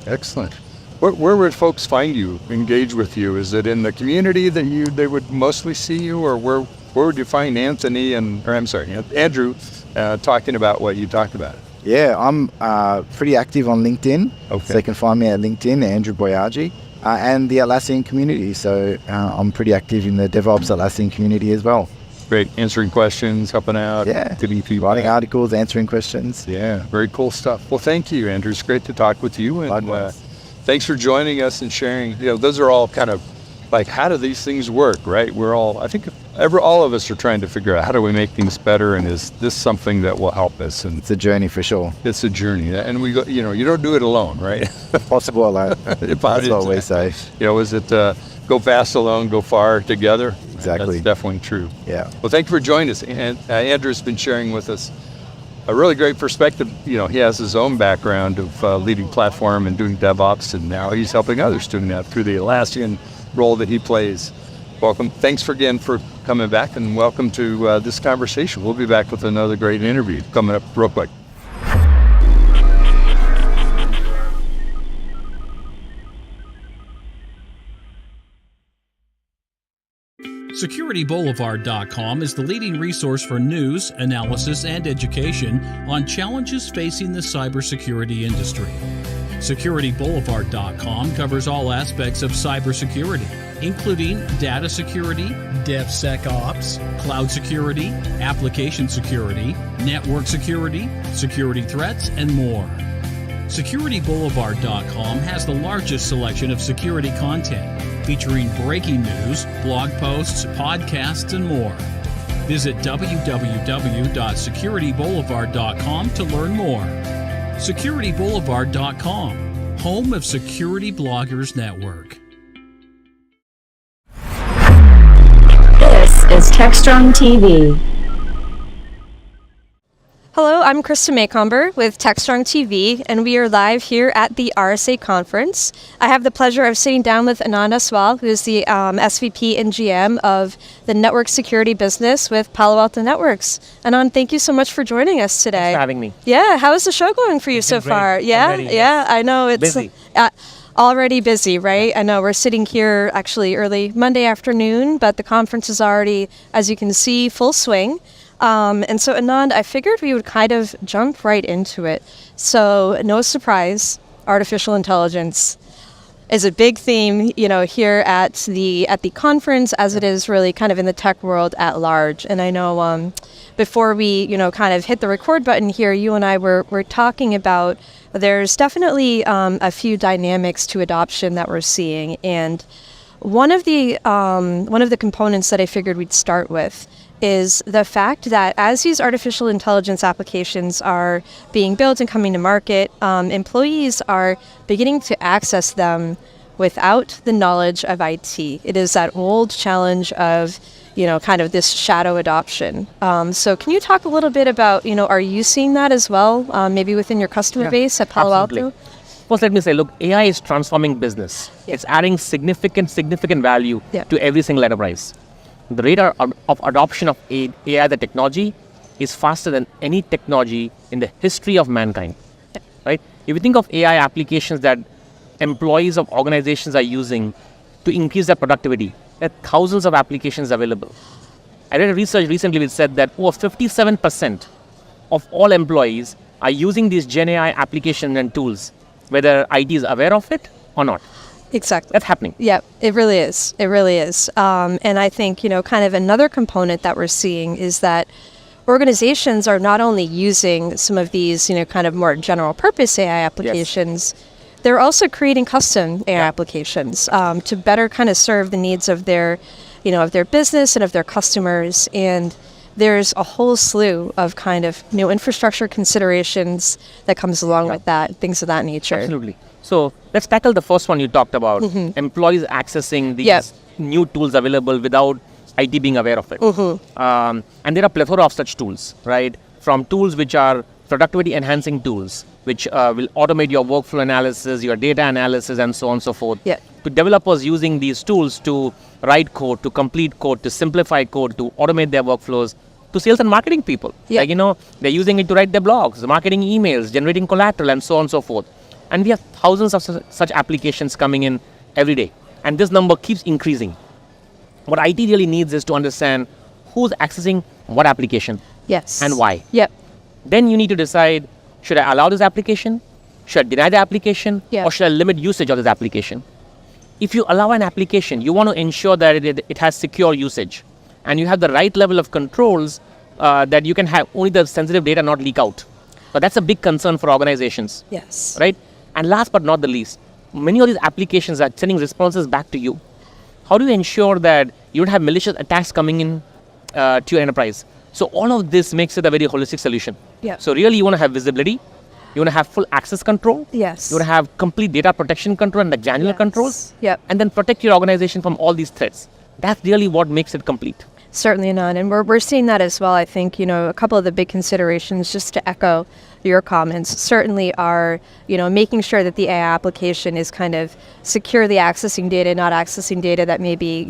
Speaker 9: Excellent. Where would folks find you, engage with you? Is it in the community that they would mostly see you, or where would you find Andrew talking about what you talked about?
Speaker 13: Yeah, I'm pretty active on LinkedIn.
Speaker 9: Okay.
Speaker 13: So you can find me at LinkedIn, Andrew Boyarji, and the Atlassian community. So I'm pretty active in the DevOps Atlassian community as well.
Speaker 9: Great. Answering questions, helping out.
Speaker 13: Yeah.
Speaker 9: Giving feedback.
Speaker 13: Writing articles, answering questions.
Speaker 9: Yeah, very cool stuff. Well, thank you, Andrew. It's great to talk with you. And thanks for joining us and sharing. Those are all kind of like, how do these things work, right? I think all of us are trying to figure out how do we make things better, and is this something that will help us? And
Speaker 13: it's a journey for sure.
Speaker 9: It's a journey, and we go. You don't do it alone, right?
Speaker 13: Possible alone. That's what we say.
Speaker 9: Is it go fast alone, go far together?
Speaker 13: Exactly.
Speaker 9: That's definitely true.
Speaker 13: Yeah.
Speaker 9: Well, thank you for joining us. And Andrew's been sharing with us a really great perspective. He has his own background of leading platform and doing DevOps, and now he's helping others doing that through the Atlassian role that he plays. Welcome. Thanks again for coming back, and welcome to this conversation. We'll be back with another great interview coming up real quick.
Speaker 10: SecurityBoulevard.com is the leading resource for news, analysis, and education on challenges facing the cybersecurity industry. SecurityBoulevard.com covers all aspects of cybersecurity, including data security, DevSecOps, cloud security, application security, network security, security threats, and more. SecurityBoulevard.com has the largest selection of security content, featuring breaking news, blog posts, podcasts, and more. Visit www.securityboulevard.com to learn more. SecurityBoulevard.com, home of Security Bloggers Network.
Speaker 6: This is Techstrong TV.
Speaker 14: Hello, I'm Krista Maycomber with Techstrong TV, and we are live here at the RSA conference. I have the pleasure of sitting down with Anand Aswal, who is the SVP and GM of the network security business with Palo Alto Networks. Anand, thank you so much for joining us today.
Speaker 15: Thanks for having me.
Speaker 14: Yeah, how is the show going for you so far? Yeah, I know it's
Speaker 15: busy.
Speaker 14: Already busy, right? I know we're sitting here actually early Monday afternoon, but the conference is already, as you can see, full swing. And so, Anand, I figured we would kind of jump right into it. So, no surprise, artificial intelligence is a big theme, here at the conference, as it is really kind of in the tech world at large. And I know before we, kind of hit the record button here, you and I were talking about there's definitely a few dynamics to adoption that we're seeing, and one of the components that I figured we'd start with is the fact that as these artificial intelligence applications are being built and coming to market, employees are beginning to access them without the knowledge of IT. It is that old challenge of, kind of this shadow adoption. So can you talk a little bit about, are you seeing that as well, maybe within your customer base at Palo Alto?
Speaker 15: First, let me say, look, AI is transforming business. Yeah. It's adding significant value to every single enterprise. The rate of adoption of AI, the technology, is faster than any technology in the history of mankind, right? If you think of AI applications that employees of organizations are using to increase their productivity. There are thousands of applications available. I read a research recently which said that over 57% of all employees are using these Gen AI applications and tools, whether IT is aware of it or not.
Speaker 14: Exactly.
Speaker 15: That's happening.
Speaker 14: Yeah, it really is. It really is. And I think, kind of another component that we're seeing is that organizations are not only using some of these, kind of more general purpose AI applications, they're also creating custom AI applications to better kind of serve the needs of their, of their business and of their customers. And there's a whole slew of kind of new infrastructure considerations that comes along with that, things of that nature.
Speaker 15: Absolutely. So let's tackle the first one you talked about, employees accessing these new tools available without IT being aware of it. And there are a plethora of such tools, right? From tools which are productivity enhancing tools, which will automate your workflow analysis, your data analysis, and so on and so forth. To developers using these tools to write code, to complete code, to simplify code, to automate their workflows, to sales and marketing people. Like, they're using it to write their blogs, marketing emails, generating collateral, and so on and so forth. And we have thousands of such applications coming in every day. And this number keeps increasing. What IT really needs is to understand who's accessing what application and why. Then you need to decide, should I allow this application? Should I deny the application? Or should I limit usage of this application? If you allow an application, you want to ensure that it has secure usage. And you have the right level of controls that you can have only the sensitive data not leak out. But that's a big concern for organizations. Right? And last but not the least, many of these applications are sending responses back to you. How do you ensure that you don't have malicious attacks coming in to your enterprise? So all of this makes it a very holistic solution. So really you want to have visibility, you want to have full access control, you want to have complete data protection control and the granular controls, and then protect your organization from all these threats. That's really what makes it complete.
Speaker 14: Certainly, Anand. And we're seeing that as well. I think, a couple of the big considerations, just to echo your comments, certainly are, making sure that the AI application is kind of securely accessing data, not accessing data that may be,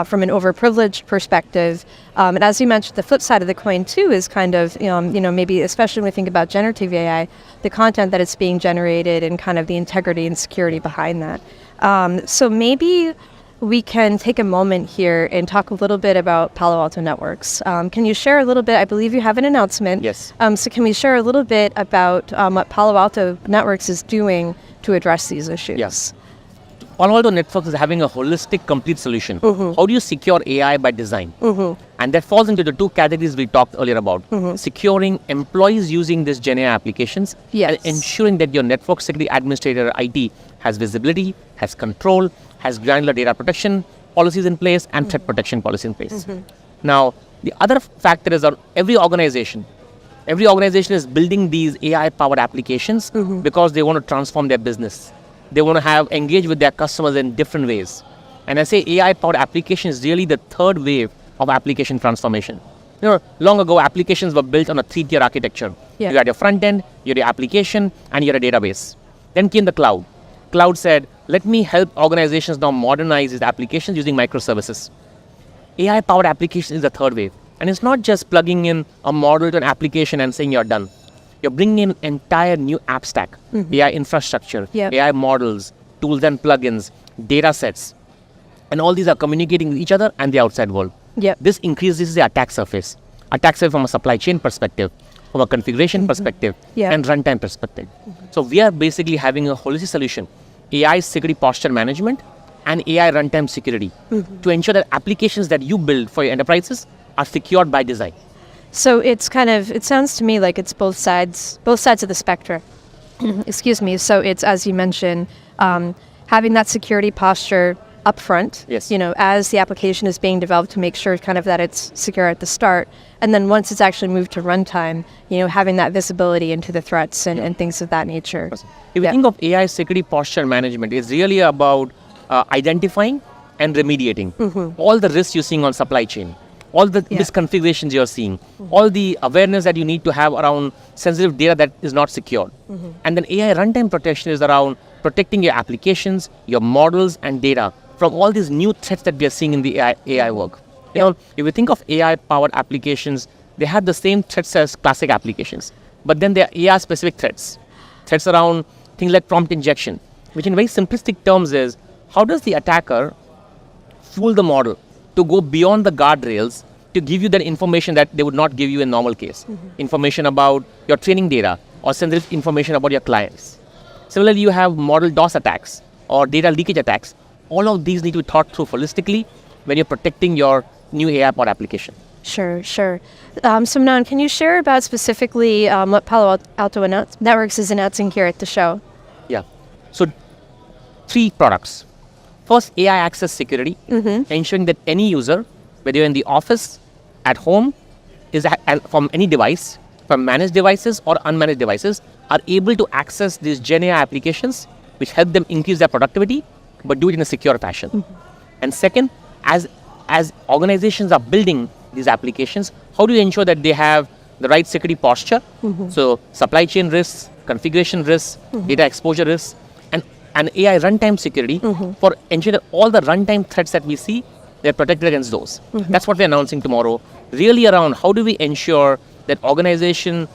Speaker 14: from an overprivileged perspective. And as you mentioned, the flip side of the coin too is kind of, maybe especially when we think about generative AI, the content that it's being generated and kind of the integrity and security behind that. So maybe we can take a moment here and talk a little bit about Palo Alto Networks. Can you share a little bit? I believe you have an announcement. So can we share a little bit about what Palo Alto Networks is doing to address these issues?
Speaker 15: Palo Alto Networks is having a holistic, complete solution. How do you secure AI by design? And that falls into the two categories we talked earlier about. Securing employees using these Gen AI applications and ensuring that your network security administrator, IT, has visibility, has control, has granular data protection policies in place and threat protection policy in place. Now, the other factor is that every organization is building these AI-powered applications because they want to transform their business. They want to engage with their customers in different ways. And I say AI-powered application is really the third wave of application transformation. Long ago, applications were built on a 3-tier architecture. You had your front end, you had your application, and you had a database. Then came the cloud. Cloud said, let me help organizations now modernize these applications using microservices. AI-powered application is the third wave. And it's not just plugging in a model to an application and saying you're done. You're bringing in entire new app stack, AI infrastructure, AI models, tools and plugins, data sets. And all these are communicating with each other and the outside world. This increases the attack surface. Attack surface from a supply chain perspective, from a configuration perspective, and runtime perspective. So we are basically having a holistic solution, AI security posture management and AI runtime security to ensure that applications that you build for your enterprises are secured by design.
Speaker 14: So it's it sounds to me like it's both sides of the spectrum. Excuse me. So it's, as you mentioned, having that security posture up front, as the application is being developed to make sure that it's secure at the start. And then once it's actually moved to runtime, having that visibility into the threats and things of that nature.
Speaker 15: If you think of AI security posture management, it's really about identifying and remediating all the risks you're seeing on supply chain, all the misconfigurations you're seeing, all the awareness that you need to have around sensitive data that is not secured. And then AI runtime protection is around protecting your applications, your models and data from all these new threats that we are seeing in the AI work. If you think of AI-powered applications, they have the same threats as classic applications, but then they are AI-specific threats. Threats around things like prompt injection, which in very simplistic terms is, how does the attacker fool the model to go beyond the guardrails to give you that information that they would not give you in normal case? Information about your training data or sensitive information about your clients. Similarly, you have model DOS attacks or data leakage attacks. All of these need to be thought through holistically when you're protecting your new AI pod application.
Speaker 14: Sure. So Manan, can you share about specifically what Palo Alto Networks is announcing here at the show?
Speaker 15: Yeah. So 3 products. First, AI access security, ensuring that any user, whether you're in the office, at home, from any device, from managed devices or unmanaged devices, are able to access these Gen AI applications, which help them increase their productivity, but do it in a secure fashion. And second, as organizations are building these applications, how do you ensure that they have the right security posture? So supply chain risks, configuration risks, data exposure risks, and AI runtime security for ensuring that all the runtime threats that we see, they're protected against those. That's what we're announcing tomorrow. Really around how do we ensure that organization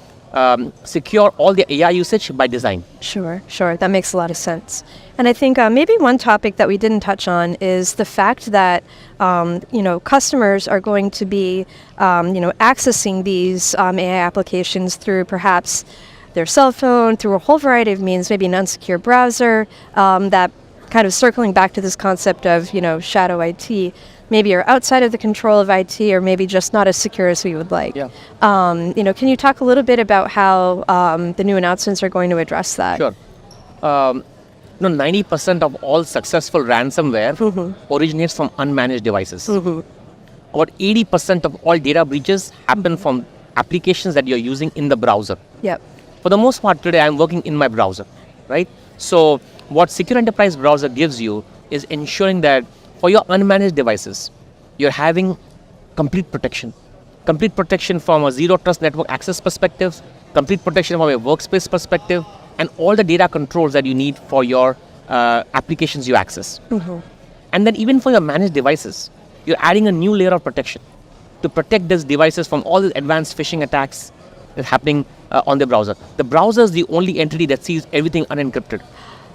Speaker 15: secure all the AI usage by design.
Speaker 14: Sure. That makes a lot of sense. And I think maybe one topic that we didn't touch on is the fact that, customers are going to be, accessing these AI applications through perhaps their cell phone, through a whole variety of means, maybe an unsecure browser, that kind of circling back to this concept of, shadow IT, maybe are outside of the control of IT or maybe just not as secure as we would like.
Speaker 15: Yeah.
Speaker 14: Can you talk a little bit about how the new announcements are going to address that?
Speaker 15: Sure. 90% of all successful ransomware originates from unmanaged devices. About 80% of all data breaches happen from applications that you're using in the browser.
Speaker 14: Yep.
Speaker 15: For the most part today, I'm working in my browser, right? So what Secure Enterprise Browser gives you is ensuring that for your unmanaged devices, you're having complete protection. Complete protection from a zero trust network access perspective, complete protection from a workspace perspective, and all the data controls that you need for your applications you access. And then even for your managed devices, you're adding a new layer of protection to protect these devices from all the advanced phishing attacks that's happening on the browser. The browser is the only entity that sees everything unencrypted.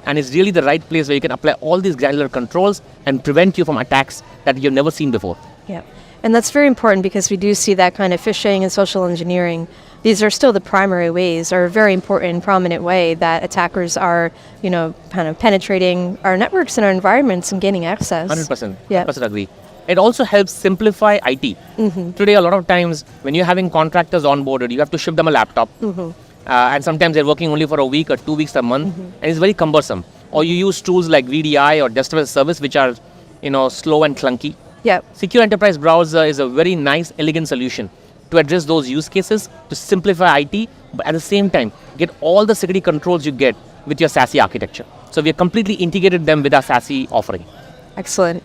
Speaker 15: And it's really the right place where you can apply all these granular controls and prevent you from attacks that you've never seen before.
Speaker 14: Yeah. And that's very important because we do see that kind of phishing and social engineering. These are still the primary ways, or a very important and prominent way that attackers are, kind of penetrating our networks and our environments and gaining access.
Speaker 15: 100%.
Speaker 14: Yeah.
Speaker 15: 100% agree. It also helps simplify IT. Today, a lot of times when you're having contractors onboarded, you have to ship them a laptop. And sometimes they're working only for a week or 2 weeks a month, and it's very cumbersome. Or you use tools like VDI or Desktop as a Service, which are, slow and clunky.
Speaker 14: Yep.
Speaker 15: Secure Enterprise Browser is a very nice, elegant solution to address those use cases, to simplify IT, but at the same time, get all the security controls you get with your SASE architecture. So we have completely integrated them with our SASE offering.
Speaker 14: Excellent.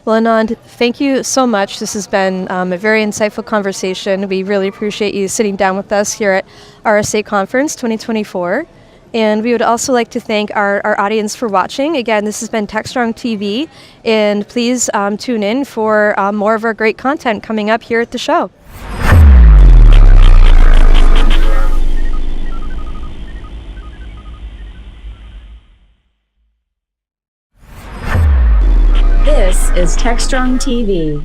Speaker 14: Well, Anand, thank you so much. This has been a very insightful conversation. We really appreciate you sitting down with us here at RSA Conference 2024. And we would also like to thank our audience for watching. Again, this has been Techstrong TV, and please tune in for more of our great content coming up here at the show.
Speaker 6: This is Techstrong TV.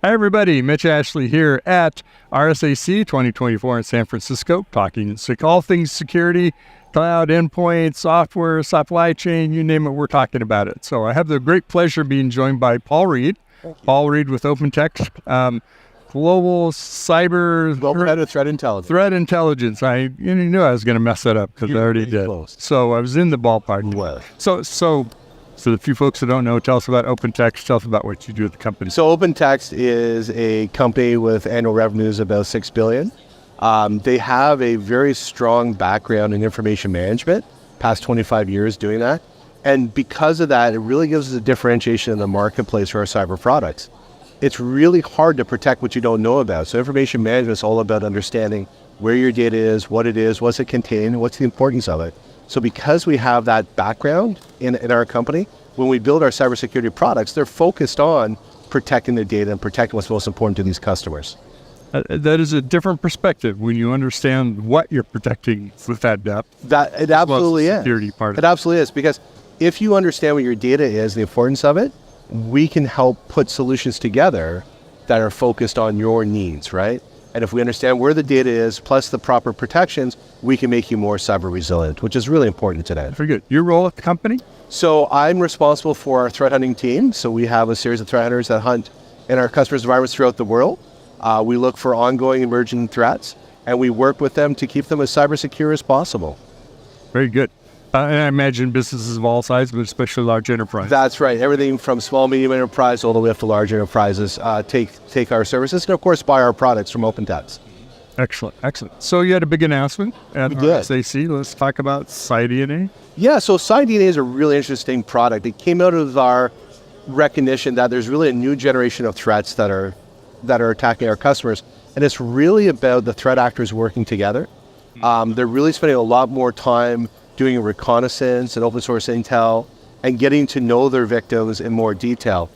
Speaker 9: Hi, everybody. Mitch Ashley here at RSAC 2024 in San Francisco, talking all things security, cloud, endpoint, software, supply chain, you name it, we're talking about it. So I have the great pleasure of being joined by Paul Reed. Paul Reed with OpenText, global cyber...
Speaker 16: Global head of threat intelligence.
Speaker 9: Threat intelligence. I knew I was going to mess that up because I already did. Close. So I was in the ballpark.
Speaker 16: Well.
Speaker 9: So the few folks that don't know, tell us about OpenText. Tell us about what you do at the company.
Speaker 16: So OpenText is a company with annual revenues of about $6 billion. They have a very strong background in information management, past 25 years doing that. And because of that, it really gives us a differentiation in the marketplace for our cyber products. It's really hard to protect what you don't know about. So information management is all about understanding where your data is, what's it contain, what's the importance of it. So because we have that background in our company, when we build our cybersecurity products, they're focused on protecting the data and protecting what's most important to these customers.
Speaker 9: That is a different perspective when you understand what you're protecting with that depth.
Speaker 16: It absolutely is.
Speaker 9: Security part.
Speaker 16: It absolutely is, because if you understand what your data is, the importance of it, we can help put solutions together that are focused on your needs, right? And if we understand where the data is, plus the proper protections, we can make you more cyber resilient, which is really important today.
Speaker 9: Very good. Your role at the company?
Speaker 16: So I'm responsible for our threat hunting team. So we have a series of threat hunters that hunt in our customers' environments throughout the world. We look for ongoing emerging threats, and we work with them to keep them as cyber secure as possible.
Speaker 9: Very good. And I imagine businesses of all sizes, but especially large enterprise.
Speaker 16: That's right. Everything from small, medium enterprise all the way up to large enterprises take our services and, of course, buy our products from OpenText.
Speaker 9: Excellent, excellent. So you had a big announcement at SAC. Let's talk about SciDNA.
Speaker 16: Yeah, so SciDNA is a really interesting product. It came out of our recognition that there's really a new generation of threats that are attacking our customers, and it's really about the threat actors working together. They're really spending a lot more time doing reconnaissance and open source intel and getting to know their victims in more detail.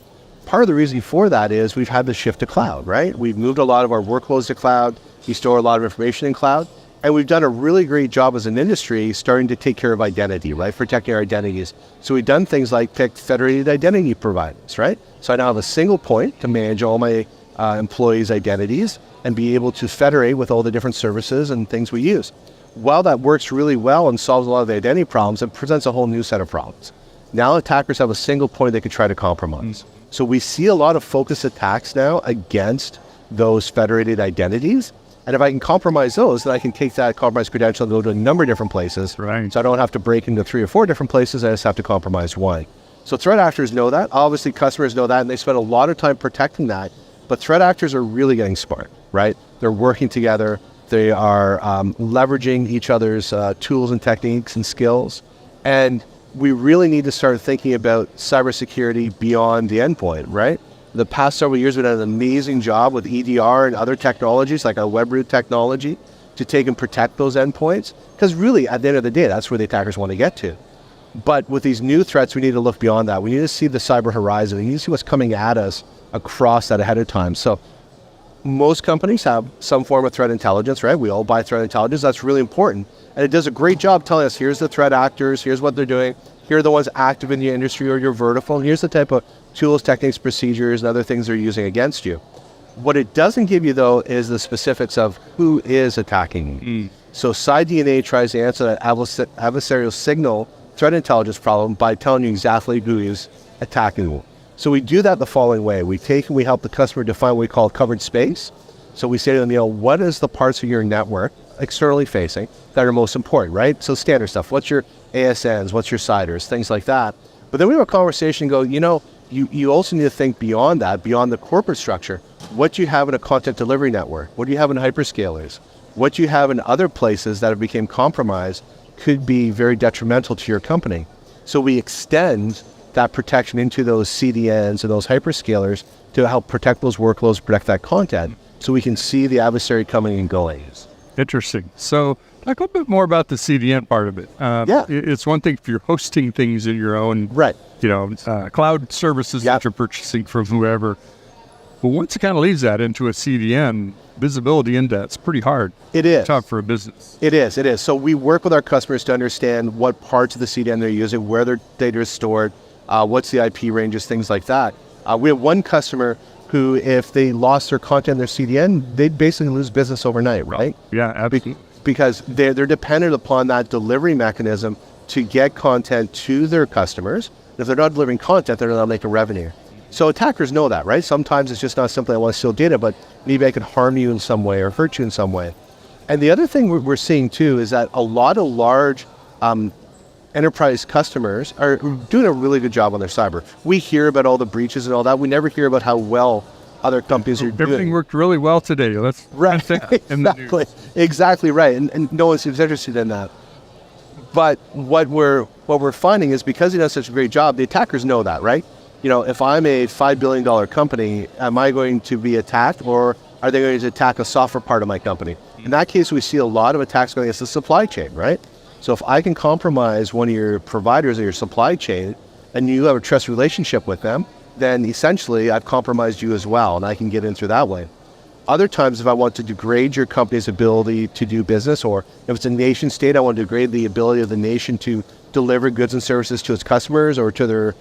Speaker 16: Part of the reason for that is we've had the shift to cloud, right? We've moved a lot of our workloads to cloud. We store a lot of information in cloud, and we've done a really great job as an industry starting to take care of identity, right? Protecting our identities. So we've done things like picked federated identity providers, right? So I now have a single point to manage all my employees' identities and be able to federate with all the different services and things we use. While that works really well and solves a lot of the identity problems, it presents a whole new set of problems. Now attackers have a single point they could try to compromise. So we see a lot of focused attacks now against those federated identities. And if I can compromise those, then I can take that compromised credential and go to a number of different places.
Speaker 9: Right.
Speaker 16: So I don't have to break into 3 or 4 different places. I just have to compromise one. So threat actors know that. Obviously, customers know that, and they spend a lot of time protecting that. But threat actors are really getting smart, right? They're working together. They are leveraging each other's tools and techniques and skills. And we really need to start thinking about cybersecurity beyond the endpoint, right? The past several years, we've done an amazing job with EDR and other technologies like our web root technology to take and protect those endpoints. Because really, at the end of the day, that's where the attackers want to get to. But with these new threats, we need to look beyond that. We need to see the cyber horizon. We need to see what's coming at us across that ahead of time. So most companies have some form of threat intelligence, right? We all buy threat intelligence. That's really important. And it does a great job telling us, here's the threat actors, here's what they're doing, here are the ones active in the industry or your vertical, and here's the type of tools, techniques, procedures, and other things they're using against you. What it doesn't give you, though, is the specifics of who is attacking you. So SciDNA tries to answer that adversarial signal threat intelligence problem by telling you exactly who is attacking you. So we do that the following way. We help the customer define what we call covered space. So we say to them, what is the parts of your network, externally facing, that are most important, right? So standard stuff. What's your ASNs? What's your CIDRs? Things like that. But then we have a conversation and go, you also need to think beyond that, beyond the corporate structure. What do you have in a content delivery network? What do you have in hyperscalers? What you have in other places that have become compromised could be very detrimental to your company. So we extend that protection into those CDNs and those hyperscalers to help protect those workloads, protect that content, so we can see the adversary coming and going.
Speaker 9: Interesting. So talk a little bit more about the CDN part of it. It's one thing if you're hosting things in your own, cloud services that you're purchasing from whoever. But once it kind of leaves that into a CDN, visibility into that's pretty hard.
Speaker 16: It is.
Speaker 9: Tough for a business.
Speaker 16: It is. So we work with our customers to understand what parts of the CDN they're using, where their data is stored, what's the IP ranges, things like that. We have one customer who, if they lost their content in their CDN, they'd basically lose business overnight, right?
Speaker 9: Yeah, absolutely.
Speaker 16: Because they're dependent upon that delivery mechanism to get content to their customers. If they're not delivering content, they're not making revenue. So attackers know that, right? Sometimes it's just not simply I want to steal data, but maybe I can harm you in some way or hurt you in some way. And the other thing we're seeing too is that a lot of large enterprise customers are doing a really good job on their cyber. We hear about all the breaches and all that. We never hear about how well other companies are doing.
Speaker 9: Everything worked really well today. Let's
Speaker 16: Exactly right. And no one seems interested in that. But what we're finding is because he does such a great job, the attackers know that, right? If I'm a $5 billion company, am I going to be attacked, or are they going to attack a software part of my company? In that case, we see a lot of attacks going against the supply chain, right? So if I can compromise one of your providers or your supply chain, and you have a trust relationship with them, then essentially I've compromised you as well, and I can get in through that way. Other times, if I want to degrade your company's ability to do business, or if it's a nation state, I want to degrade the ability of the nation to deliver goods and services to its customers or to their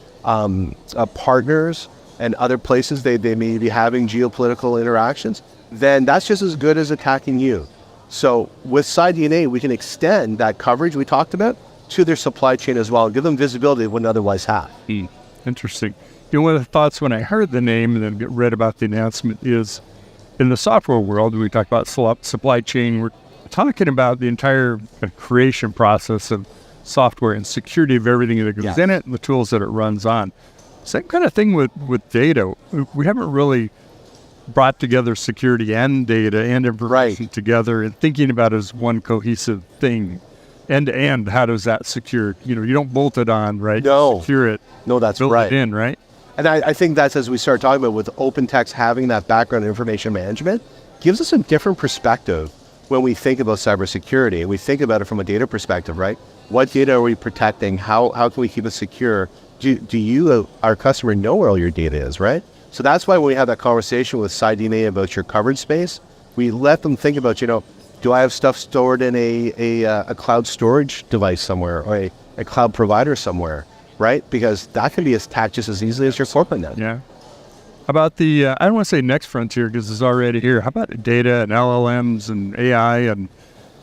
Speaker 16: partners and other places they may be having geopolitical interactions, then that's just as good as attacking you. So with SciDNA, we can extend that coverage we talked about to their supply chain as well and give them visibility they wouldn't otherwise have.
Speaker 9: Interesting. One of the thoughts when I heard the name and then read about the announcement is, in the software world, we talk about supply chain, we're talking about the entire creation process of software and security of everything that goes in it and the tools that it runs on. Same kind of thing with data. We haven't really brought together security and data and information together and thinking about it as one cohesive thing. End to end, how does that secure? You don't bolt it on, right?
Speaker 16: No.
Speaker 9: Secure it.
Speaker 16: No, that's
Speaker 9: build
Speaker 16: right.
Speaker 9: it in, right?
Speaker 16: And I think that's, as we start talking about, with OpenText having that background in information management, gives us a different perspective when we think about cybersecurity. And we think about it from a data perspective, right? What data are we protecting? How can we keep it secure? Do you, our customer, know where all your data is, right? So that's why when we have that conversation with SciDNA about your coverage space, we let them think about, do I have stuff stored in a cloud storage device somewhere or a cloud provider somewhere, right? Because that can be attacked just as easily as your corporate net.
Speaker 9: Yeah. How about the, I don't want to say next frontier because it's already here. How about data and LLMs and AI? And,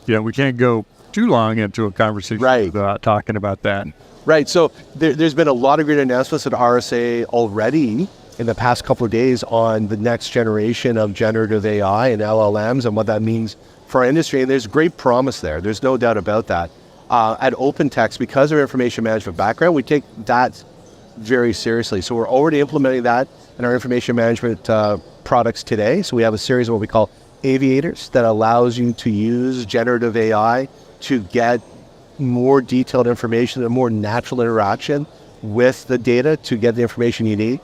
Speaker 9: we can't go too long into a conversation without talking about that.
Speaker 16: Right. So there's been a lot of great announcements at RSA already in the past couple of days on the next generation of generative AI and LLMs and what that means for our industry. And there's great promise there. There's no doubt about that. At OpenText, because of our information management background, we take that very seriously. So we're already implementing that in our information management products today. So we have a series of what we call aviators that allows you to use generative AI to get more detailed information and more natural interaction with the data to get the information you need.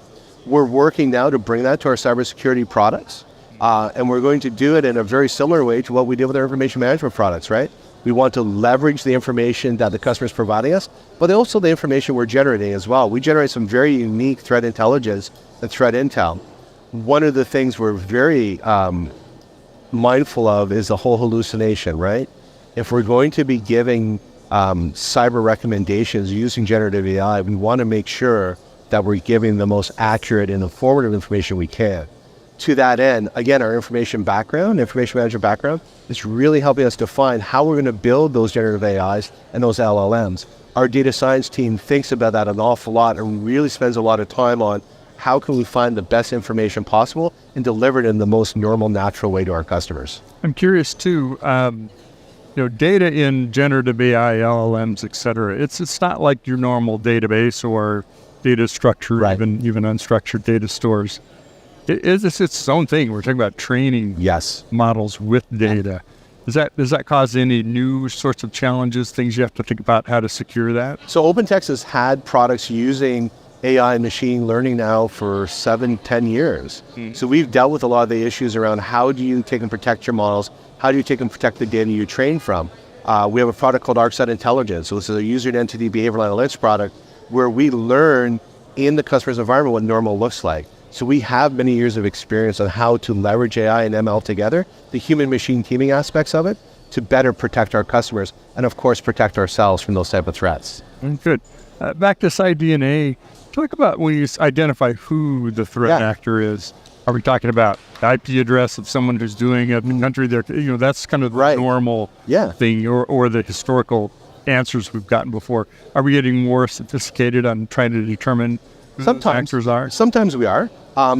Speaker 16: We're working now to bring that to our cybersecurity products. And we're going to do it in a very similar way to what we did with our information management products, right? We want to leverage the information that the customer is providing us, but also the information we're generating as well. We generate some very unique threat intelligence and threat intel. One of the things we're very mindful of is the whole hallucination, right? If we're going to be giving cyber recommendations using generative AI, we want to make sure that we're giving the most accurate and informative information we can. To that end, again, our information management background, is really helping us define how we're going to build those generative AIs and those LLMs. Our data science team thinks about that an awful lot and really spends a lot of time on how can we find the best information possible and deliver it in the most normal, natural way to our customers.
Speaker 9: I'm curious too, data in generative AI, LLMs, et cetera, it's not like your normal database or data structure, even unstructured data stores. It's its own thing. We're talking about training models with data. Does that cause any new sorts of challenges, things you have to think about how to secure that?
Speaker 16: So OpenText has had products using AI and machine learning now for 7-10 years. So we've dealt with a lot of the issues around how do you take and protect your models? How do you take and protect the data you train from? We have a product called ArcSight Intelligence. So this is a user and entity behavioral analytics product where we learn in the customer's environment what normal looks like. So we have many years of experience on how to leverage AI and ML together, the human-machine teaming aspects of it, to better protect our customers and, of course, protect ourselves from those type of threats.
Speaker 9: Good. Back to SciDNA, talk about when you identify who the threat actor is. Are we talking about the IP address of someone who's doing it in the country? That's kind of the normal thing, or the historical answers we've gotten before. Are we getting more sophisticated on trying to determine who those actors are?
Speaker 16: Sometimes we are.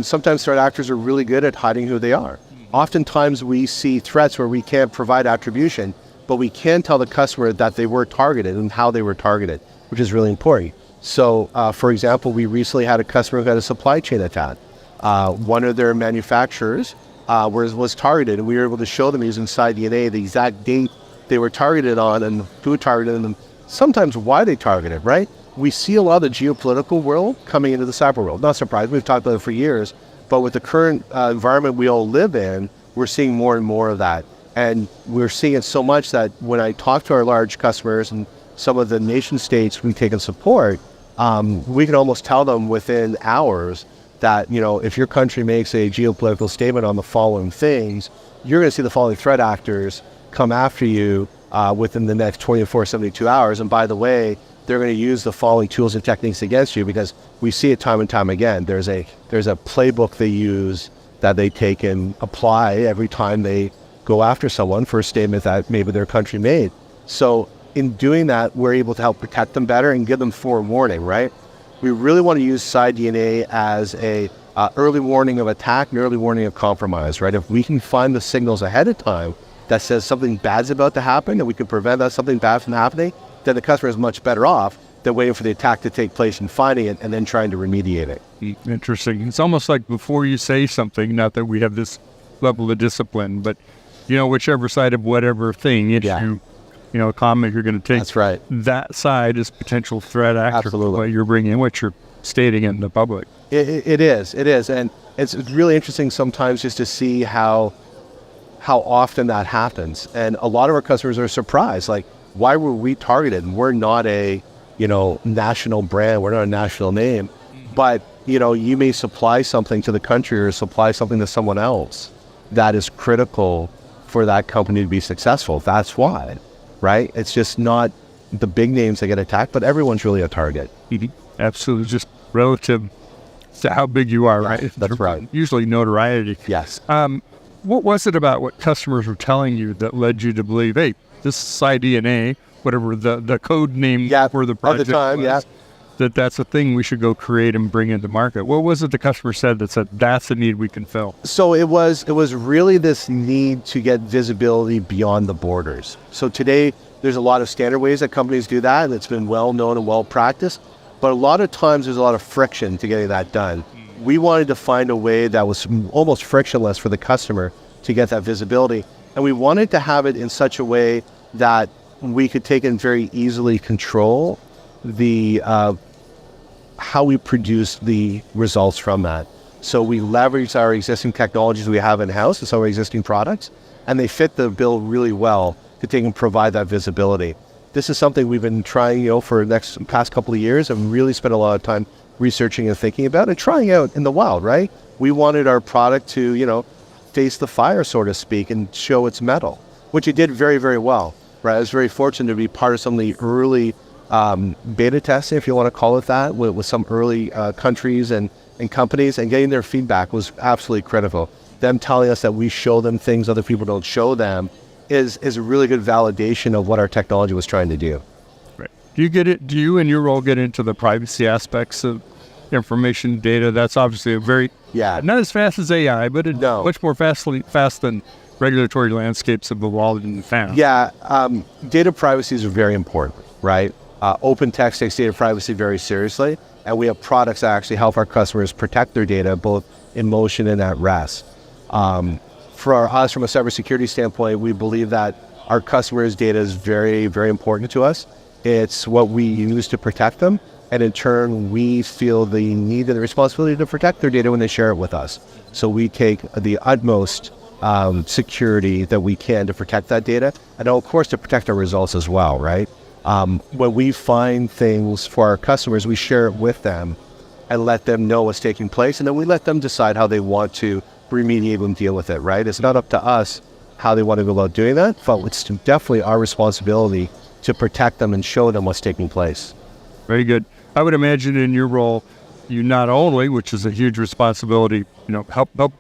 Speaker 16: Sometimes threat actors are really good at hiding who they are. Oftentimes we see threats where we can't provide attribution, but we can tell the customer that they were targeted and how they were targeted, which is really important. So, for example, we recently had a customer who had a supply chain attack. One of their manufacturers was targeted, and we were able to show them using SciDNA the exact date they were targeted on and who targeted them, sometimes why they targeted, right? We see a lot of the geopolitical world coming into the cyber world. Not surprised, we've talked about it for years, but with the current environment we all live in, we're seeing more and more of that. And we're seeing it so much that when I talk to our large customers and some of the nation states we take in support, we can almost tell them within hours that, if your country makes a geopolitical statement on the following things, you're going to see the following threat actors come after you within the next 24, 72 hours. And by the way, they're going to use the following tools and techniques against you, because we see it time and time again. There's a playbook they use that they take and apply every time they go after someone for a statement that maybe their country made. So in doing that, we're able to help protect them better and give them forewarning, right? We really want to use SciDNA as a early warning of attack and early warning of compromise, right? If we can find the signals ahead of time that says something bad's about to happen and we can prevent that something bad from happening, then the customer is much better off than waiting for the attack to take place and finding it and then trying to remediate it.
Speaker 9: Interesting. It's almost like before you say something, not that we have this level of discipline, but whichever side of whatever thing issue, comment you're going to take.
Speaker 16: That's right.
Speaker 9: That side is potential threat actor.
Speaker 16: Absolutely.
Speaker 9: What you're bringing, what you're stating in the public.
Speaker 16: It is. And it's really interesting sometimes just to see how often that happens. And a lot of our customers are surprised, like, why were we targeted? We're not a, national brand. We're not a national name. But, you may supply something to the country or supply something to someone else that is critical for that company to be successful. That's why, right? It's just not the big names that get attacked, but everyone's really a target.
Speaker 9: Absolutely. Just relative to how big you are, right?
Speaker 16: That's right.
Speaker 9: Usually notoriety.
Speaker 16: Yes.
Speaker 9: What was it about what customers were telling you that led you to believe, hey, this SciDNA, whatever the code name for the project
Speaker 16: at the time,
Speaker 9: was, that's a thing we should go create and bring into market? What was it the customer said that said that's a need we can fill?
Speaker 16: So it was really this need to get visibility beyond the borders. So today there's a lot of standard ways that companies do that, and it's been well known and well practiced. But a lot of times there's a lot of friction to getting that done. We wanted to find a way that was almost frictionless for the customer to get that visibility. And we wanted to have it in such a way that we could take and very easily control the how we produce the results from that. So we leverage our existing technologies we have in-house and some of our existing products, and they fit the bill really well to take and provide that visibility. This is something we've been trying, for the past couple of years, and really spent a lot of time researching and thinking about and trying out in the wild, right? We wanted our product to, face the fire, so to speak, and show its mettle, which it did very, very well, right? I was very fortunate to be part of some of the early beta testing, if you want to call it that, with some early countries and companies, and getting their feedback was absolutely critical. Them telling us that we show them things other people don't show them is a really good validation of what our technology was trying to do.
Speaker 9: Right. Do you in your role get into the privacy aspects of information data? That's obviously not as fast as AI, but it's much more fast than regulatory landscapes have evolved in the past.
Speaker 16: Yeah, data privacy is very important, right? Open text takes data privacy very seriously, and we have products that actually help our customers protect their data both in motion and at rest. For us, from a cybersecurity standpoint, we believe that our customers' data is very, very important to us. It's what we use to protect them, and in turn, we feel the need and the responsibility to protect their data when they share it with us. So we take the utmost security that we can to protect that data, and of course to protect our results as well, right? When we find things for our customers, we share it with them and let them know what's taking place, and then we let them decide how they want to remediate and deal with it, right? It's not up to us how they want to go about doing that, but it's definitely our responsibility to protect them and show them what's taking place.
Speaker 9: Very good. I would imagine in your role, you not only, which is a huge responsibility, help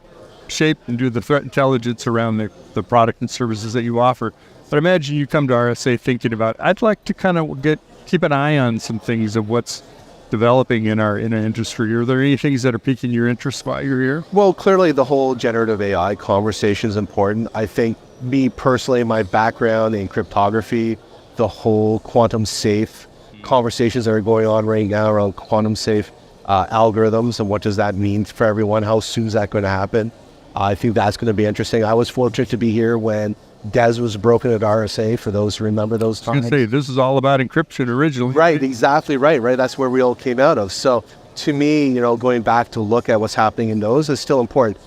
Speaker 9: shape and do the threat intelligence around the product and services that you offer, but I imagine you come to RSA thinking about, I'd like to kind of keep an eye on some things of what's developing in our industry. Are there any things that are piquing your interest while you're here?
Speaker 16: Well, clearly the whole generative AI conversation is important. I think me personally, my background in cryptography, the whole quantum safe conversations that are going on right now around quantum safe algorithms and what does that mean for everyone? How soon is that going to happen? I think that's going to be interesting. I was fortunate to be here when DES was broken at RSA, for those who remember those times.
Speaker 9: I was going to say, this is all about encryption originally.
Speaker 16: Right, exactly right. That's where we all came out of. So to me, going back to look at what's happening in those is still important.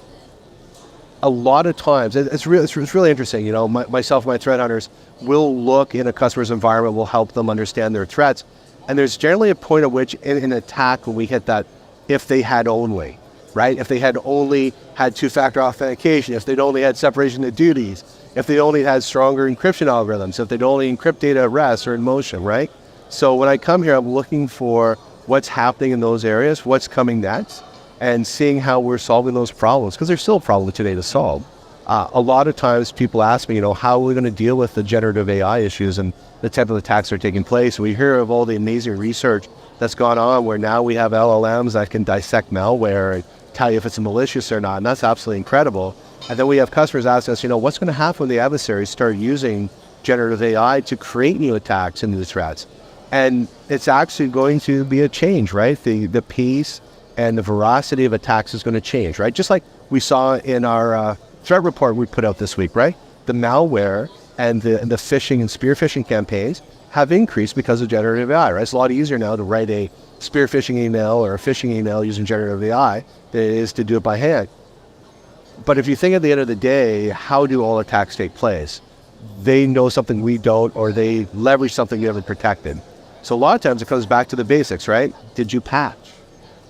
Speaker 16: A lot of times, it's really interesting. Myself and my threat hunters will look in a customer's environment, will help them understand their threats. And there's generally a point at which in an attack when we hit that if they had only. right? If they had only had two-factor authentication, if they'd only had separation of duties, if they only had stronger encryption algorithms, if they'd only encrypt data at rest or in motion, right? So when I come here, I'm looking for what's happening in those areas, what's coming next, and seeing how we're solving those problems, because there's still a problem today to solve. A lot of times people ask me, how are we going to deal with the generative AI issues and the type of attacks that are taking place? We hear of all the amazing research that's gone on where now we have LLMs that can dissect malware and tell you if it's malicious or not, and that's absolutely incredible. And then we have customers ask us, what's going to happen when the adversaries start using generative AI to create new attacks and new threats? And it's actually going to be a change, right? The pace and the veracity of attacks is going to change, right? Just like we saw in our threat report we put out this week, right? The malware and the phishing and spear phishing campaigns have increased because of generative AI, right? It's a lot easier now to write a spear phishing email or a phishing email using generative AI than it is to do it by hand. But if you think at the end of the day, how do all attacks take place? They know something we don't, or they leverage something you haven't protected. So a lot of times it comes back to the basics, right? Did you patch,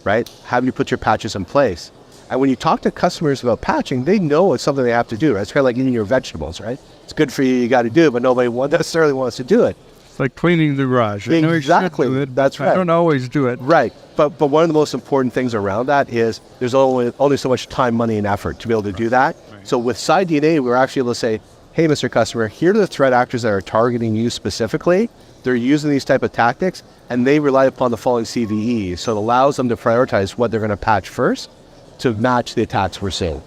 Speaker 16: right? Have you put your patches in place? And when you talk to customers about patching, they know it's something they have to do, right? It's kind of like eating your vegetables, right? It's good for you, you got to do it, but nobody necessarily wants to do it.
Speaker 17: It's like cleaning the garage.
Speaker 16: Exactly. That's right.
Speaker 17: I don't always do it.
Speaker 16: Right. But one of the most important things around that is there's only so much time, money, and effort to be able to do that. Right. So with SideDNA, we're actually able to say, hey, Mr. Customer, here are the threat actors that are targeting you specifically. They're using these type of tactics, and they rely upon the following CVEs. So it allows them to prioritize what they're going to patch first to match the attacks we're seeing.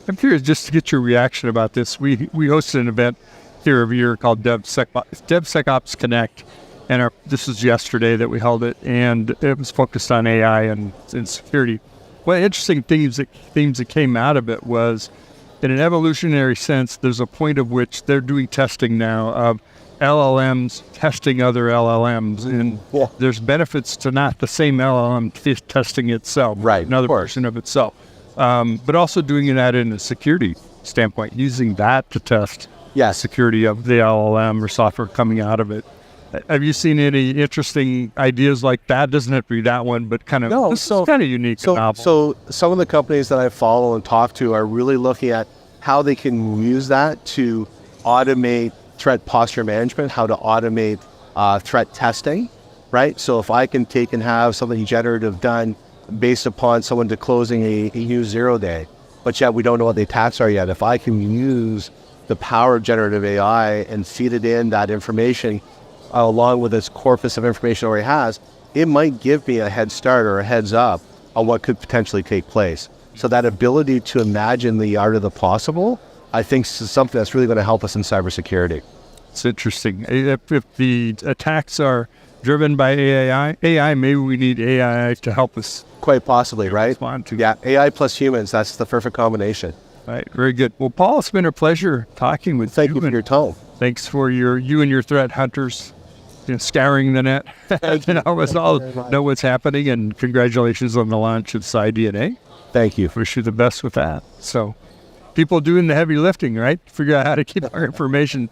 Speaker 17: I'm curious just to get your reaction about this. We hosted an event here every year called DevSecOps Connect, and this was yesterday that we held it, and it was focused on AI and security. One interesting themes that came out of it was, in an evolutionary sense, there's a point of which they're doing testing now of LLMs testing other LLMs, and there's benefits to not the same LLM testing itself,
Speaker 16: right?
Speaker 17: Another version of itself, but also doing that in a security standpoint, using that to test security of the LLM or software coming out of it. Have you seen any interesting ideas like that? Doesn't have to be that one, but kind of this is kind of unique and novel.
Speaker 16: So some of the companies that I follow and talk to are really looking at how they can use that to automate threat posture management, how to automate threat testing, right? So if I can take and have something generative done based upon someone disclosing a new 0 day, but yet we don't know what the attacks are yet. If I can use the power of generative AI and feed it in that information along with its corpus of information it already has, it might give me a head start or a heads up on what could potentially take place. So that ability to imagine the art of the possible, I think, is something that's really going to help us in cybersecurity.
Speaker 17: It's interesting. If the attacks are driven by AI, maybe we need AI to help us.
Speaker 16: Quite possibly, right? Yeah, AI plus humans, that's the perfect combination.
Speaker 17: Right, very good. Well, Paul, it's been a pleasure talking with you.
Speaker 16: Thank you for your time.
Speaker 17: Thanks for you and your threat hunters scouring the net. Help us all know what's happening, and congratulations on the launch of SideDNA.
Speaker 16: Thank you.
Speaker 17: Wish you the best with that. So people doing the heavy lifting, right? Figure out how to keep our information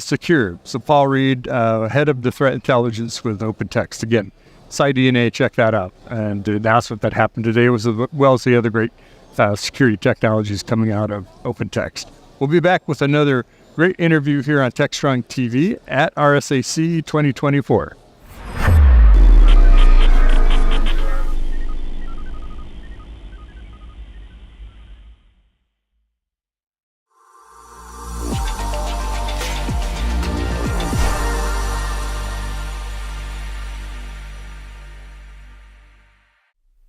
Speaker 17: secure. So Paul Reed, head of the threat intelligence with OpenText. Again, SideDNA, check that out. And the announcement that happened today was as well as the other great security technologies coming out of OpenText. We'll be back with another great interview here on Techstrong TV at RSAC 2024.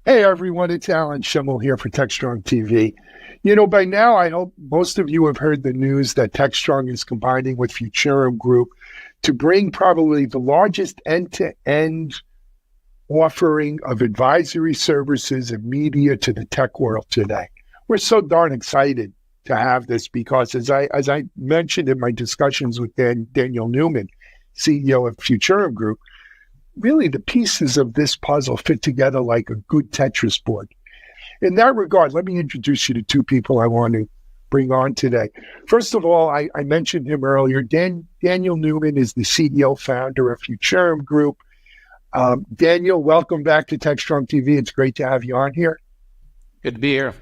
Speaker 1: Hey everyone, it's Alan Schimmel here for Techstrong TV. By now, I hope most of you have heard the news that Techstrong is combining with Futurum Group to bring probably the largest end-to-end offering of advisory services and media to the tech world today. We're so darn excited to have this because as I mentioned in my discussions with Daniel Newman, CEO of Futurum Group, really the pieces of this puzzle fit together like a good Tetris board. In that regard, let me introduce you to two people I want to bring on today. First of all, I mentioned him earlier. Daniel Newman is the CEO founder of Futurum Group. Daniel, welcome back to Techstrong TV. It's great to have you on here.
Speaker 18: Good to be here.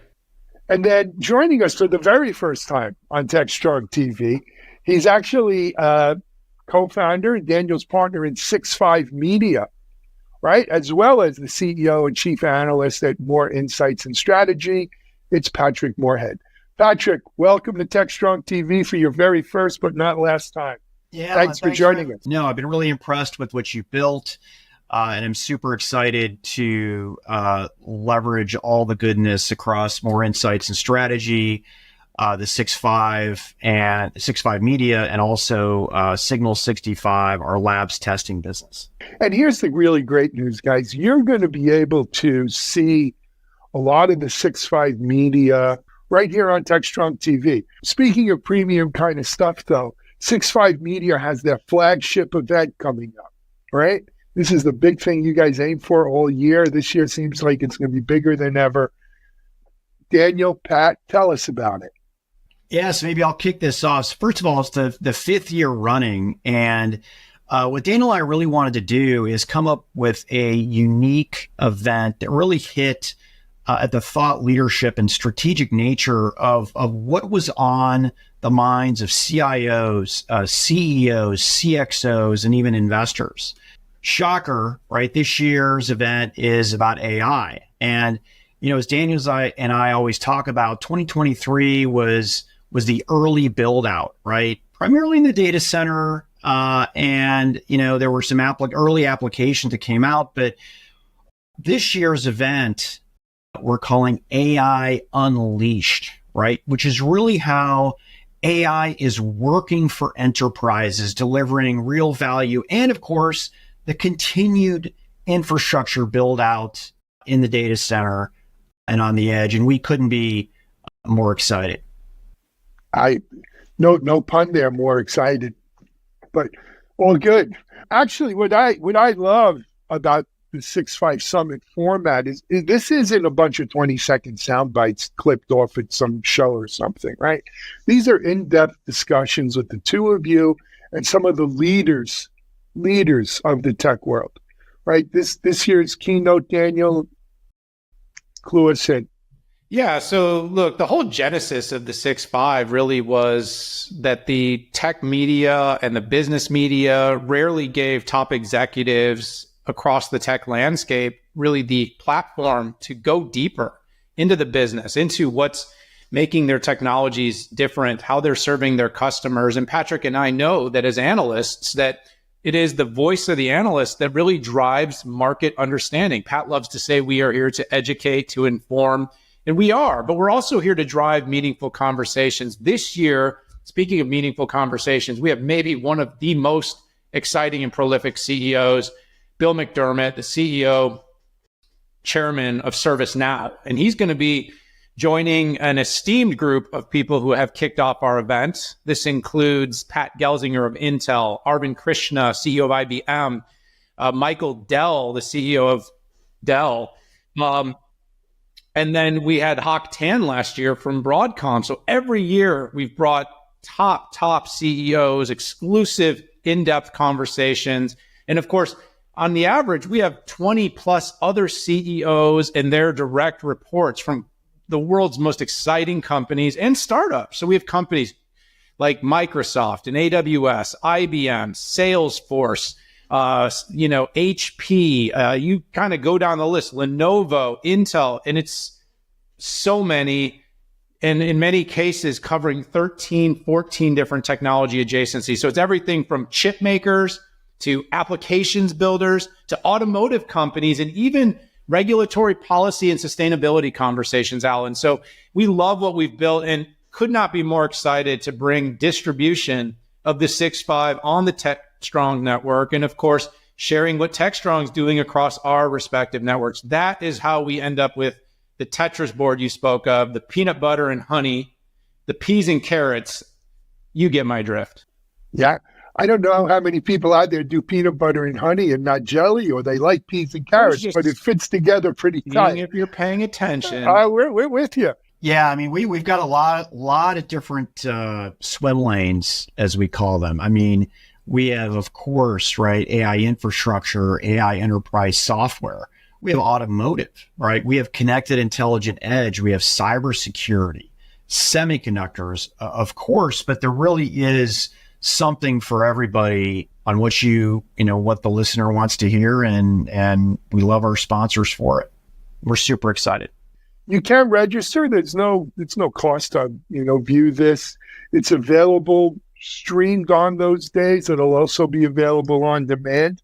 Speaker 1: And then joining us for the very first time on Techstrong TV, he's actually co-founder and Daniel's partner in 6.5 Media, right? As well as the CEO and chief analyst at More Insights and Strategy. It's Patrick Moorhead. Patrick, welcome to Techstrong TV for your very first but not last time.
Speaker 19: Yeah,
Speaker 1: thanks for joining us.
Speaker 19: No, I've been really impressed with what you've built, and I'm super excited to leverage all the goodness across More Insights and Strategy, the 6.5 Media, and also Signal 65, our labs testing business.
Speaker 1: And here's the really great news, guys. You're going to be able to see a lot of the 6.5 Media right here on Techstrong TV. Speaking of premium kind of stuff, though, 6.5 Media has their flagship event coming up, right? This is the big thing you guys aim for all year. This year seems like it's going to be bigger than ever. Daniel, Pat, tell us about it.
Speaker 19: Yes, maybe I'll kick this off. First of all, it's the fifth year running. And what Daniel and I really wanted to do is come up with a unique event that really hit at the thought leadership and strategic nature of what was on the minds of CIOs, CEOs, CXOs, and even investors. Shocker, right? This year's event is about AI. And, you know, as Daniel and I always talk about, 2023 was the early build out, right? Primarily in the data center. And, you know, there were some early applications that came out, but this year's event, we're calling AI Unleashed, right? Which is really how AI is working for enterprises, delivering real value, and of course, the continued infrastructure build out in the data center and on the edge. And we couldn't be more excited.
Speaker 1: No pun there, more excited, but all good. Actually, what I love about the 6.5 Summit format is this isn't a bunch of 20-second sound bites clipped off at some show or something, right? These are in-depth discussions with the two of you and some of the leaders of the tech world, right? This year's keynote, Daniel, clue us in.
Speaker 18: Yeah, so look, the whole genesis of the 6.5 really was that the tech media and the business media rarely gave top executives across the tech landscape really the platform to go deeper into the business, into what's making their technologies different, how they're serving their customers. And Patrick and I know that as analysts, that it is the voice of the analyst that really drives market understanding. Pat loves to say we are here to educate, to inform, and we are, but we're also here to drive meaningful conversations. This year, speaking of meaningful conversations, we have maybe one of the most exciting and prolific CEOs, Bill McDermott, the CEO, chairman of ServiceNow. And he's going to be joining an esteemed group of people who have kicked off our event. This includes Pat Gelsinger of Intel, Arvind Krishna, CEO of IBM, Michael Dell, the CEO of Dell. And then we had Hock Tan last year from Broadcom. So every year we've brought top CEOs, exclusive in-depth conversations. And of course, on the average, we have 20 plus other CEOs and their direct reports from the world's most exciting companies and startups. So we have companies like Microsoft and AWS, IBM, Salesforce, HP, you kind of go down the list, Lenovo, Intel, and it's so many, and in many cases covering 13, 14 different technology adjacencies. So it's everything from chip makers to applications builders to automotive companies and even regulatory policy and sustainability conversations, Alan. So we love what we've built and could not be more excited to bring distribution of the 6.5 on the Techstrong network. And of course, sharing what Techstrong is doing across our respective networks. That is how we end up with the Tetris board you spoke of, the peanut butter and honey, the peas and carrots. You get my drift.
Speaker 1: Yeah. I don't know how many people out there do peanut butter and honey and not jelly, or they like peas and carrots, but it fits together pretty tight.
Speaker 18: If you're paying attention.
Speaker 1: We're with you.
Speaker 19: Yeah, I mean, we've got a lot of different swim lanes, as we call them. I mean, we have, of course, right, AI infrastructure, AI enterprise software, We have automotive, right? We have connected intelligent edge. We have cybersecurity, semiconductors, of course, but there really is something for everybody on what what the listener wants to hear. And we love our sponsors for it. We're super excited.
Speaker 1: You can register. It's no cost to, view this. It's available streamed on those days. It'll also be available on demand.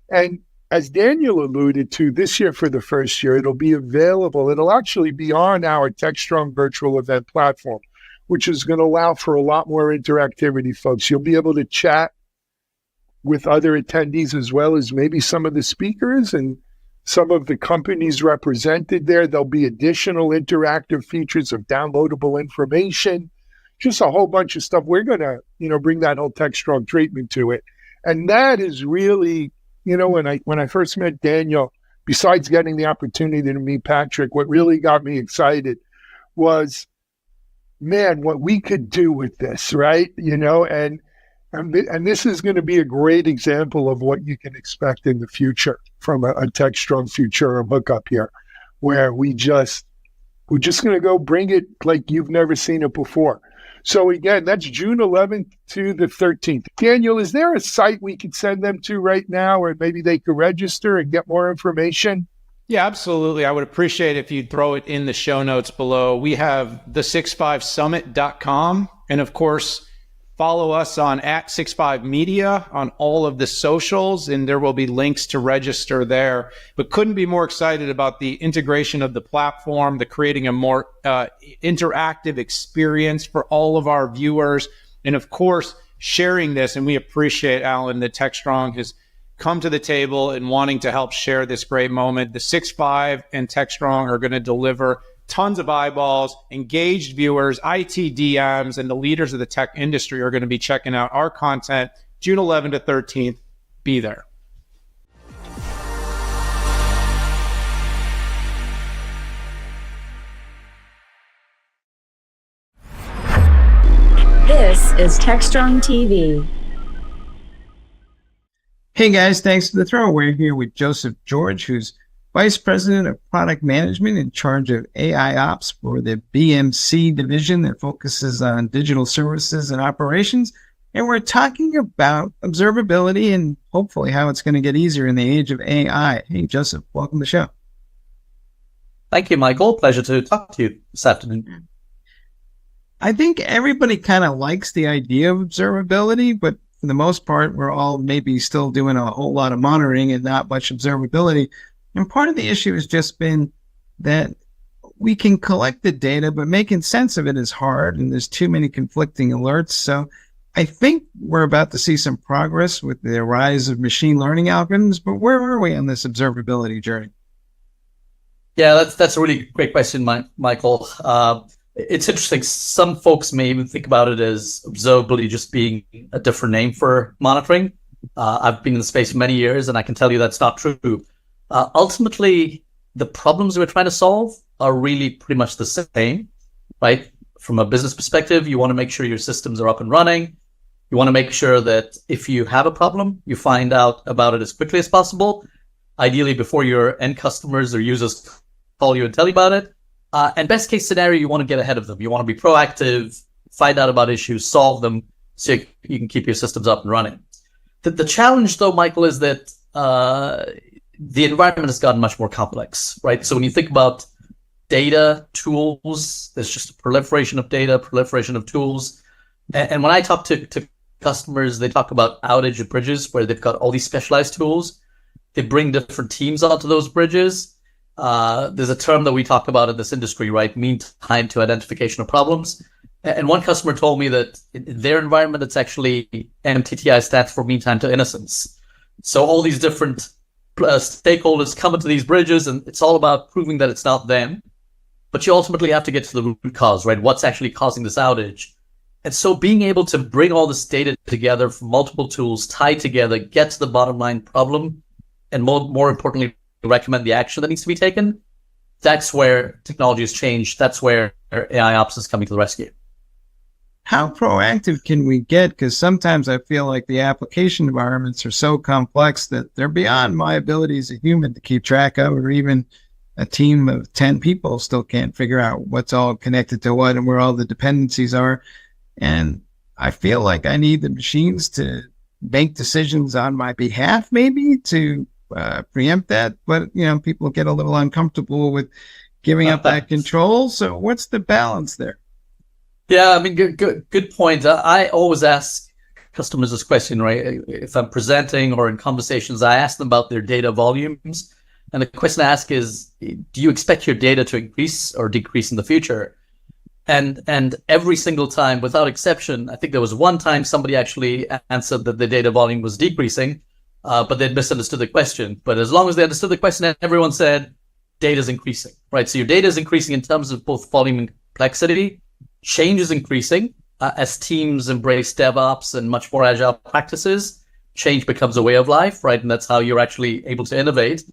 Speaker 1: And as Daniel alluded to, this year for the first year, it'll be available. It'll actually be on our Techstrong virtual event platform, which is going to allow for a lot more interactivity, folks. You'll be able to chat with other attendees as well as maybe some of the speakers and some of the companies represented there. There'll be additional interactive features of downloadable information, just a whole bunch of stuff. We're going to, bring that whole Techstrong treatment to it. And that is really, when I first met Daniel, besides getting the opportunity to meet Patrick, what really got me excited was, man, what we could do with this, right? And this is going to be a great example of what you can expect in the future from a Techstrong Futura hookup here, where we're just going to go bring it like you've never seen it before. So again, that's June 11th to the 13th. Daniel, is there a site we could send them to right now, or maybe they could register and get more information?
Speaker 18: Yeah, absolutely. I would appreciate if you'd throw it in the show notes below. We have the65summit.com. And of course, follow us on @65media on all of the socials, and there will be links to register there. But couldn't be more excited about the integration of the platform, the creating a more interactive experience for all of our viewers, and of course, sharing this. And we appreciate, Alan, that Techstrong has come to the table and wanting to help share this great moment. The 6.5 and Techstrong are going to deliver tons of eyeballs, engaged viewers, IT DMs, and the leaders of the tech industry are going to be checking out our content June 11th to 13th. Be there.
Speaker 6: This is Techstrong TV.
Speaker 12: Hey guys, thanks for the throw. We're here with Joseph George, who's Vice President of Product Management in charge of AI Ops for the BMC division that focuses on digital services and operations. And we're talking about observability and hopefully how it's going to get easier in the age of AI. Hey, Joseph, welcome to the show.
Speaker 20: Thank you, Michael. Pleasure to talk to you this afternoon.
Speaker 12: I think everybody kind of likes the idea of observability, but for the most part, we're all maybe still doing a whole lot of monitoring and not much observability. And part of the issue has just been that we can collect the data, but making sense of it is hard, and there's too many conflicting alerts. So I think we're about to see some progress with the rise of machine learning algorithms, but where are we on this observability journey?
Speaker 20: Yeah, that's a really great question, Michael. It's interesting. Some folks may even think about it as observability just being a different name for monitoring. I've been in the space for many years, and I can tell you that's not true. Ultimately, the problems we're trying to solve are really pretty much the same, right? From a business perspective, you want to make sure your systems are up and running. You want to make sure that if you have a problem, you find out about it as quickly as possible, ideally before your end customers or users call you and tell you about it. And best case scenario, you want to get ahead of them. You want to be proactive, find out about issues, solve them, so you can keep your systems up and running. The challenge, though, Michael, is that the environment has gotten much more complex, right? So when you think about data, tools, there's just a proliferation of data, proliferation of tools. And when I talk to customers, they talk about outage of bridges where they've got all these specialized tools. They bring different teams onto those bridges. There's a term that we talk about in this industry, right? Mean time to identification of problems. And one customer told me that in their environment, it's actually MTTI stands for mean time to innocence. So all these different stakeholders come into these bridges, and it's all about proving that it's not them. But you ultimately have to get to the root cause, right? What's actually causing this outage? And so being able to bring all this data together from multiple tools, tie together, get to the bottom line problem, and more importantly, recommend the action that needs to be taken, that's where technology has changed. That's where AI Ops is coming to the rescue.
Speaker 4: how proactive can we get? Because sometimes I feel like the application environments are so complex that they're beyond my ability as a human to keep track of, or even a team of 10 people still can't figure out what's all connected to what and where all the dependencies are. And I feel like I need the machines to make decisions on my behalf, maybe to preempt that. But, people get a little uncomfortable with giving up that control. So what's the balance there?
Speaker 20: Yeah, I mean, good point. I always ask customers this question, right? If I'm presenting or in conversations, I ask them about their data volumes. And the question I ask is, do you expect your data to increase or decrease in the future? And every single time, without exception, I think there was one time somebody actually answered that the data volume was decreasing, but they'd misunderstood the question. But as long as they understood the question, everyone said data is increasing, right? So your data is increasing in terms of both volume and complexity. Change is increasing as teams embrace DevOps and much more agile practices. Change becomes a way of life, right? And that's how you're actually able to innovate.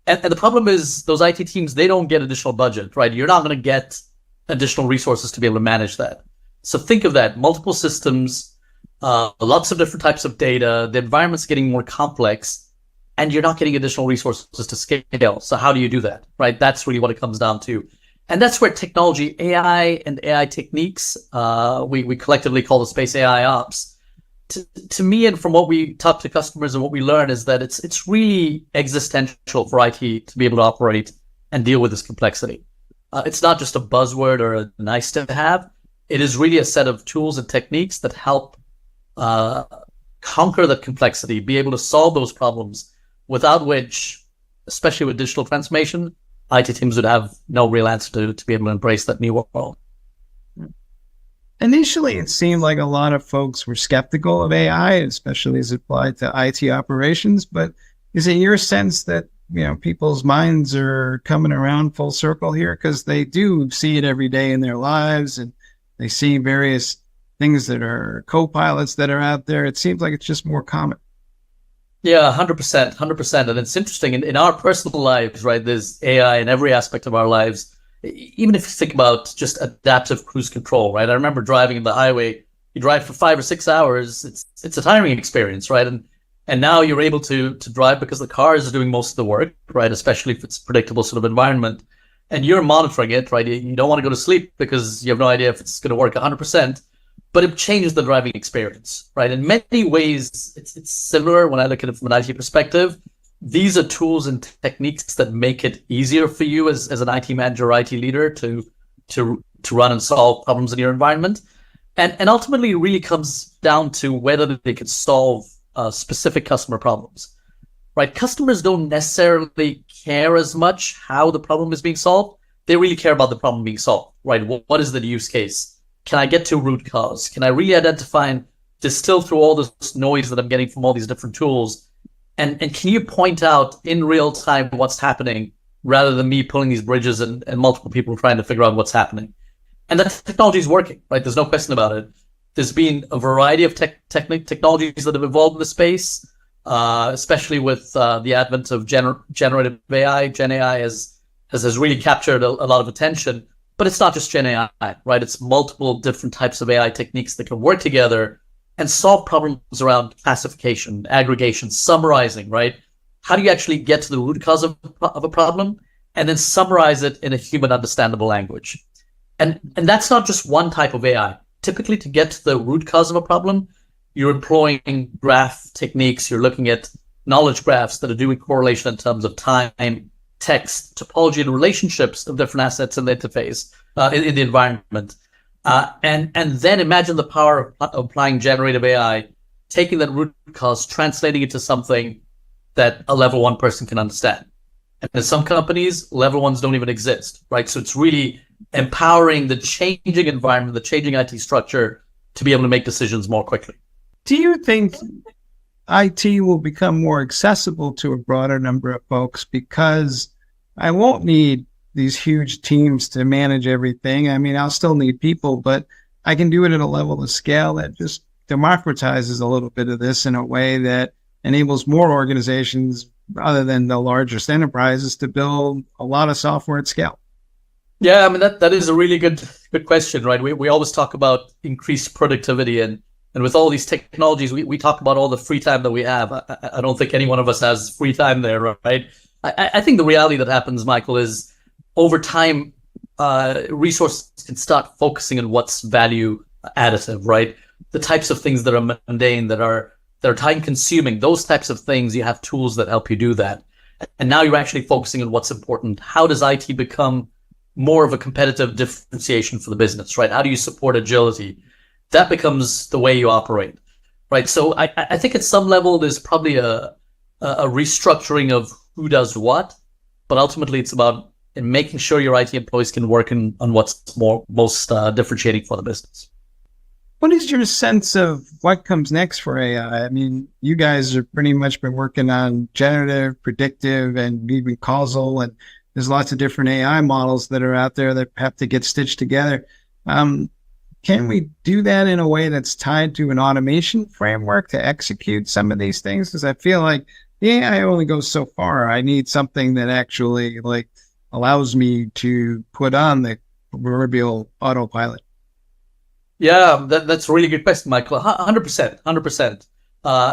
Speaker 20: And the problem is those IT teams, they don't get additional budget, right? You're not going to get additional resources to be able to manage that. So think of that, multiple systems, lots of different types of data, the environment's getting more complex, and you're not getting additional resources to scale. So how do you do that, right? That's really what it comes down to. And that's where technology, AI and AI techniques, we collectively call the space AI ops. To me, and from what we talk to customers and what we learn, is that it's really existential for IT to be able to operate and deal with this complexity. It's not just a buzzword or a nice to have. It is really a set of tools and techniques that help conquer that complexity, be able to solve those problems, without which, especially with digital transformation, IT teams would have no real answer to be able to embrace that new world.
Speaker 4: Initially, it seemed like a lot of folks were skeptical of AI, especially as applied to IT operations. But is it your sense that people's minds are coming around full circle here, because they do see it every day in their lives, and they see various things that are co-pilots that are out there? It seems like it's just more common.
Speaker 20: Yeah, 100%. And it's interesting in our personal lives, right? There's AI in every aspect of our lives. Even if you think about just adaptive cruise control, right? I remember driving in the highway. You drive for 5 or 6 hours. It's a tiring experience, right? And now you're able to drive because the car is doing most of the work, right? Especially if it's a predictable sort of environment. And you're monitoring it, right? You don't want to go to sleep because you have no idea if it's going to work 100%. But it changes the driving experience, right? In many ways, it's similar when I look at it from an IT perspective. These are tools and techniques that make it easier for you as an IT manager or IT leader to run and solve problems in your environment. And ultimately, it really comes down to whether they can solve specific customer problems, right? Customers don't necessarily care as much how the problem is being solved. They really care about the problem being solved, right? What is the use case? Can I get to root cause? Can I really identify and distill through all this noise that I'm getting from all these different tools? And can you point out in real time what's happening, rather than me pulling these bridges and multiple people trying to figure out what's happening? And that technology is working, right? There's no question about it. There's been a variety of technologies that have evolved in the space, especially with the advent of generative AI. Gen AI has really captured a lot of attention. But it's not just Gen AI, right? It's multiple different types of AI techniques that can work together and solve problems around classification, aggregation, summarizing, right? How do you actually get to the root cause of a problem and then summarize it in a human understandable language? And that's not just one type of AI. Typically, to get to the root cause of a problem, you're employing graph techniques. You're looking at knowledge graphs that are doing correlation in terms of time, text, topology, and relationships of different assets in the interface, in the environment. And then imagine the power of applying generative AI, taking that root cause, translating it to something that a level 1 person can understand. And in some companies, level 1s don't even exist, right? So it's really empowering the changing environment, the changing IT structure, to be able to make decisions more quickly.
Speaker 4: Do you think IT will become more accessible to a broader number of folks, because I won't need these huge teams to manage everything? I mean, I'll still need people, but I can do it at a level of scale that just democratizes a little bit of this in a way that enables more organizations, other than the largest enterprises, to build a lot of software at scale.
Speaker 20: Yeah, I mean that is a really good question, right? We always talk about increased productivity, and with all these technologies, we talk about all the free time that we have. I don't think any one of us has free time there, right? I think the reality that happens, Michael, is over time, resources can start focusing on what's value additive, right? The types of things that are mundane, that are time consuming, those types of things, you have tools that help you do that. And now you're actually focusing on what's important. How does IT become more of a competitive differentiation for the business, right? How do you support agility? That becomes the way you operate, right? So I think at some level there's probably a restructuring of who does what, but ultimately it's about making sure your IT employees can work on what's most differentiating for the business.
Speaker 4: What is your sense of what comes next for AI? I mean, you guys have pretty much been working on generative, predictive, and even causal, and there's lots of different AI models that are out there that have to get stitched together. Can we do that in a way that's tied to an automation framework to execute some of these things? Because I feel like the AI only goes so far. I need something that actually allows me to put on the proverbial autopilot.
Speaker 20: Yeah, that's a really good question, Michael. 100%.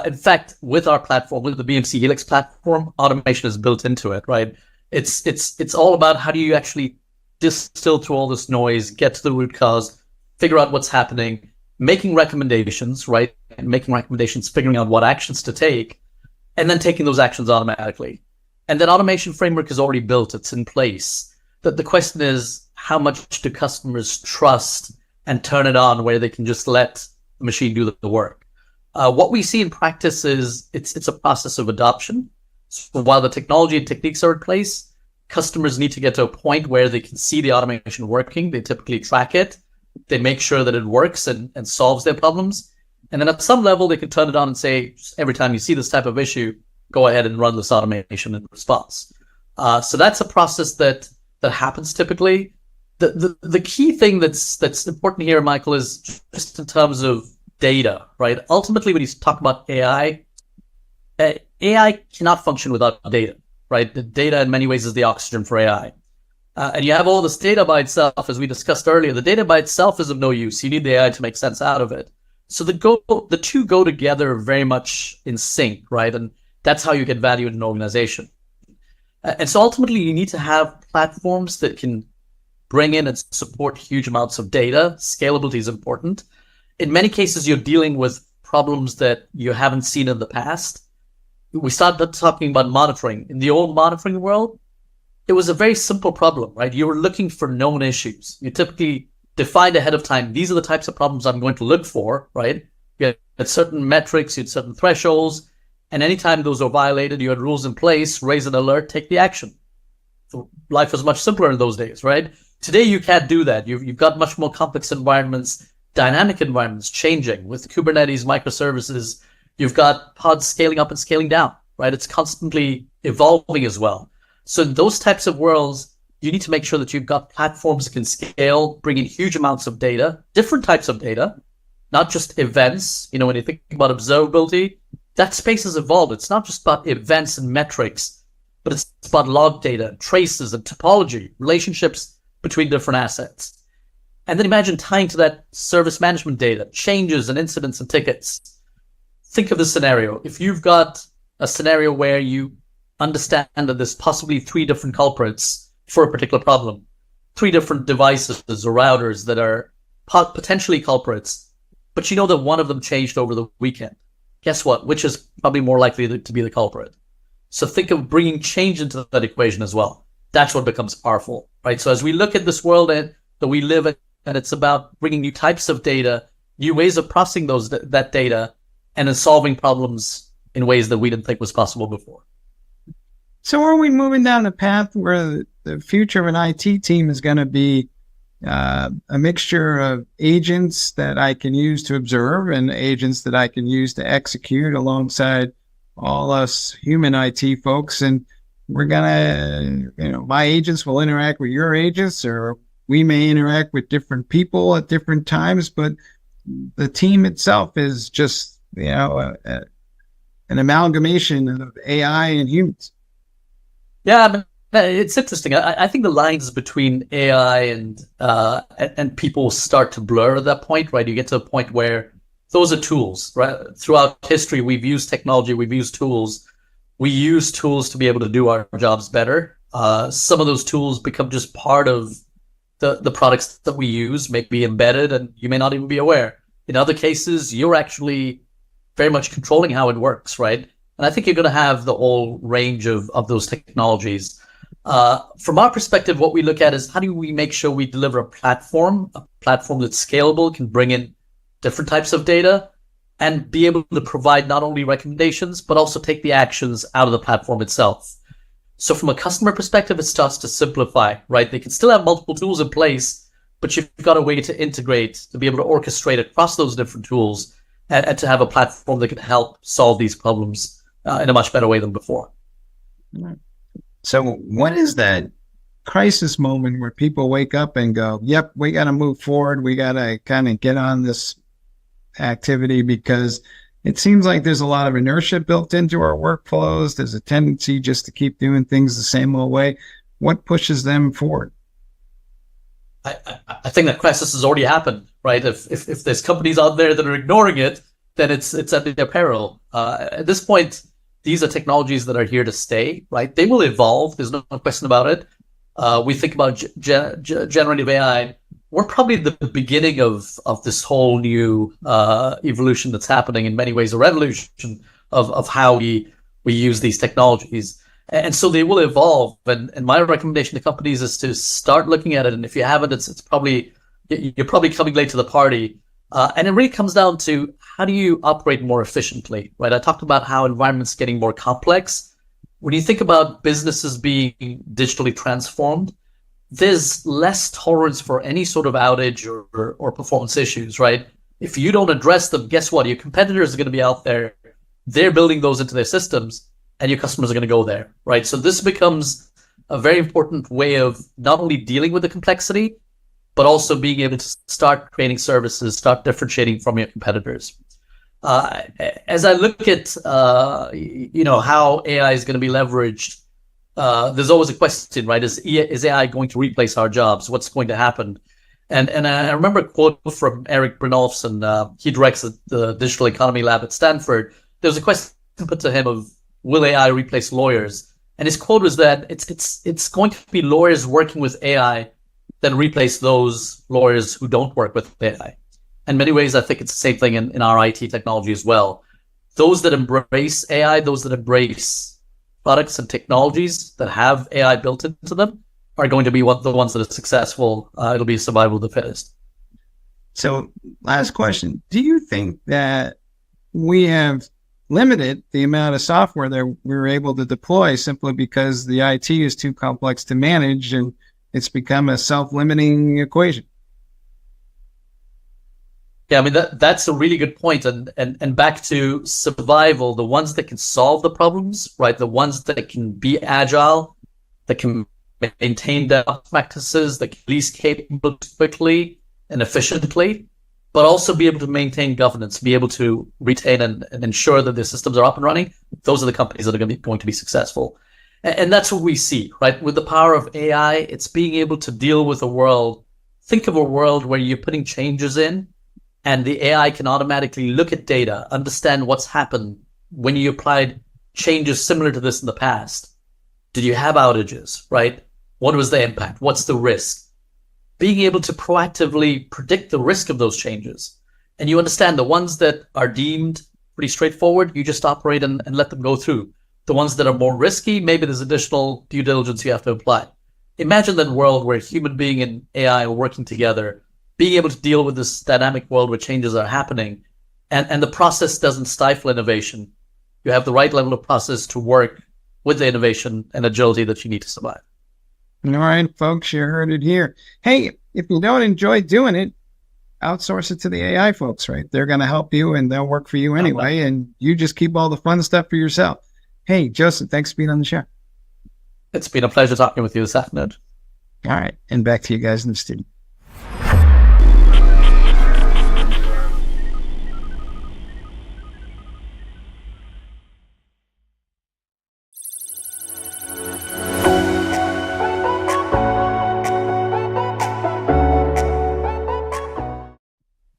Speaker 20: In fact, with our platform, with the BMC Helix platform, automation is built into it, right? It's all about how do you actually distill through all this noise, get to the root cause, figure out what's happening, making recommendations, right? And making recommendations, figuring out what actions to take, and then taking those actions automatically. And that automation framework is already built, it's in place. The question is, how much do customers trust and turn it on where they can just let the machine do the work? What we see in practice is it's a process of adoption. So while the technology and techniques are in place, customers need to get to a point where they can see the automation working. They typically track it. They make sure that it works and solves their problems. And then at some level, they can turn it on and say, every time you see this type of issue, go ahead and run this automation in response. So that's a process that happens typically. The key thing that's important here, Michael, is just in terms of data, right? Ultimately, when you talk about AI cannot function without data, right? The data in many ways is the oxygen for AI. And you have all this data by itself, as we discussed earlier. The data by itself is of no use. You need the AI to make sense out of it. So the two go together very much in sync, right? And that's how you get value in an organization. And so ultimately, you need to have platforms that can bring in and support huge amounts of data. Scalability is important. In many cases, you're dealing with problems that you haven't seen in the past. We started talking about monitoring. In the old monitoring world, it was a very simple problem, right? You were looking for known issues. You typically defined ahead of time, these are the types of problems I'm going to look for, right? You had certain metrics, you had certain thresholds, and anytime those were violated, you had rules in place, raise an alert, take the action. So life was much simpler in those days, right? Today, you can't do that. You've got much more complex environments, dynamic environments changing with Kubernetes, microservices. You've got pods scaling up and scaling down, right? It's constantly evolving as well. So in those types of worlds, you need to make sure that you've got platforms that can scale, bring in huge amounts of data, different types of data, not just events. You know, when you think about observability, that space has evolved. It's not just about events and metrics, but it's about log data, traces, and topology, relationships between different assets. And then imagine tying to that service management data, changes and incidents and tickets. Think of this scenario. If you've got a scenario where you understand that there's possibly 3 different culprits for a particular problem, 3 different devices or routers that are potentially culprits, but you know that one of them changed over the weekend. Guess what? Which is probably more likely to be the culprit? So think of bringing change into that equation as well. That's what becomes powerful, right? So as we look at this world that we live in, and it's about bringing new types of data, new ways of processing that data, and then solving problems in ways that we didn't think was possible before.
Speaker 4: So are we moving down a path where the future of an IT team is going to be a mixture of agents that I can use to observe and agents that I can use to execute alongside all us human IT folks? And we're going to, my agents will interact with your agents, or we may interact with different people at different times, but the team itself is just, an amalgamation of AI and humans.
Speaker 20: Yeah, It's interesting. I think the lines between AI and people start to blur at that point, right? You get to a point where those are tools, right? Throughout history, we've used technology, we've used tools. We use tools to be able to do our jobs better. Some of those tools become just part of the products that we use, may be embedded, and you may not even be aware. In other cases, you're actually very much controlling how it works, right? And I think you're going to have the whole range of those technologies. From our perspective, what we look at is how do we make sure we deliver a platform that's scalable, can bring in different types of data, and be able to provide not only recommendations, but also take the actions out of the platform itself. So from a customer perspective, it starts to simplify, right? They can still have multiple tools in place, but you've got a way to integrate, to be able to orchestrate across those different tools, and to have a platform that can help solve these problems in a much better way than before.
Speaker 4: So what is that crisis moment where people wake up and go, yep, we got to move forward. We got to kind of get on this activity, because it seems like there's a lot of inertia built into our workflows. There's a tendency just to keep doing things the same old way. What pushes them forward?
Speaker 20: I think that crisis has already happened, right? If there's companies out there that are ignoring it, then it's at their peril. At this point, these are technologies that are here to stay, right? They will evolve. There's no question about it. We think about generative AI. We're probably the beginning of this whole new evolution that's happening, in many ways, a revolution of how we use these technologies. And so they will evolve. And my recommendation to companies is to start looking at it. And if you haven't, you're probably coming late to the party. And it really comes down to, how do you operate more efficiently, right? I talked about how environments getting more complex. When you think about businesses being digitally transformed, there's less tolerance for any sort of outage or performance issues, right? If you don't address them, guess what? Your competitors are going to be out there. They're building those into their systems, and your customers are going to go there, right? So this becomes a very important way of not only dealing with the complexity, but also being able to start creating services, start differentiating from your competitors. As I look at how AI is going to be leveraged, there's always a question, right? Is AI going to replace our jobs? What's going to happen? And I remember a quote from Eric Brynolfsson. He directs the Digital Economy Lab at Stanford. There was a question put to him of, will AI replace lawyers? And his quote was that it's going to be lawyers working with AI that replace those lawyers who don't work with AI. In many ways, I think it's the same thing in our IT technology as well. Those that embrace AI, those that embrace products and technologies that have AI built into them, are going to be the ones that are successful. It'll be survival of the fittest.
Speaker 4: So last question. Do you think that we have limited the amount of software that we're able to deploy simply because the IT is too complex to manage and it's become a self-limiting equation?
Speaker 20: Yeah, I mean, that's a really good point. And back to survival, the ones that can solve the problems, right? The ones that can be agile, that can maintain DevOps practices, that can be least capable quickly and efficiently, but also be able to maintain governance, be able to retain and ensure that their systems are up and running. Those are the companies that are going to be successful. And that's what we see, right? With the power of AI, it's being able to deal with a world. Think of a world where you're putting changes in, and the AI can automatically look at data, understand what's happened when you applied changes similar to this in the past. Did you have outages, right? What was the impact? What's the risk? Being able to proactively predict the risk of those changes. And you understand the ones that are deemed pretty straightforward, you just operate and let them go through. The ones that are more risky, maybe there's additional due diligence you have to apply. Imagine that world where human being and AI are working together, being able to deal with this dynamic world where changes are happening, and the process doesn't stifle innovation. You have the right level of process to work with the innovation and agility that you need to survive.
Speaker 4: All right, folks, you heard it here. Hey, if you don't enjoy doing it, outsource it to the AI folks, right? They're going to help you and they'll work for you anyway, and you just keep all the fun stuff for yourself. Hey, Joseph, thanks for being on the show.
Speaker 20: It's been a pleasure talking with you this afternoon.
Speaker 4: All right, and back to you guys in the studio.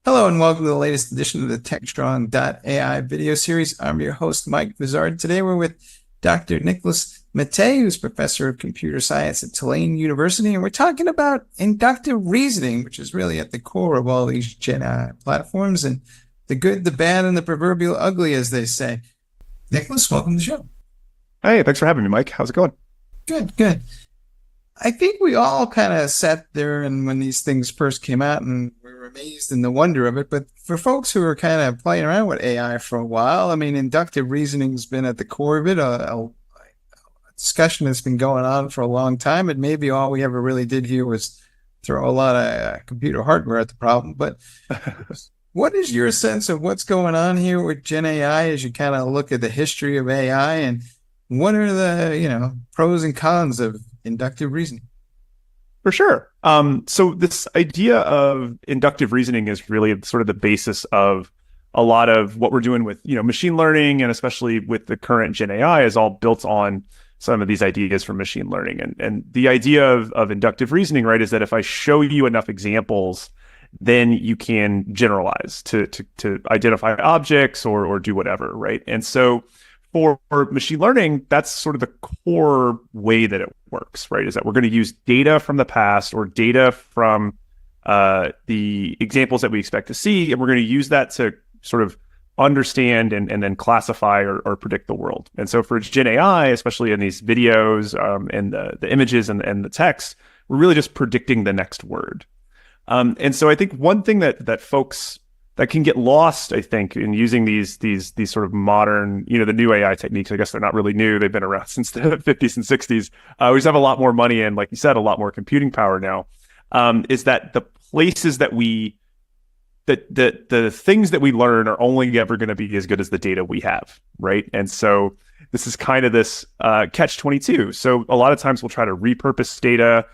Speaker 4: Hello and welcome to the latest edition of the Techstrong.ai video series. I'm your host, Mike Vizard. Today we're with Dr. Nicholas Mattei, who's professor of computer science at Tulane University, and we're talking about inductive reasoning, which is really at the core of all these Gen AI platforms, and the good, the bad, and the proverbial ugly, as they say. Nicholas, welcome to the show.
Speaker 21: Hey, thanks for having me, Mike. How's it going?
Speaker 4: Good, good. I think we all kind of sat there and when these things first came out and we were amazed in the wonder of it. But for folks who are kind of playing around with AI for a while, I mean, inductive reasoning's been at the core of it, a discussion that's been going on for a long time. And maybe all we ever really did here was throw a lot of computer hardware at the problem. But what is your sense of what's going on here with Gen AI as you kind of look at the history of AI, and what are the, pros and cons of inductive reasoning?
Speaker 21: For sure. So this idea of inductive reasoning is really sort of the basis of a lot of what we're doing with, machine learning, and especially with the current Gen AI is all built on some of these ideas from machine learning. And the idea of inductive reasoning, right, is that if I show you enough examples, then you can generalize to identify objects or do whatever, right? And so for machine learning, that's sort of the core way that it works, right? Is that we're going to use data from the past or data from the examples that we expect to see, and we're going to use that to sort of understand and then classify or predict the world. And so for Gen AI, especially in these videos and the images and the text, we're really just predicting the next word. And so I think one thing that folks that can get lost, I think, in using these sort of modern, the new AI techniques. I guess they're not really new. They've been around since the 50s and 60s. We just have a lot more money and, like you said, a lot more computing power now. Is that the places that the things that we learn are only ever going to be as good as the data we have, right? And so this is kind of this catch-22. So a lot of times we'll try to repurpose data.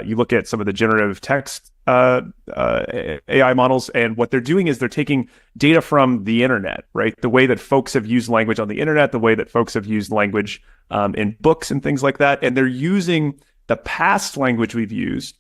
Speaker 21: You look at some of the generative text AI models, and what they're doing is they're taking data from the internet, right? The way that folks have used language on the internet, the way that folks have used language in books and things like that, and they're using the past language we've used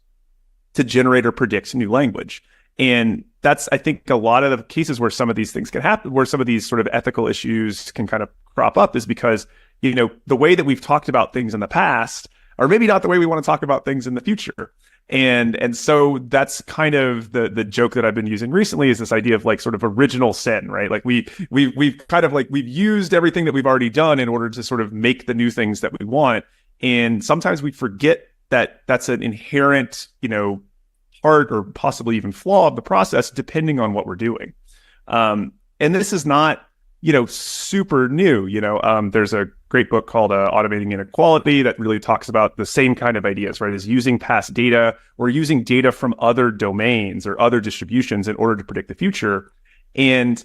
Speaker 21: to generate or predict new language. And that's, I think, a lot of the cases where some of these things can happen, where some of these sort of ethical issues can kind of crop up, is because, the way that we've talked about things in the past are maybe not the way we want to talk about things in the future. And so that's kind of the joke that I've been using recently, is this idea of like sort of original sin, right? Like we've kind of like, we've used everything that we've already done in order to sort of make the new things that we want. And sometimes we forget that that's an inherent, part or possibly even flaw of the process, depending on what we're doing. And this is not, super new. There's a great book called Automating Inequality that really talks about the same kind of ideas, right? Is using past data or using data from other domains or other distributions in order to predict the future. And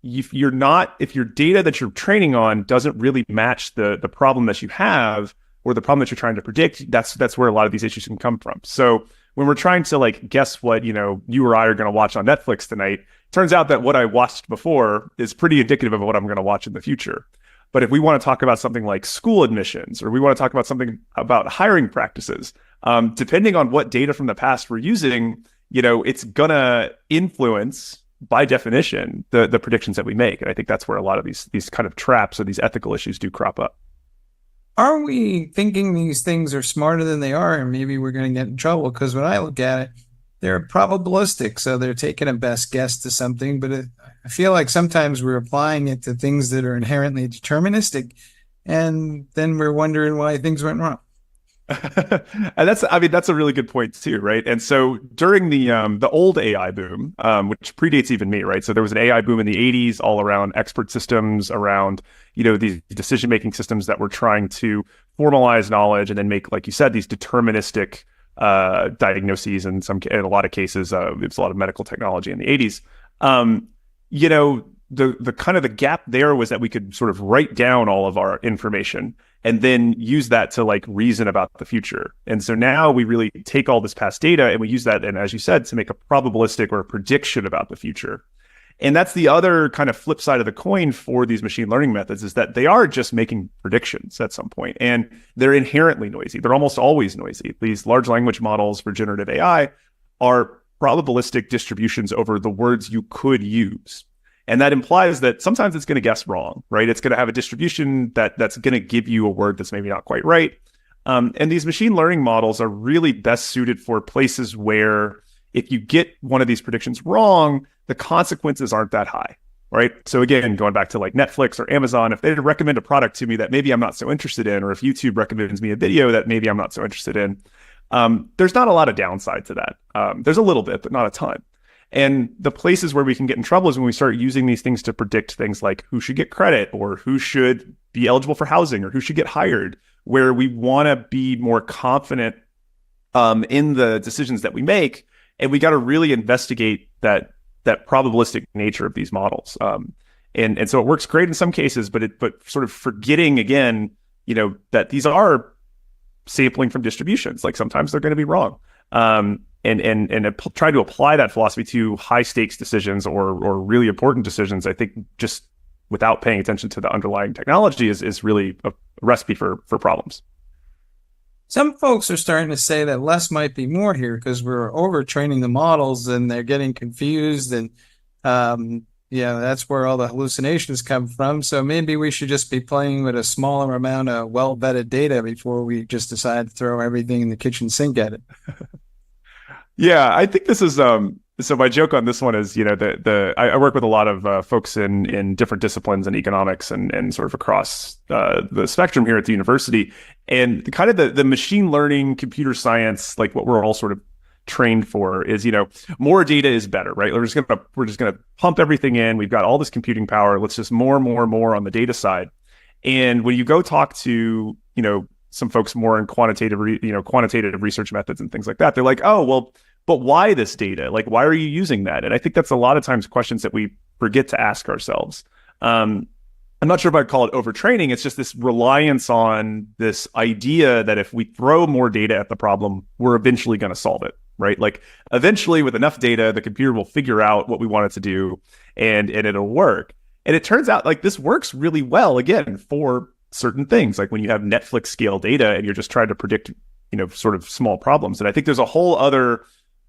Speaker 21: if your data that you're training on doesn't really match the problem that you have or the problem that you're trying to predict, that's where a lot of these issues can come from. So when we're trying to like guess what, you or I are going to watch on Netflix tonight, turns out that what I watched before is pretty indicative of what I'm going to watch in the future. But if we want to talk about something like school admissions, or we want to talk about something about hiring practices, depending on what data from the past we're using, it's going to influence, by definition, the predictions that we make. And I think that's where a lot of these kind of traps or these ethical issues do crop up.
Speaker 4: Are we thinking these things are smarter than they are, and maybe we're going to get in trouble? Because when I look at it, they're probabilistic, so they're taking a best guess to something, but I feel like sometimes we're applying it to things that are inherently deterministic, and then we're wondering why things went wrong.
Speaker 21: And that's a really good point too, right? And so during the old AI boom, which predates even me, right? So there was an AI boom in the 80s all around expert systems, around, these decision-making systems that were trying to formalize knowledge and then make, like you said, these deterministic diagnoses. In a lot of cases, it was a lot of medical technology in the 80s. The kind of the gap there was that we could sort of write down all of our information and then use that to like reason about the future. And so now we really take all this past data and we use that, and as you said, to make a probabilistic or a prediction about the future. And that's the other kind of flip side of the coin for these machine learning methods, is that they are just making predictions at some point, and they're inherently noisy. They're almost always noisy. These large language models for generative AI are probabilistic distributions over the words you could use. And that implies that sometimes it's going to guess wrong, right? It's going to have a distribution that's going to give you a word that's maybe not quite right. And these machine learning models are really best suited for places where if you get one of these predictions wrong, the consequences aren't that high, right? So again, going back to like Netflix or Amazon, if they recommend a product to me that maybe I'm not so interested in, or if YouTube recommends me a video that maybe I'm not so interested in, there's not a lot of downside to that. There's a little bit, but not a ton. And the places where we can get in trouble is when we start using these things to predict things like who should get credit or who should be eligible for housing or who should get hired, where we want to be more confident in the decisions that we make. And we got to really investigate that probabilistic nature of these models. And so it works great in some cases, but sort of forgetting again, that these are sampling from distributions. Like sometimes they're going to be wrong. And try to apply that philosophy to high stakes decisions or really important decisions, I think just without paying attention to the underlying technology is really a recipe for problems.
Speaker 5: Some folks are starting to say that less might be more here because we're overtraining the models and they're getting confused, and that's where all the hallucinations come from. So maybe we should just be playing with a smaller amount of well-vetted data before we just decide to throw everything in the kitchen sink at it.
Speaker 21: Yeah, I think this is so my joke on this one is, I work with a lot of folks in different disciplines in economics and sort of across the spectrum here at the university. And kind of the machine learning, computer science, like what we're all sort of trained for is, more data is better, right? We're just gonna pump everything in. We've got all this computing power. Let's just more on the data side. And when you go talk to, some folks more in quantitative research methods and things like that, they're like, oh, well, but why this data? Like, why are you using that? And I think that's a lot of times questions that we forget to ask ourselves. I'm not sure if I'd call it overtraining. It's just this reliance on this idea that if we throw more data at the problem, we're eventually going to solve it, right? Like eventually with enough data, the computer will figure out what we want it to do and it'll work. And it turns out like this works really well, again, for certain things, like when you have Netflix scale data and you're just trying to predict, sort of small problems. And I think there's a whole other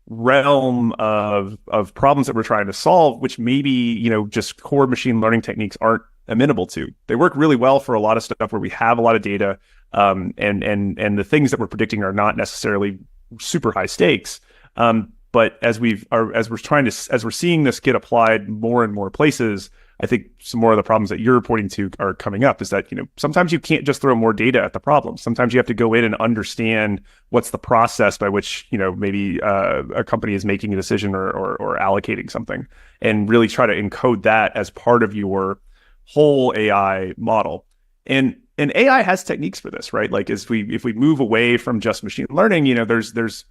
Speaker 21: realm of problems that we're trying to solve, which maybe, just core machine learning techniques aren't amenable to. They work really well for a lot of stuff where we have a lot of data, and the things that we're predicting are not necessarily super high stakes. But as we're seeing this get applied more and more places, I think some more of the problems that you're pointing to are coming up is that, sometimes you can't just throw more data at the problem. Sometimes you have to go in and understand what's the process by which, maybe a company is making a decision or allocating something, and really try to encode that as part of your whole AI model. And AI has techniques for this, right? Like if we move away from just machine learning, there's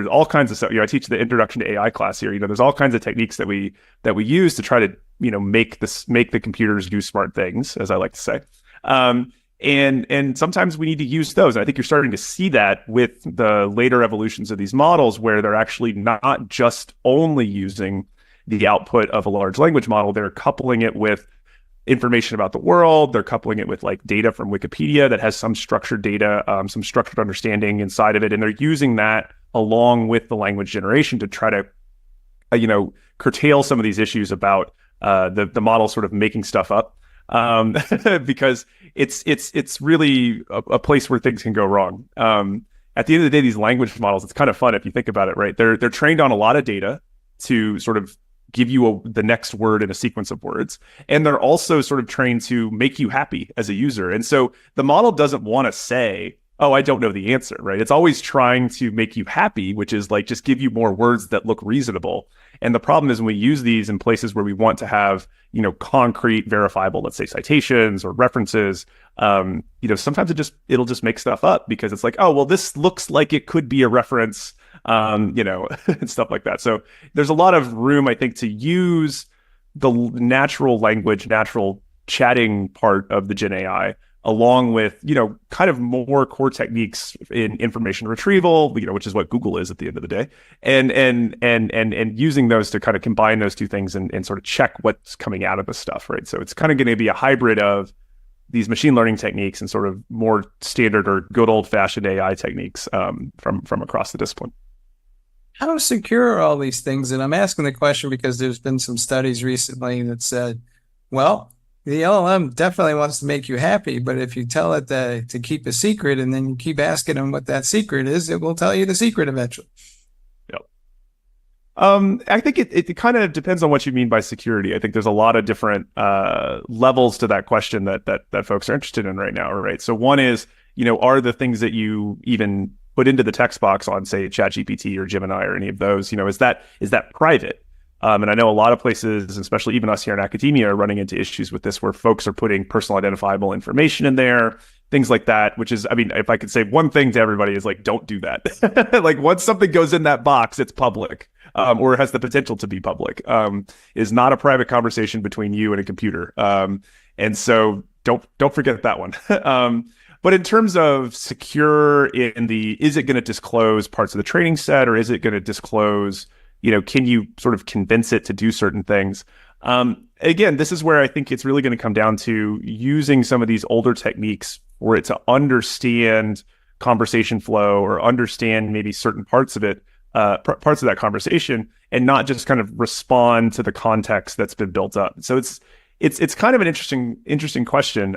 Speaker 21: all kinds of stuff. I teach the introduction to AI class here. There's all kinds of techniques that we use to try to make the computers do smart things, as I like to say. And sometimes we need to use those. And I think you're starting to see that with the later evolutions of these models, where they're actually not just only using the output of a large language model. They're coupling it with information about the world. They're coupling it with like data from Wikipedia that has some structured data, some structured understanding inside of it. And they're using that along with the language generation to try to, curtail some of these issues about the model sort of making stuff up, because it's really a place where things can go wrong. At the end of the day, these language models, it's kind of fun if you think about it, right? They're trained on a lot of data to sort of give you the next word in a sequence of words. And they're also sort of trained to make you happy as a user. And so the model doesn't want to say, oh, I don't know the answer, right? It's always trying to make you happy, which is like just give you more words that look reasonable. And the problem is when we use these in places where we want to have, concrete, verifiable, let's say citations or references, sometimes it'll just make stuff up because it's like, oh, well, this looks like it could be a reference, and stuff like that. So there's a lot of room, I think, to use the natural language, natural chatting part of the Gen AI, along with, kind of more core techniques in information retrieval, which is what Google is at the end of the day, and using those to kind of combine those two things and sort of check what's coming out of the stuff, right? So it's kind of going to be a hybrid of these machine learning techniques and sort of more standard or good old fashioned AI techniques from across the discipline.
Speaker 5: how secure are all these things? And I'm asking the question because there's been some studies recently that said, well, the LLM definitely wants to make you happy, but if you tell it to keep a secret and then you keep asking them what that secret is, it will tell you the secret eventually.
Speaker 21: I think it kind of depends on what you mean by security. I think there's a lot of different levels to that question that folks are interested in right now, right? So one is, are the things that you even put into the text box on, say, ChatGPT or Gemini or any of those, is that private? And I know a lot of places, especially even us here in academia, are running into issues with this, where folks are putting personal identifiable information in there, things like that, which is, I mean, if I could say one thing to everybody is like, don't do that. Like once something goes in that box, it's public. Or has the potential to be public, is not a private conversation between you and a computer. And so don't forget that one. But in terms of secure is it going to disclose parts of the training set, or is it going to disclose, can you sort of convince it to do certain things? Again, this is where I think it's really going to come down to using some of these older techniques for it to understand conversation flow or understand maybe certain parts of it. Parts of that conversation, and not just kind of respond to the context that's been built up. So it's kind of an interesting question.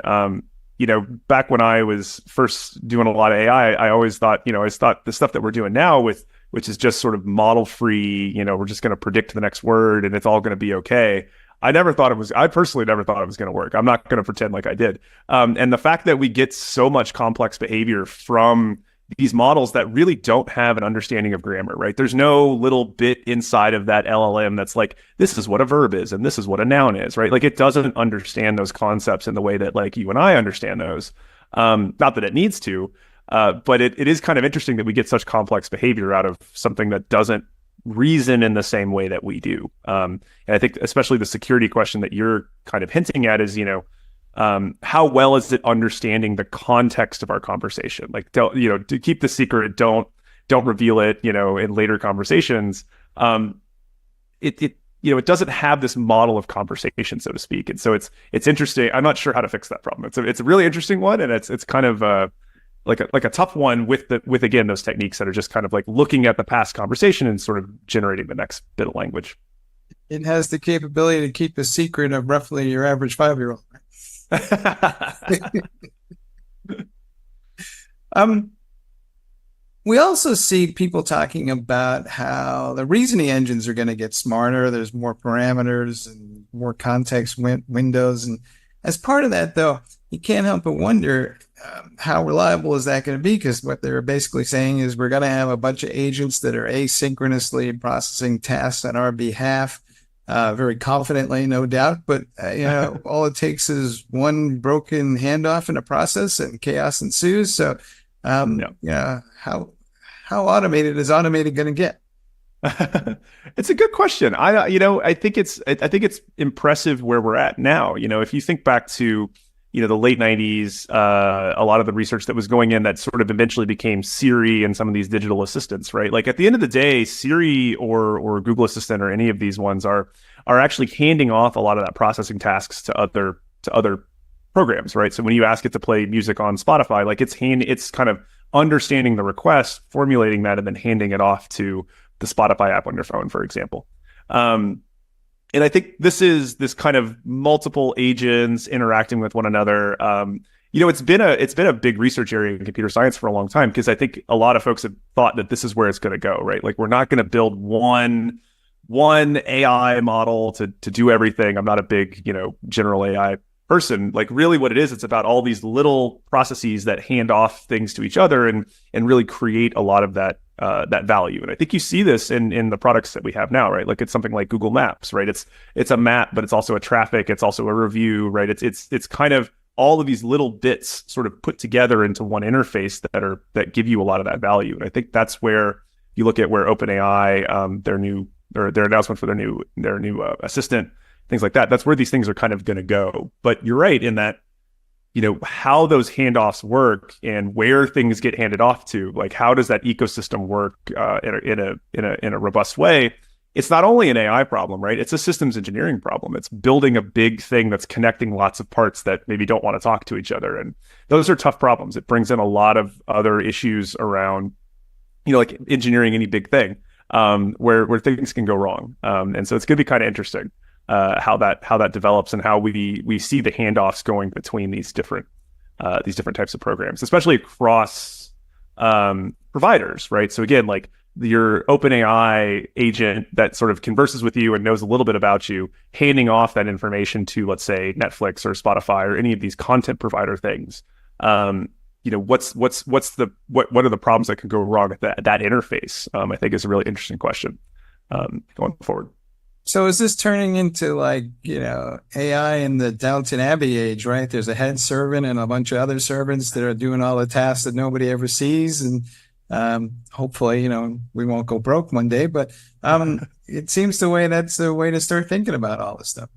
Speaker 21: Back when I was first doing a lot of AI, I always thought the stuff that we're doing now which is just sort of model free, we're just going to predict the next word and it's all going to be okay. I personally never thought it was going to work. I'm not going to pretend like I did. And the fact that we get so much complex behavior from these models that really don't have an understanding of grammar, right? There's no little bit inside of that LLM that's like, this is what a verb is and this is what a noun is, right? Like it doesn't understand those concepts in the way that like you and I understand those. Not that it needs to, but it is kind of interesting that we get such complex behavior out of something that doesn't reason in the same way that we do. And I think especially the security question that you're kind of hinting at is, how well is it understanding the context of our conversation? Like, to keep the secret, don't reveal it, in later conversations. It doesn't have this model of conversation, so to speak. And so it's interesting. I'm not sure how to fix that problem. It's a really interesting one. And it's kind of like a tough one with again, those techniques that are just kind of like looking at the past conversation and sort of generating the next bit of language.
Speaker 5: It has the capability to keep the secret of roughly your average 5-year-old. We also see people talking about how the reasoning engines are going to get smarter. There's more parameters and more context windows. And as part of that, though, you can't help but wonder how reliable is that going to be? Because what they're basically saying is we're going to have a bunch of agents that are asynchronously processing tasks on our behalf. Very confidently, no doubt, but all it takes is one broken handoff in a process and chaos ensues. So, how automated is automated going to get?
Speaker 21: It's a good question. I think it's impressive where we're at now. If you think back to the late 90s, a lot of the research that was going in that sort of eventually became Siri and some of these digital assistants, right? Like at the end of the day, Siri or Google Assistant or any of these ones are actually handing off a lot of that processing tasks to other programs, right? So when you ask it to play music on Spotify, like it's kind of understanding the request, formulating that, and then handing it off to the Spotify app on your phone, for example. And I think this is this kind of multiple agents interacting with one another. It's been a big research area in computer science for a long time, because I think a lot of folks have thought that this is where it's going to go, right? Like we're not going to build one AI model to do everything. I'm not a big, general AI person. Like really what it is, it's about all these little processes that hand off things to each other and really create a lot of that value. And I think you see this in the products that we have now, right? Like it's something like Google Maps, right? It's a map, but it's also a traffic. It's also a review, right? It's kind of all of these little bits sort of put together into one interface that give you a lot of that value. And I think that's where you look at where OpenAI, their announcement for their new assistant, things like that. That's where these things are kind of going to go. But you're right in that, how those handoffs work and where things get handed off to, like how does that ecosystem work in a robust way? It's not only an AI problem, right? It's a systems engineering problem. It's building a big thing that's connecting lots of parts that maybe don't want to talk to each other, and those are tough problems. It brings in a lot of other issues around, like engineering any big thing. where things can go wrong. And so it's going to be kind of interesting how that develops and how we see the handoffs going between these different types of programs, especially across providers, right? So again, like your OpenAI agent that sort of converses with you and knows a little bit about you, handing off that information to, let's say, Netflix or Spotify or any of these content provider things. What are the problems that could go wrong at that interface? I think is a really interesting question going forward.
Speaker 5: So is this turning into like, AI in the Downton Abbey age, right? There's a head servant and a bunch of other servants that are doing all the tasks that nobody ever sees. And hopefully, we won't go broke one day, but it seems that's the way to start thinking about all this stuff.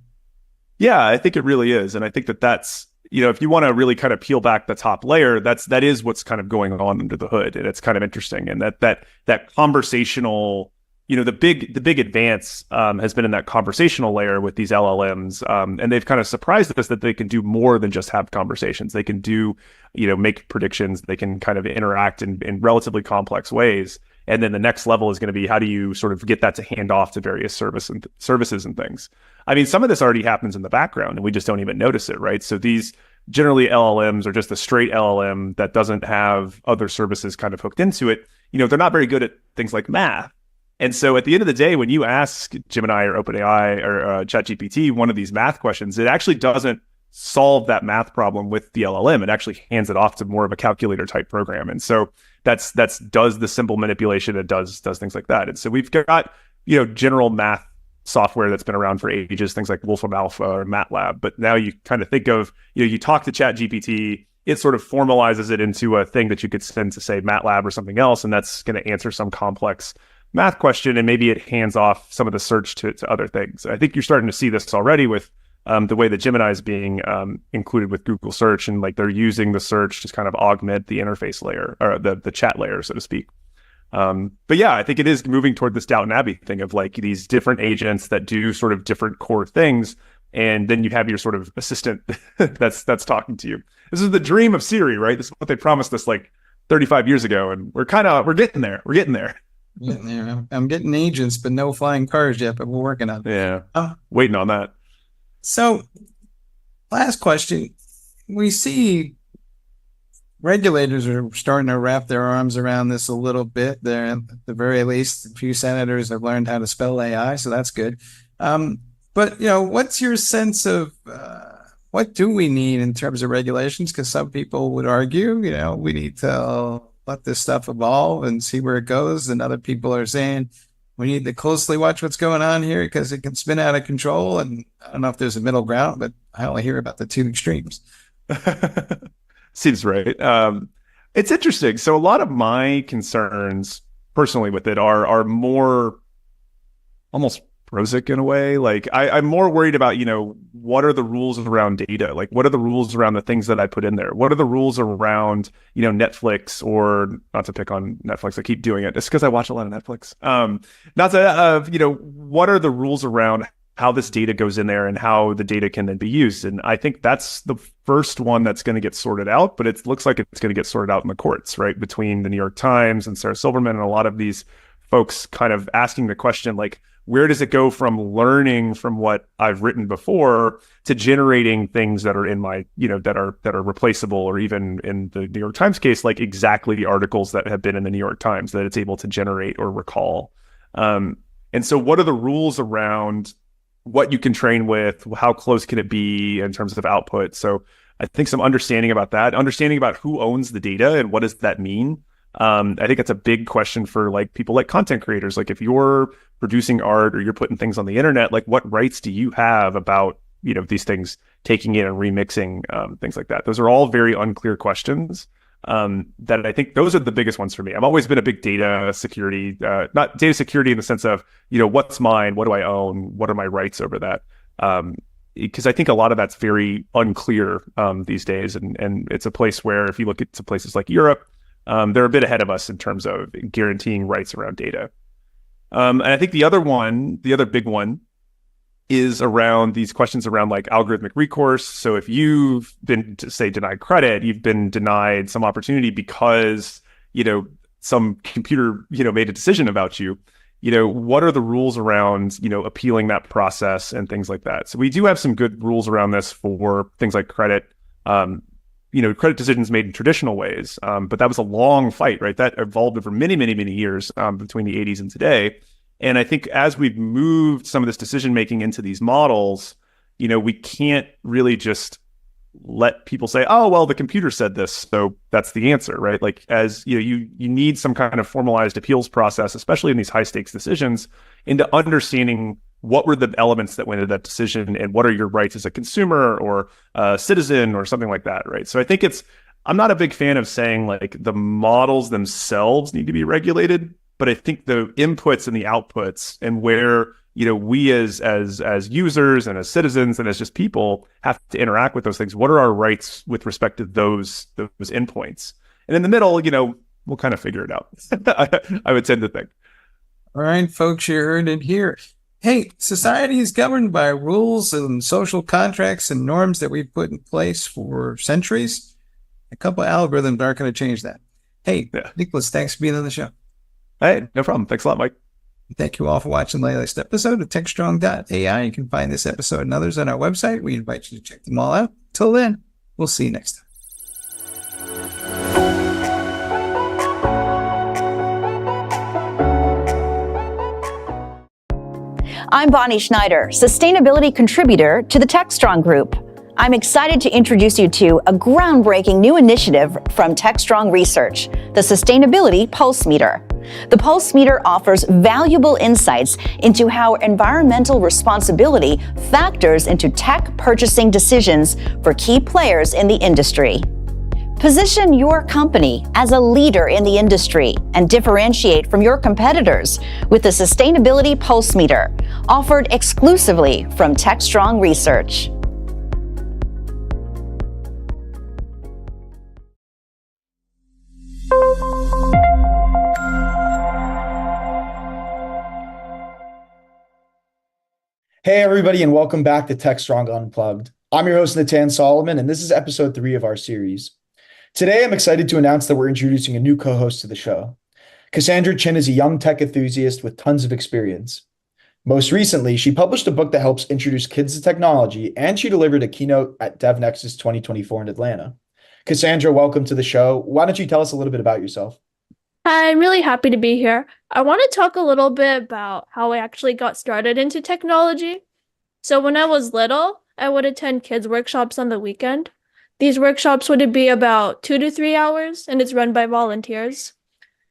Speaker 21: Yeah, I think it really is. And I think that's, if you want to really kind of peel back the top layer, that is what's kind of going on under the hood. And it's kind of interesting. And that conversational, the big advance has been in that conversational layer with these LLMs. And they've kind of surprised us that they can do more than just have conversations. They can do, make predictions. They can kind of interact in relatively complex ways. And then the next level is going to be, how do you sort of get that to hand off to various services and things? I mean, some of this already happens in the background and we just don't even notice it, right? So these generally LLMs are just a straight LLM that doesn't have other services kind of hooked into it. They're not very good at things like math. And so at the end of the day, when you ask Gemini or OpenAI or ChatGPT one of these math questions, it actually doesn't solve that math problem with the LLM. It actually hands it off to more of a calculator type program. And so that's does the simple manipulation. It does things like that. And so we've got, general math software that's been around for ages, things like Wolfram Alpha or MATLAB. But now you kind of think of, you talk to ChatGPT, it sort of formalizes it into a thing that you could send to, say, MATLAB or something else. And that's going to answer some complex math question. And maybe it hands off some of the search to other things. I think you're starting to see this already with the way that Gemini is being included with Google search, and like they're using the search to kind of augment the interface layer or the chat layer, so to speak. But yeah, I think it is moving toward this Downton Abbey thing of like these different agents that do sort of different core things. And then you have your sort of assistant that's talking to you. This is the dream of Siri, right? This is what they promised us like 35 years ago. And we're getting there. We're getting there.
Speaker 5: Yeah, I'm getting agents, but no flying cars yet, but we're working on it.
Speaker 21: Yeah. Waiting on that.
Speaker 5: So last question. We see regulators are starting to wrap their arms around this a little bit. There, at the very least, a few senators have learned how to spell AI, so that's good. But what's your sense of what do we need in terms of regulations? Because some people would argue, we need to let this stuff evolve and see where it goes, and other people are saying we need to closely watch what's going on here because it can spin out of control. And I don't know if there's a middle ground, but I only hear about the two extremes.
Speaker 21: Seems right. It's interesting. So a lot of my concerns personally with it are more almost Prozac in a way. Like I'm more worried about, what are the rules around data? Like what are the rules around the things that I put in there? What are the rules around, Netflix, or not to pick on Netflix, I keep doing it. It's because I watch a lot of Netflix. What are the rules around how this data goes in there and how the data can then be used? And I think that's the first one that's going to get sorted out, but it looks like it's going to get sorted out in the courts, right? Between the New York Times and Sarah Silverman and a lot of these folks kind of asking the question, like, where does it go from learning from what I've written before to generating things that are in my, that are replaceable, or even in the New York Times case, like exactly the articles that have been in the New York Times that it's able to generate or recall. And so what are the rules around what you can train with? How close can it be in terms of output? So I think some understanding about that, understanding about who owns the data and what does that mean? I think that's a big question for like people like content creators. Like if you're producing art or you're putting things on the internet, like what rights do you have about, these things taking in and remixing, things like that? Those are all very unclear questions. That I think those are the biggest ones for me. I've always been a big data security, not data security in the sense of, what's mine? What do I own? What are my rights over that? Because I think a lot of that's very unclear these days. And it's a place where if you look at some places like Europe, they're a bit ahead of us in terms of guaranteeing rights around data. And I think the other big one is around these questions around like algorithmic recourse. So if you've been, say, denied credit, you've been denied some opportunity because, some computer, made a decision about you. what are the rules around, appealing that process and things like that. So we do have some good rules around this for things like credit, credit decisions made in traditional ways. But that was a long fight, right? That evolved over many, many, many years between the 80s and today. And I think as we've moved some of this decision making into these models, we can't really just let people say, oh, well, the computer said this, so that's the answer, right? Like, as you need some kind of formalized appeals process, especially in these high stakes decisions, into understanding what were the elements that went into that decision and what are your rights as a consumer or a citizen or something like that, right? So I think I'm not a big fan of saying like the models themselves need to be regulated, but I think the inputs and the outputs and where we as users and as citizens and as just people have to interact with those things. What are our rights with respect to those endpoints? And in the middle, we'll kind of figure it out. I would tend to think.
Speaker 5: All right, folks, you heard it here. Hey, society is governed by rules and social contracts and norms that we've put in place for centuries. A couple of algorithms aren't going to change that. Hey, Nicholas, thanks for being on the show.
Speaker 21: Hey, no problem. Thanks a lot, Mike.
Speaker 5: Thank you all for watching the latest episode of Techstrong.ai. You can find this episode and others on our website. We invite you to check them all out. Till then, we'll see you next time.
Speaker 3: I'm Bonnie Schneider, sustainability contributor to the Techstrong Group. I'm excited to introduce you to a groundbreaking new initiative from Techstrong Research, the Sustainability Pulse Meter. The Pulse Meter offers valuable insights into how environmental responsibility factors into tech purchasing decisions for key players in the industry. Position your company as a leader in the industry and differentiate from your competitors with the Sustainability Pulse Meter, offered exclusively from Techstrong Research.
Speaker 22: Hey, everybody, and welcome back to Techstrong Unplugged. I'm your host, Natan Solomon, and this is episode 3 of our series. Today, I'm excited to announce that we're introducing a new co-host to the show. Cassandra Chin is a young tech enthusiast with tons of experience. Most recently, she published a book that helps introduce kids to technology, and she delivered a keynote at DevNexus 2024 in Atlanta. Cassandra, welcome to the show. Why don't you tell us a little bit about yourself?
Speaker 23: Hi, I'm really happy to be here. I want to talk a little bit about how I actually got started into technology. So when I was little, I would attend kids' workshops on the weekend. These workshops would be about 2 to 3 hours, and it's run by volunteers.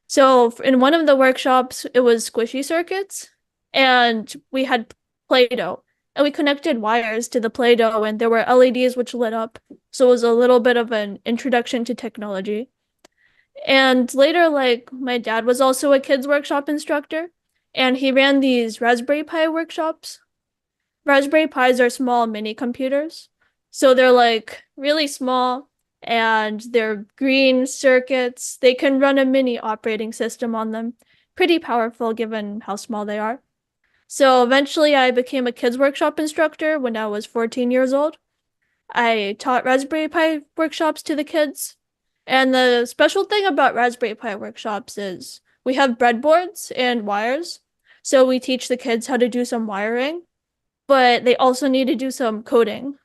Speaker 23: So in one of the workshops, it was squishy circuits, and we had Play-Doh. And we connected wires to the Play-Doh, and there were LEDs which lit up. So it was a little bit of an introduction to technology. And later, my dad was also a kids workshop instructor, and he ran these Raspberry Pi workshops. Raspberry Pis are small mini computers. So they're really small, and they're green circuits. They can run a mini operating system on them. Pretty powerful given how small they are. So eventually I became a kids workshop instructor when I was 14 years old. I taught Raspberry Pi workshops to the kids. And the special thing about Raspberry Pi workshops is we have breadboards and wires. So we teach the kids how to do some wiring, but they also need to do some coding.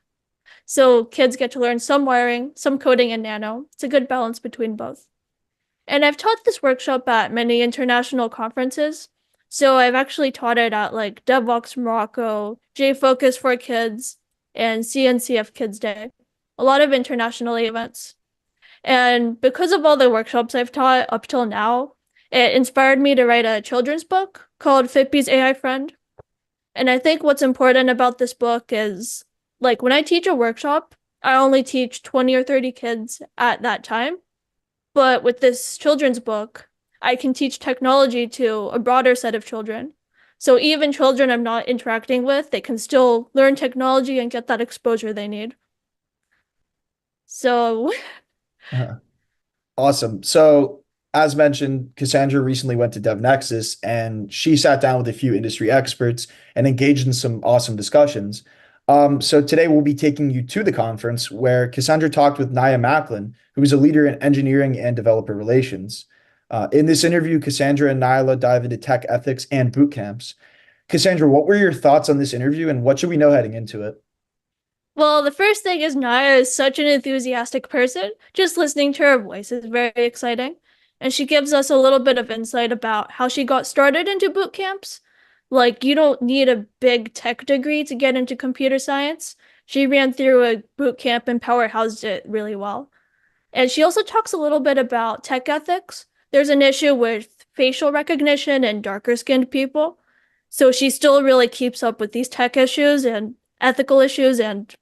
Speaker 23: So kids get to learn some wiring, some coding, and nano. It's a good balance between both. And I've taught this workshop at many international conferences. So I've actually taught it at DevVox Morocco, JFocus for Kids, and CNCF Kids Day. A lot of international events. And because of all the workshops I've taught up till now, it inspired me to write a children's book called Fitbee's AI Friend. And I think what's important about this book is, when I teach a workshop, I only teach 20 or 30 kids at that time. But with this children's book, I can teach technology to a broader set of children. So even children I'm not interacting with, they can still learn technology and get that exposure they need. So...
Speaker 22: Awesome. So, as mentioned, Cassandra recently went to DevNexus, and she sat down with a few industry experts and engaged in some awesome discussions. So today we'll be taking you to the conference where Cassandra talked with Naya Macklin, who is a leader in engineering and developer relations. In this interview, Cassandra and Nyla dive into tech ethics and boot camps. Cassandra, what were your thoughts on this interview and what should we know heading into it?
Speaker 23: Well, the first thing is Naya is such an enthusiastic person. Just listening to her voice is very exciting. And she gives us a little bit of insight about how she got started into boot camps. Like, you don't need a big tech degree to get into computer science. She ran through a boot camp and powerhoused it really well. And she also talks a little bit about tech ethics. There's an issue with facial recognition and darker skinned people. So she still really keeps up with these tech issues and ethical issues, and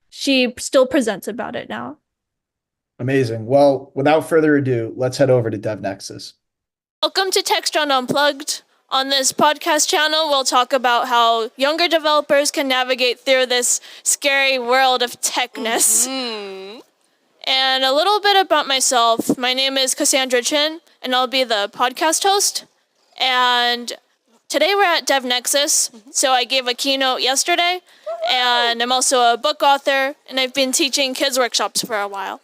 Speaker 23: she still presents about it now.
Speaker 22: Amazing. Well, without further ado, let's head over to DevNexus.
Speaker 23: Welcome to Techstrong Unplugged. On this podcast channel, we'll talk about how younger developers can navigate through this scary world of techness. And a little bit about myself. My name is Cassandra Chin, and I'll be the podcast host. And today we're at DevNexus, so I gave a keynote yesterday, and I'm also a book author, and I've been teaching kids workshops for a while.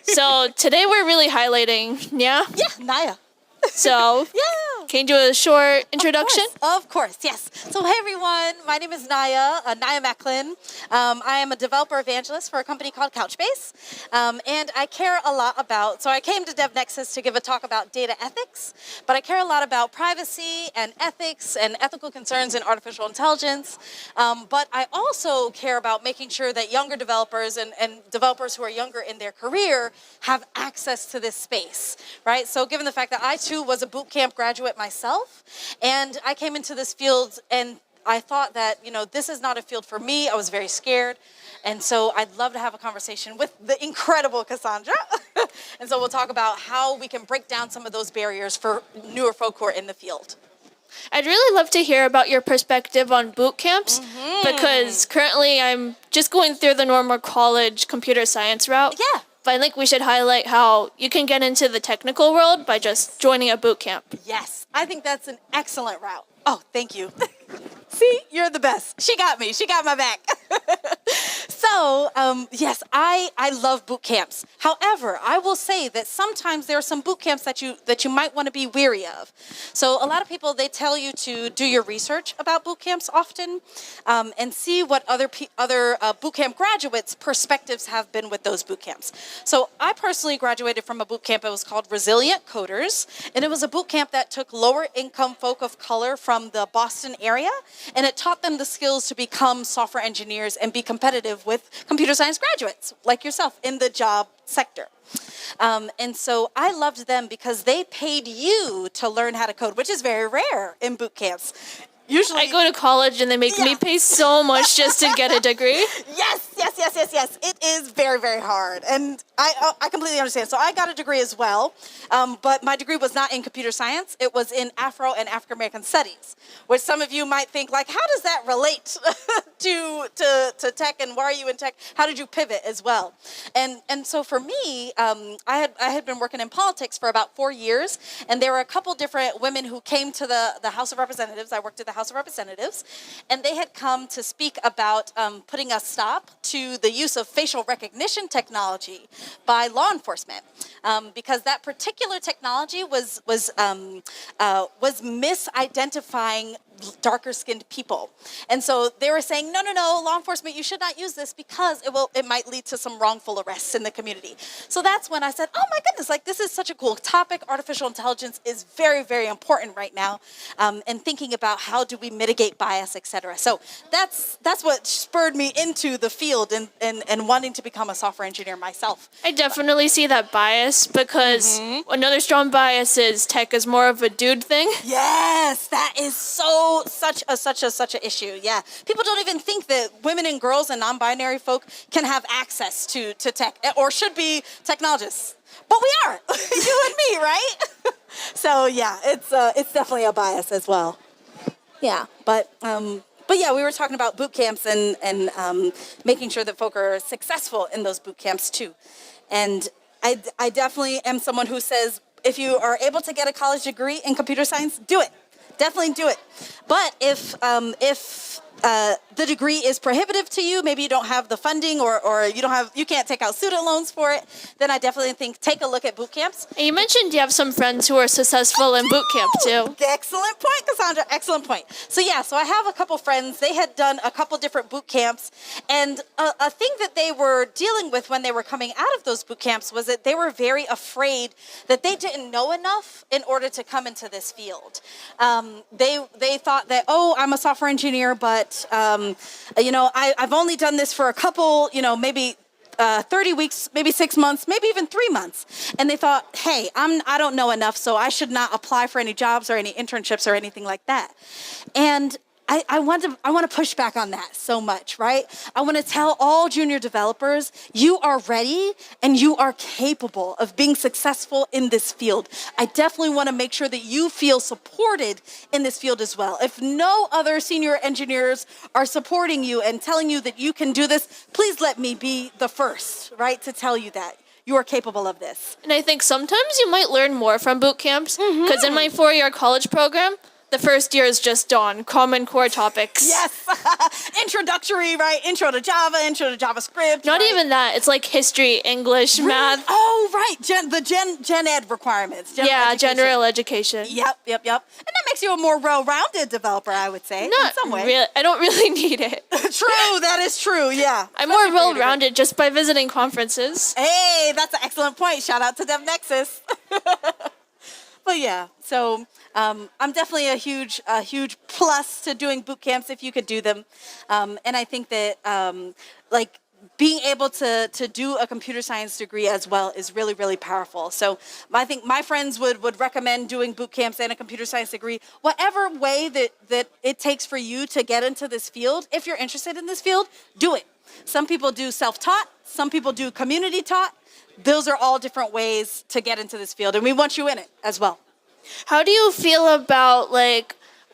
Speaker 23: So today we're really highlighting, yeah,
Speaker 2: Naya.
Speaker 23: So, can you do a short introduction?
Speaker 2: Of course, yes. So, hey everyone, my name is Naya, Naya Macklin. I am a developer evangelist for a company called Couchbase, and I care a lot about, so I came to DevNexus to give a talk about data ethics, but I care a lot about privacy and ethics and ethical concerns in artificial intelligence, but I also care about making sure that younger developers and developers who are younger in their career have access to this space, right? So given the fact that I too was a boot camp graduate myself, and I came into this field and I thought that, this is not a field for me. I was very scared. And so I'd love to have a conversation with the incredible Cassandra. And so we'll talk about how we can break down some of those barriers for newer folk who are in the field.
Speaker 23: I'd really love to hear about your perspective on boot camps, because currently I'm just going through the normal college computer science route.
Speaker 2: Yeah.
Speaker 23: But I think we should highlight how you can get into the technical world by just joining a boot camp.
Speaker 2: Yes, I think that's an excellent route. Oh, thank you. See, you're the best. She got me. She got my back. So, yes, I love boot camps. However, I will say that sometimes there are some boot camps that you might want to be weary of. So a lot of people, they tell you to do your research about boot camps often, and see what other boot camp graduates' perspectives have been with those boot camps. So I personally graduated from a boot camp. It was called Resilient Coders, and it was a boot camp that took lower income folk of color from the Boston area, and it taught them the skills to become software engineers and be competitive with computer science graduates like yourself in the job sector. And so I loved them because they paid you to learn how to code, which is very rare in boot camps. Usually,
Speaker 23: I go to college and they make me pay so much just to get a degree.
Speaker 2: Yes. It is very, very hard. And I completely understand. So I got a degree as well, but my degree was not in computer science. It was in Afro and African American studies, which some of you might think, like, how does that relate to tech, and why are you in tech? How did you pivot as well? And so for me, I had been working in politics for about 4 years, and there were a couple different women who came to the House of Representatives. I worked at the House of Representatives, and they had come to speak about putting a stop to the use of facial recognition technology by law enforcement, because that particular technology was misidentifying darker skinned people. And so they were saying, no, law enforcement, you should not use this because it might lead to some wrongful arrests in the community. So that's when I said, oh my goodness, like, this is such a cool topic. Artificial intelligence is very, very important right now. And thinking about how do we mitigate bias, et cetera. So that's what spurred me into the field and wanting to become a software engineer myself.
Speaker 23: I definitely see that bias, because another strong bias is tech is more of a dude thing.
Speaker 2: Yes, that is such a issue. Yeah, people don't even think that women and girls and non-binary folk can have access to tech, or should be technologists, but we are. You and me, right? So yeah, it's definitely a bias as well. Yeah, but yeah, we were talking about boot camps and making sure that folk are successful in those boot camps too. And I definitely am someone who says, if you are able to get a college degree in computer science, do it. Definitely do it. But if the degree is prohibitive to you, maybe you don't have the funding or you can't take out student loans for it, then I definitely think take a look at boot camps.
Speaker 23: And you mentioned you have some friends who are successful in boot camp too.
Speaker 2: Excellent point, Cassandra. Excellent point. So I have a couple friends. They had done a couple different boot camps, and a thing that they were dealing with when they were coming out of those boot camps was that they were very afraid that they didn't know enough in order to come into this field. They thought that, I'm a software engineer, but I've only done this for a couple, maybe 30 weeks, maybe 6 months, maybe even 3 months. And they thought, hey, I don't know enough, so I should not apply for any jobs or any internships or anything like that. And I want to push back on that so much, right? I want to tell all junior developers, you are ready and you are capable of being successful in this field. I definitely want to make sure that you feel supported in this field as well. If no other senior engineers are supporting you and telling you that you can do this, please let me be the first, right, to tell you that you are capable of this.
Speaker 23: And I think sometimes you might learn more from boot camps, because in my 4-year college program, the first year is just on Common Core topics.
Speaker 2: Yes. Introductory, right? Intro to Java, intro to JavaScript.
Speaker 23: Not even that. It's like history, English, math.
Speaker 2: Oh, right. The Gen Ed requirements.
Speaker 23: General education.
Speaker 2: Yep. And that makes you a more well-rounded developer, I would say, in some way.
Speaker 23: Really, I don't really need it.
Speaker 2: True. That is true. Yeah.
Speaker 23: I'm more well-rounded just by visiting conferences.
Speaker 2: Hey, that's an excellent point. Shout out to DevNexus. But yeah, so I'm definitely a huge plus to doing boot camps if you could do them, and I think that being able to do a computer science degree as well is really, really powerful. So I think my friends would recommend doing boot camps and a computer science degree, whatever way that it takes for you to get into this field. If you're interested in this field, do it. Some people do self-taught, some people do community taught. Those are all different ways to get into this field, and we want you in it as well.
Speaker 23: How do you feel about, we're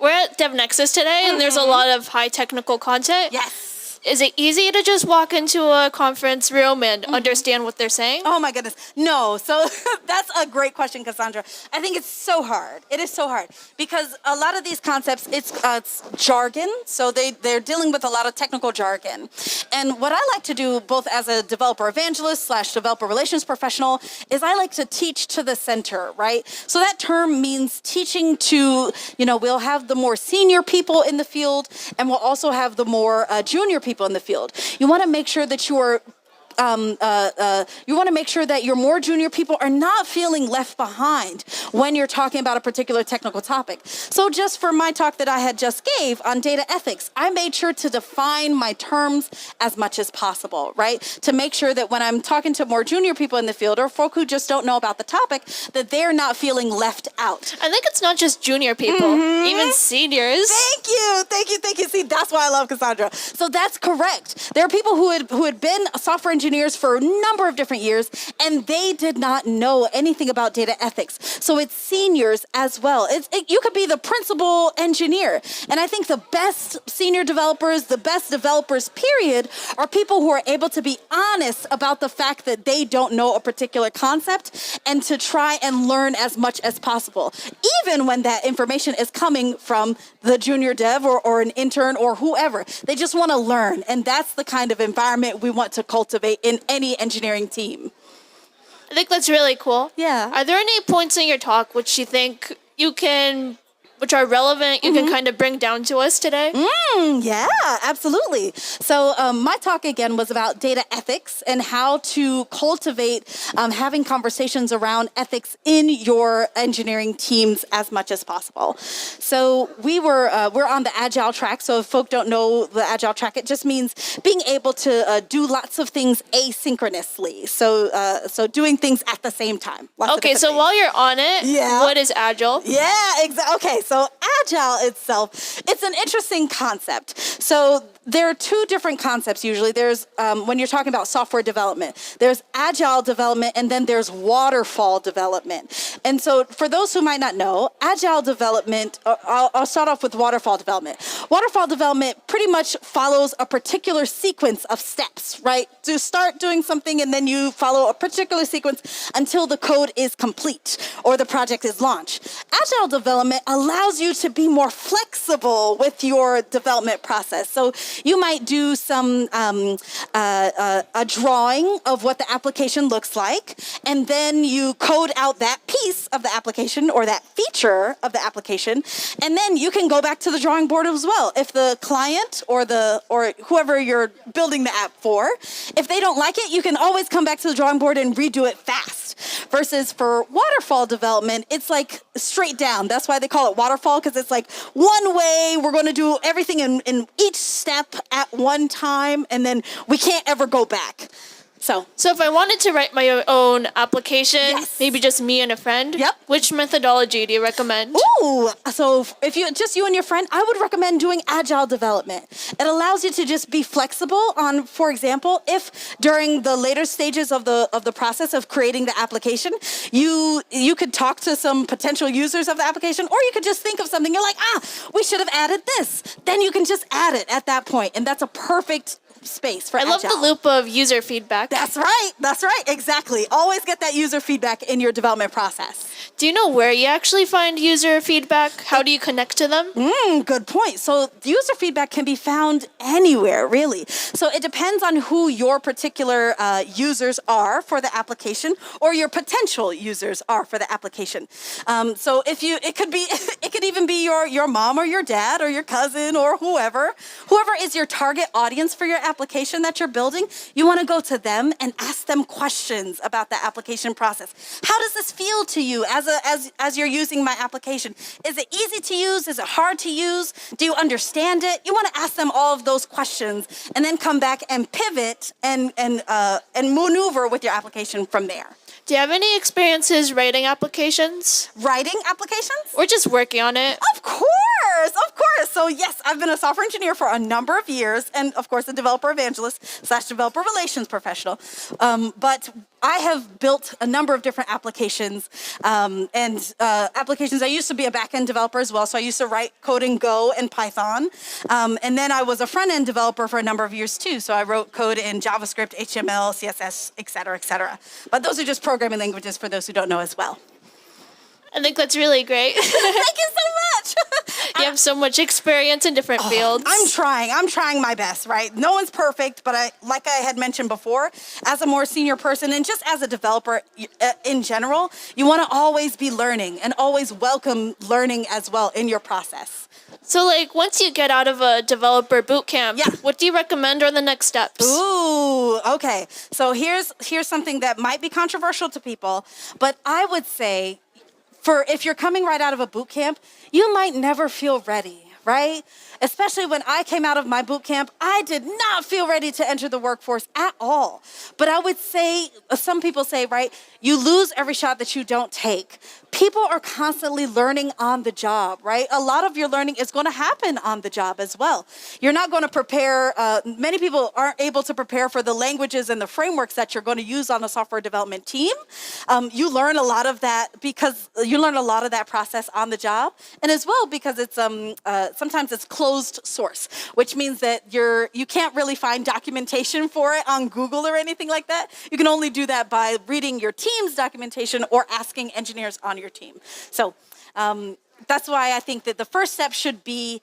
Speaker 23: at DevNexus today, and there's a lot of high technical content?
Speaker 2: Yes.
Speaker 23: Is it easy to just walk into a conference room and understand what they're saying?
Speaker 2: Oh my goodness. No. So that's a great question, Cassandra. I think it's so hard. It is so hard because a lot of these concepts, it's jargon. So they're dealing with a lot of technical jargon. And what I like to do both as a developer evangelist / developer relations professional is I like to teach to the center, right? So that term means teaching to, we'll have the more senior people in the field and we'll also have the more junior people in the field. You want to make sure that your more junior people are not feeling left behind when you're talking about a particular technical topic. So just for my talk that I had just gave on data ethics, I made sure to define my terms as much as possible, right? To make sure that when I'm talking to more junior people in the field or folk who just don't know about the topic, that they're not feeling left out.
Speaker 23: I think it's not just junior people, even seniors.
Speaker 2: Thank you. See, that's why I love Cassandra. So that's correct. There are people who had been software engineers for a number of different years, and they did not know anything about data ethics. So it's seniors as well. You could be the principal engineer. And I think the best senior developers, the best developers, period, are people who are able to be honest about the fact that they don't know a particular concept and to try and learn as much as possible, even when that information is coming from the junior dev or an intern or whoever. They just want to learn. And that's the kind of environment we want to cultivate in any engineering team.
Speaker 23: I think that's really cool.
Speaker 2: Yeah.
Speaker 23: Are there any points in your talk which you think which are relevant, you can kind of bring down to us today?
Speaker 2: Yeah, absolutely. So my talk, again, was about data ethics and how to cultivate having conversations around ethics in your engineering teams as much as possible. So we're on the Agile track. So if folk don't know the Agile track, it just means being able to do lots of things asynchronously. So doing things at the same time.
Speaker 23: Okay, so while you're on it, what is Agile?
Speaker 2: Yeah, exactly. Okay, so Agile itself, it's an interesting concept. So there are two different concepts usually. There's, when you're talking about software development, there's Agile development and then there's waterfall development. And so for those who might not know, Agile development, I'll start off with waterfall development. Waterfall development pretty much follows a particular sequence of steps, right? To start doing something and then you follow a particular sequence until the code is complete or the project is launched. Agile development allows allows you to be more flexible with your development process. So you might do some a drawing of what the application looks like, and then you code out that piece of the application or that feature of the application, and then you can go back to the drawing board as well. If the client or whoever you're building the app for, if they don't like it, you can always come back to the drawing board and redo it fast. Versus for waterfall development, it's like straight down. That's why they call it waterfall, because it's like one way. We're going to do everything in each step at one time, and then we can't ever go back. So
Speaker 23: if I wanted to write my own application, maybe just me and a friend, which methodology do you recommend?
Speaker 2: Ooh, so if you and your friend, I would recommend doing agile development. It allows you to just be flexible on, for example, if during the later stages of the process of creating the application, you could talk to some potential users of the application, or you could just think of something. You're like, we should have added this. Then you can just add it at that point, and that's a perfect space for agile.
Speaker 23: I love the loop of user feedback.
Speaker 2: That's right, exactly. Always get that user feedback in your development process.
Speaker 23: Do you know where you actually find user feedback? How do you connect to them?
Speaker 2: Good point. So user feedback can be found anywhere, really. So it depends on who your particular users are for the application, or your potential users are for the application. So it could even be your mom or your dad or your cousin or whoever is your target audience for your application that you're building. You want to go to them and ask them questions about the application process. How does this feel to you as you're using my application? Is it easy to use? Is it hard to use? Do you understand it? You want to ask them all of those questions, and then come back and pivot and maneuver with your application from there.
Speaker 23: Do you have any experiences writing applications?
Speaker 2: Writing applications?
Speaker 23: Or just working on it?
Speaker 2: Of course. So yes, I've been a software engineer for a number of years, and of course a developer evangelist / developer relations professional. But I have built a number of different applications, applications. I used to be a back-end developer as well, so I used to write code in Go and Python. And then I was a front-end developer for a number of years too, so I wrote code in JavaScript, HTML, CSS, et cetera, et cetera. But those are just programming languages for those who don't know as well.
Speaker 23: I think that's really great.
Speaker 2: Thank you so much.
Speaker 23: You have so much experience in different fields.
Speaker 2: I'm trying my best, right? No one's perfect, but like I had mentioned before, as a more senior person and just as a developer in general, you want to always be learning and always welcome learning as well in your process.
Speaker 23: So once you get out of a developer bootcamp, what do you recommend are the next steps?
Speaker 2: Ooh, okay. So here's something that might be controversial to people, but I would say, if you're coming right out of a boot camp, you might never feel ready, right? Especially when I came out of my boot camp, I did not feel ready to enter the workforce at all. But I would say, some people say, right, you lose every shot that you don't take. People are constantly learning on the job, right? A lot of your learning is going to happen on the job as well. You're not going to prepare, many people aren't able to prepare for the languages and the frameworks that you're going to use on a software development team. You learn a lot of that because you learn a lot of that process on the job. And as well, because it's sometimes it's closed source, which means that you can't really find documentation for it on Google or anything like that. You can only do that by reading your team's documentation or asking engineers on your team. So that's why I think that the first step should be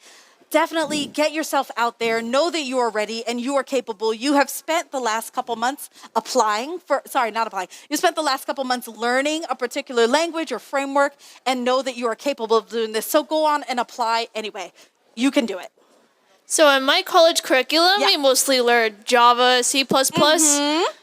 Speaker 2: definitely get yourself out there, know that you are ready and you are capable. You have spent the last couple months you spent the last couple months learning a particular language or framework, and know that you are capable of doing this. So go on and apply anyway. You can do it.
Speaker 23: So in my college curriculum, we mostly learned Java, C++.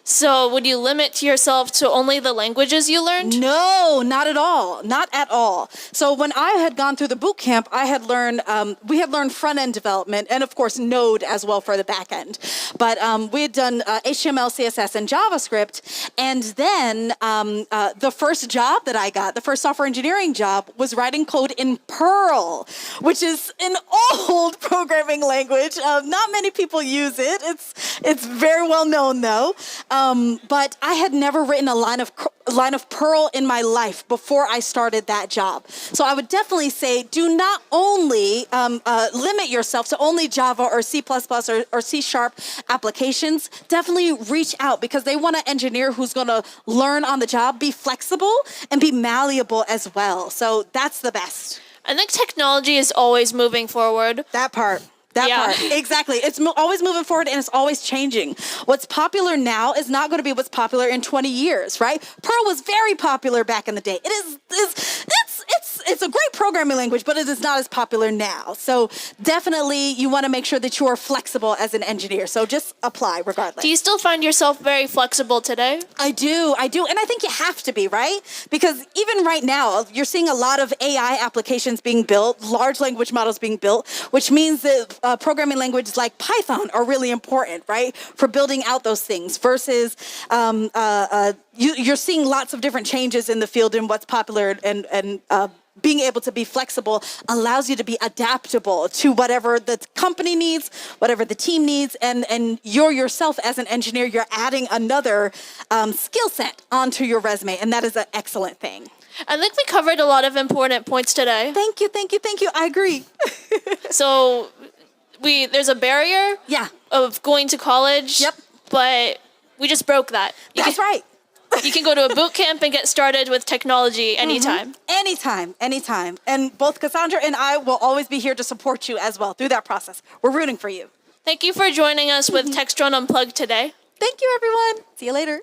Speaker 23: So would you limit yourself to only the languages you learned?
Speaker 2: No, not at all. Not at all. So when I had gone through the boot camp, I had learned, we had learned front-end development and of course Node as well for the back end. But we had done HTML, CSS, and JavaScript. And then the first job that I got, the first software engineering job, was writing code in Perl, which is an old programming language. Not many people use it. It's very well known though. But I had never written a line of Perl in my life before I started that job. So I would definitely say do not only limit yourself to only Java or C++ or C# applications. Definitely reach out because they want an engineer who's going to learn on the job, be flexible, and be malleable as well. So that's the best.
Speaker 23: I think technology is always moving forward.
Speaker 2: That part. Exactly. It's always moving forward and it's always changing. What's popular now is not going to be what's popular in 20 years, right? Perl was very popular back in the day. It's a great programming language, but it is not as popular now. So definitely you want to make sure that you are flexible as an engineer. So just apply regardless.
Speaker 23: Do you still find yourself very flexible today?
Speaker 2: I do. And I think you have to be, right? Because even right now, you're seeing a lot of AI applications being built, large language models being built, which means that programming languages like Python are really important, right? For building out those things versus you're seeing lots of different changes in the field and what's popular and being able to be flexible allows you to be adaptable to whatever the company needs, whatever the team needs, and you're yourself as an engineer, you're adding another skill set onto your resume, and that is an excellent thing.
Speaker 23: I think we covered a lot of important points today.
Speaker 2: Thank you. I agree.
Speaker 23: So there's a barrier of going to college, but we just broke that.
Speaker 2: That's right.
Speaker 23: You can go to a boot camp and get started with technology anytime.
Speaker 2: Anytime. And both Cassandra and I will always be here to support you as well through that process. We're rooting for you.
Speaker 23: Thank you for joining us with Techstrong Unplugged today.
Speaker 2: Thank you, everyone. See you later.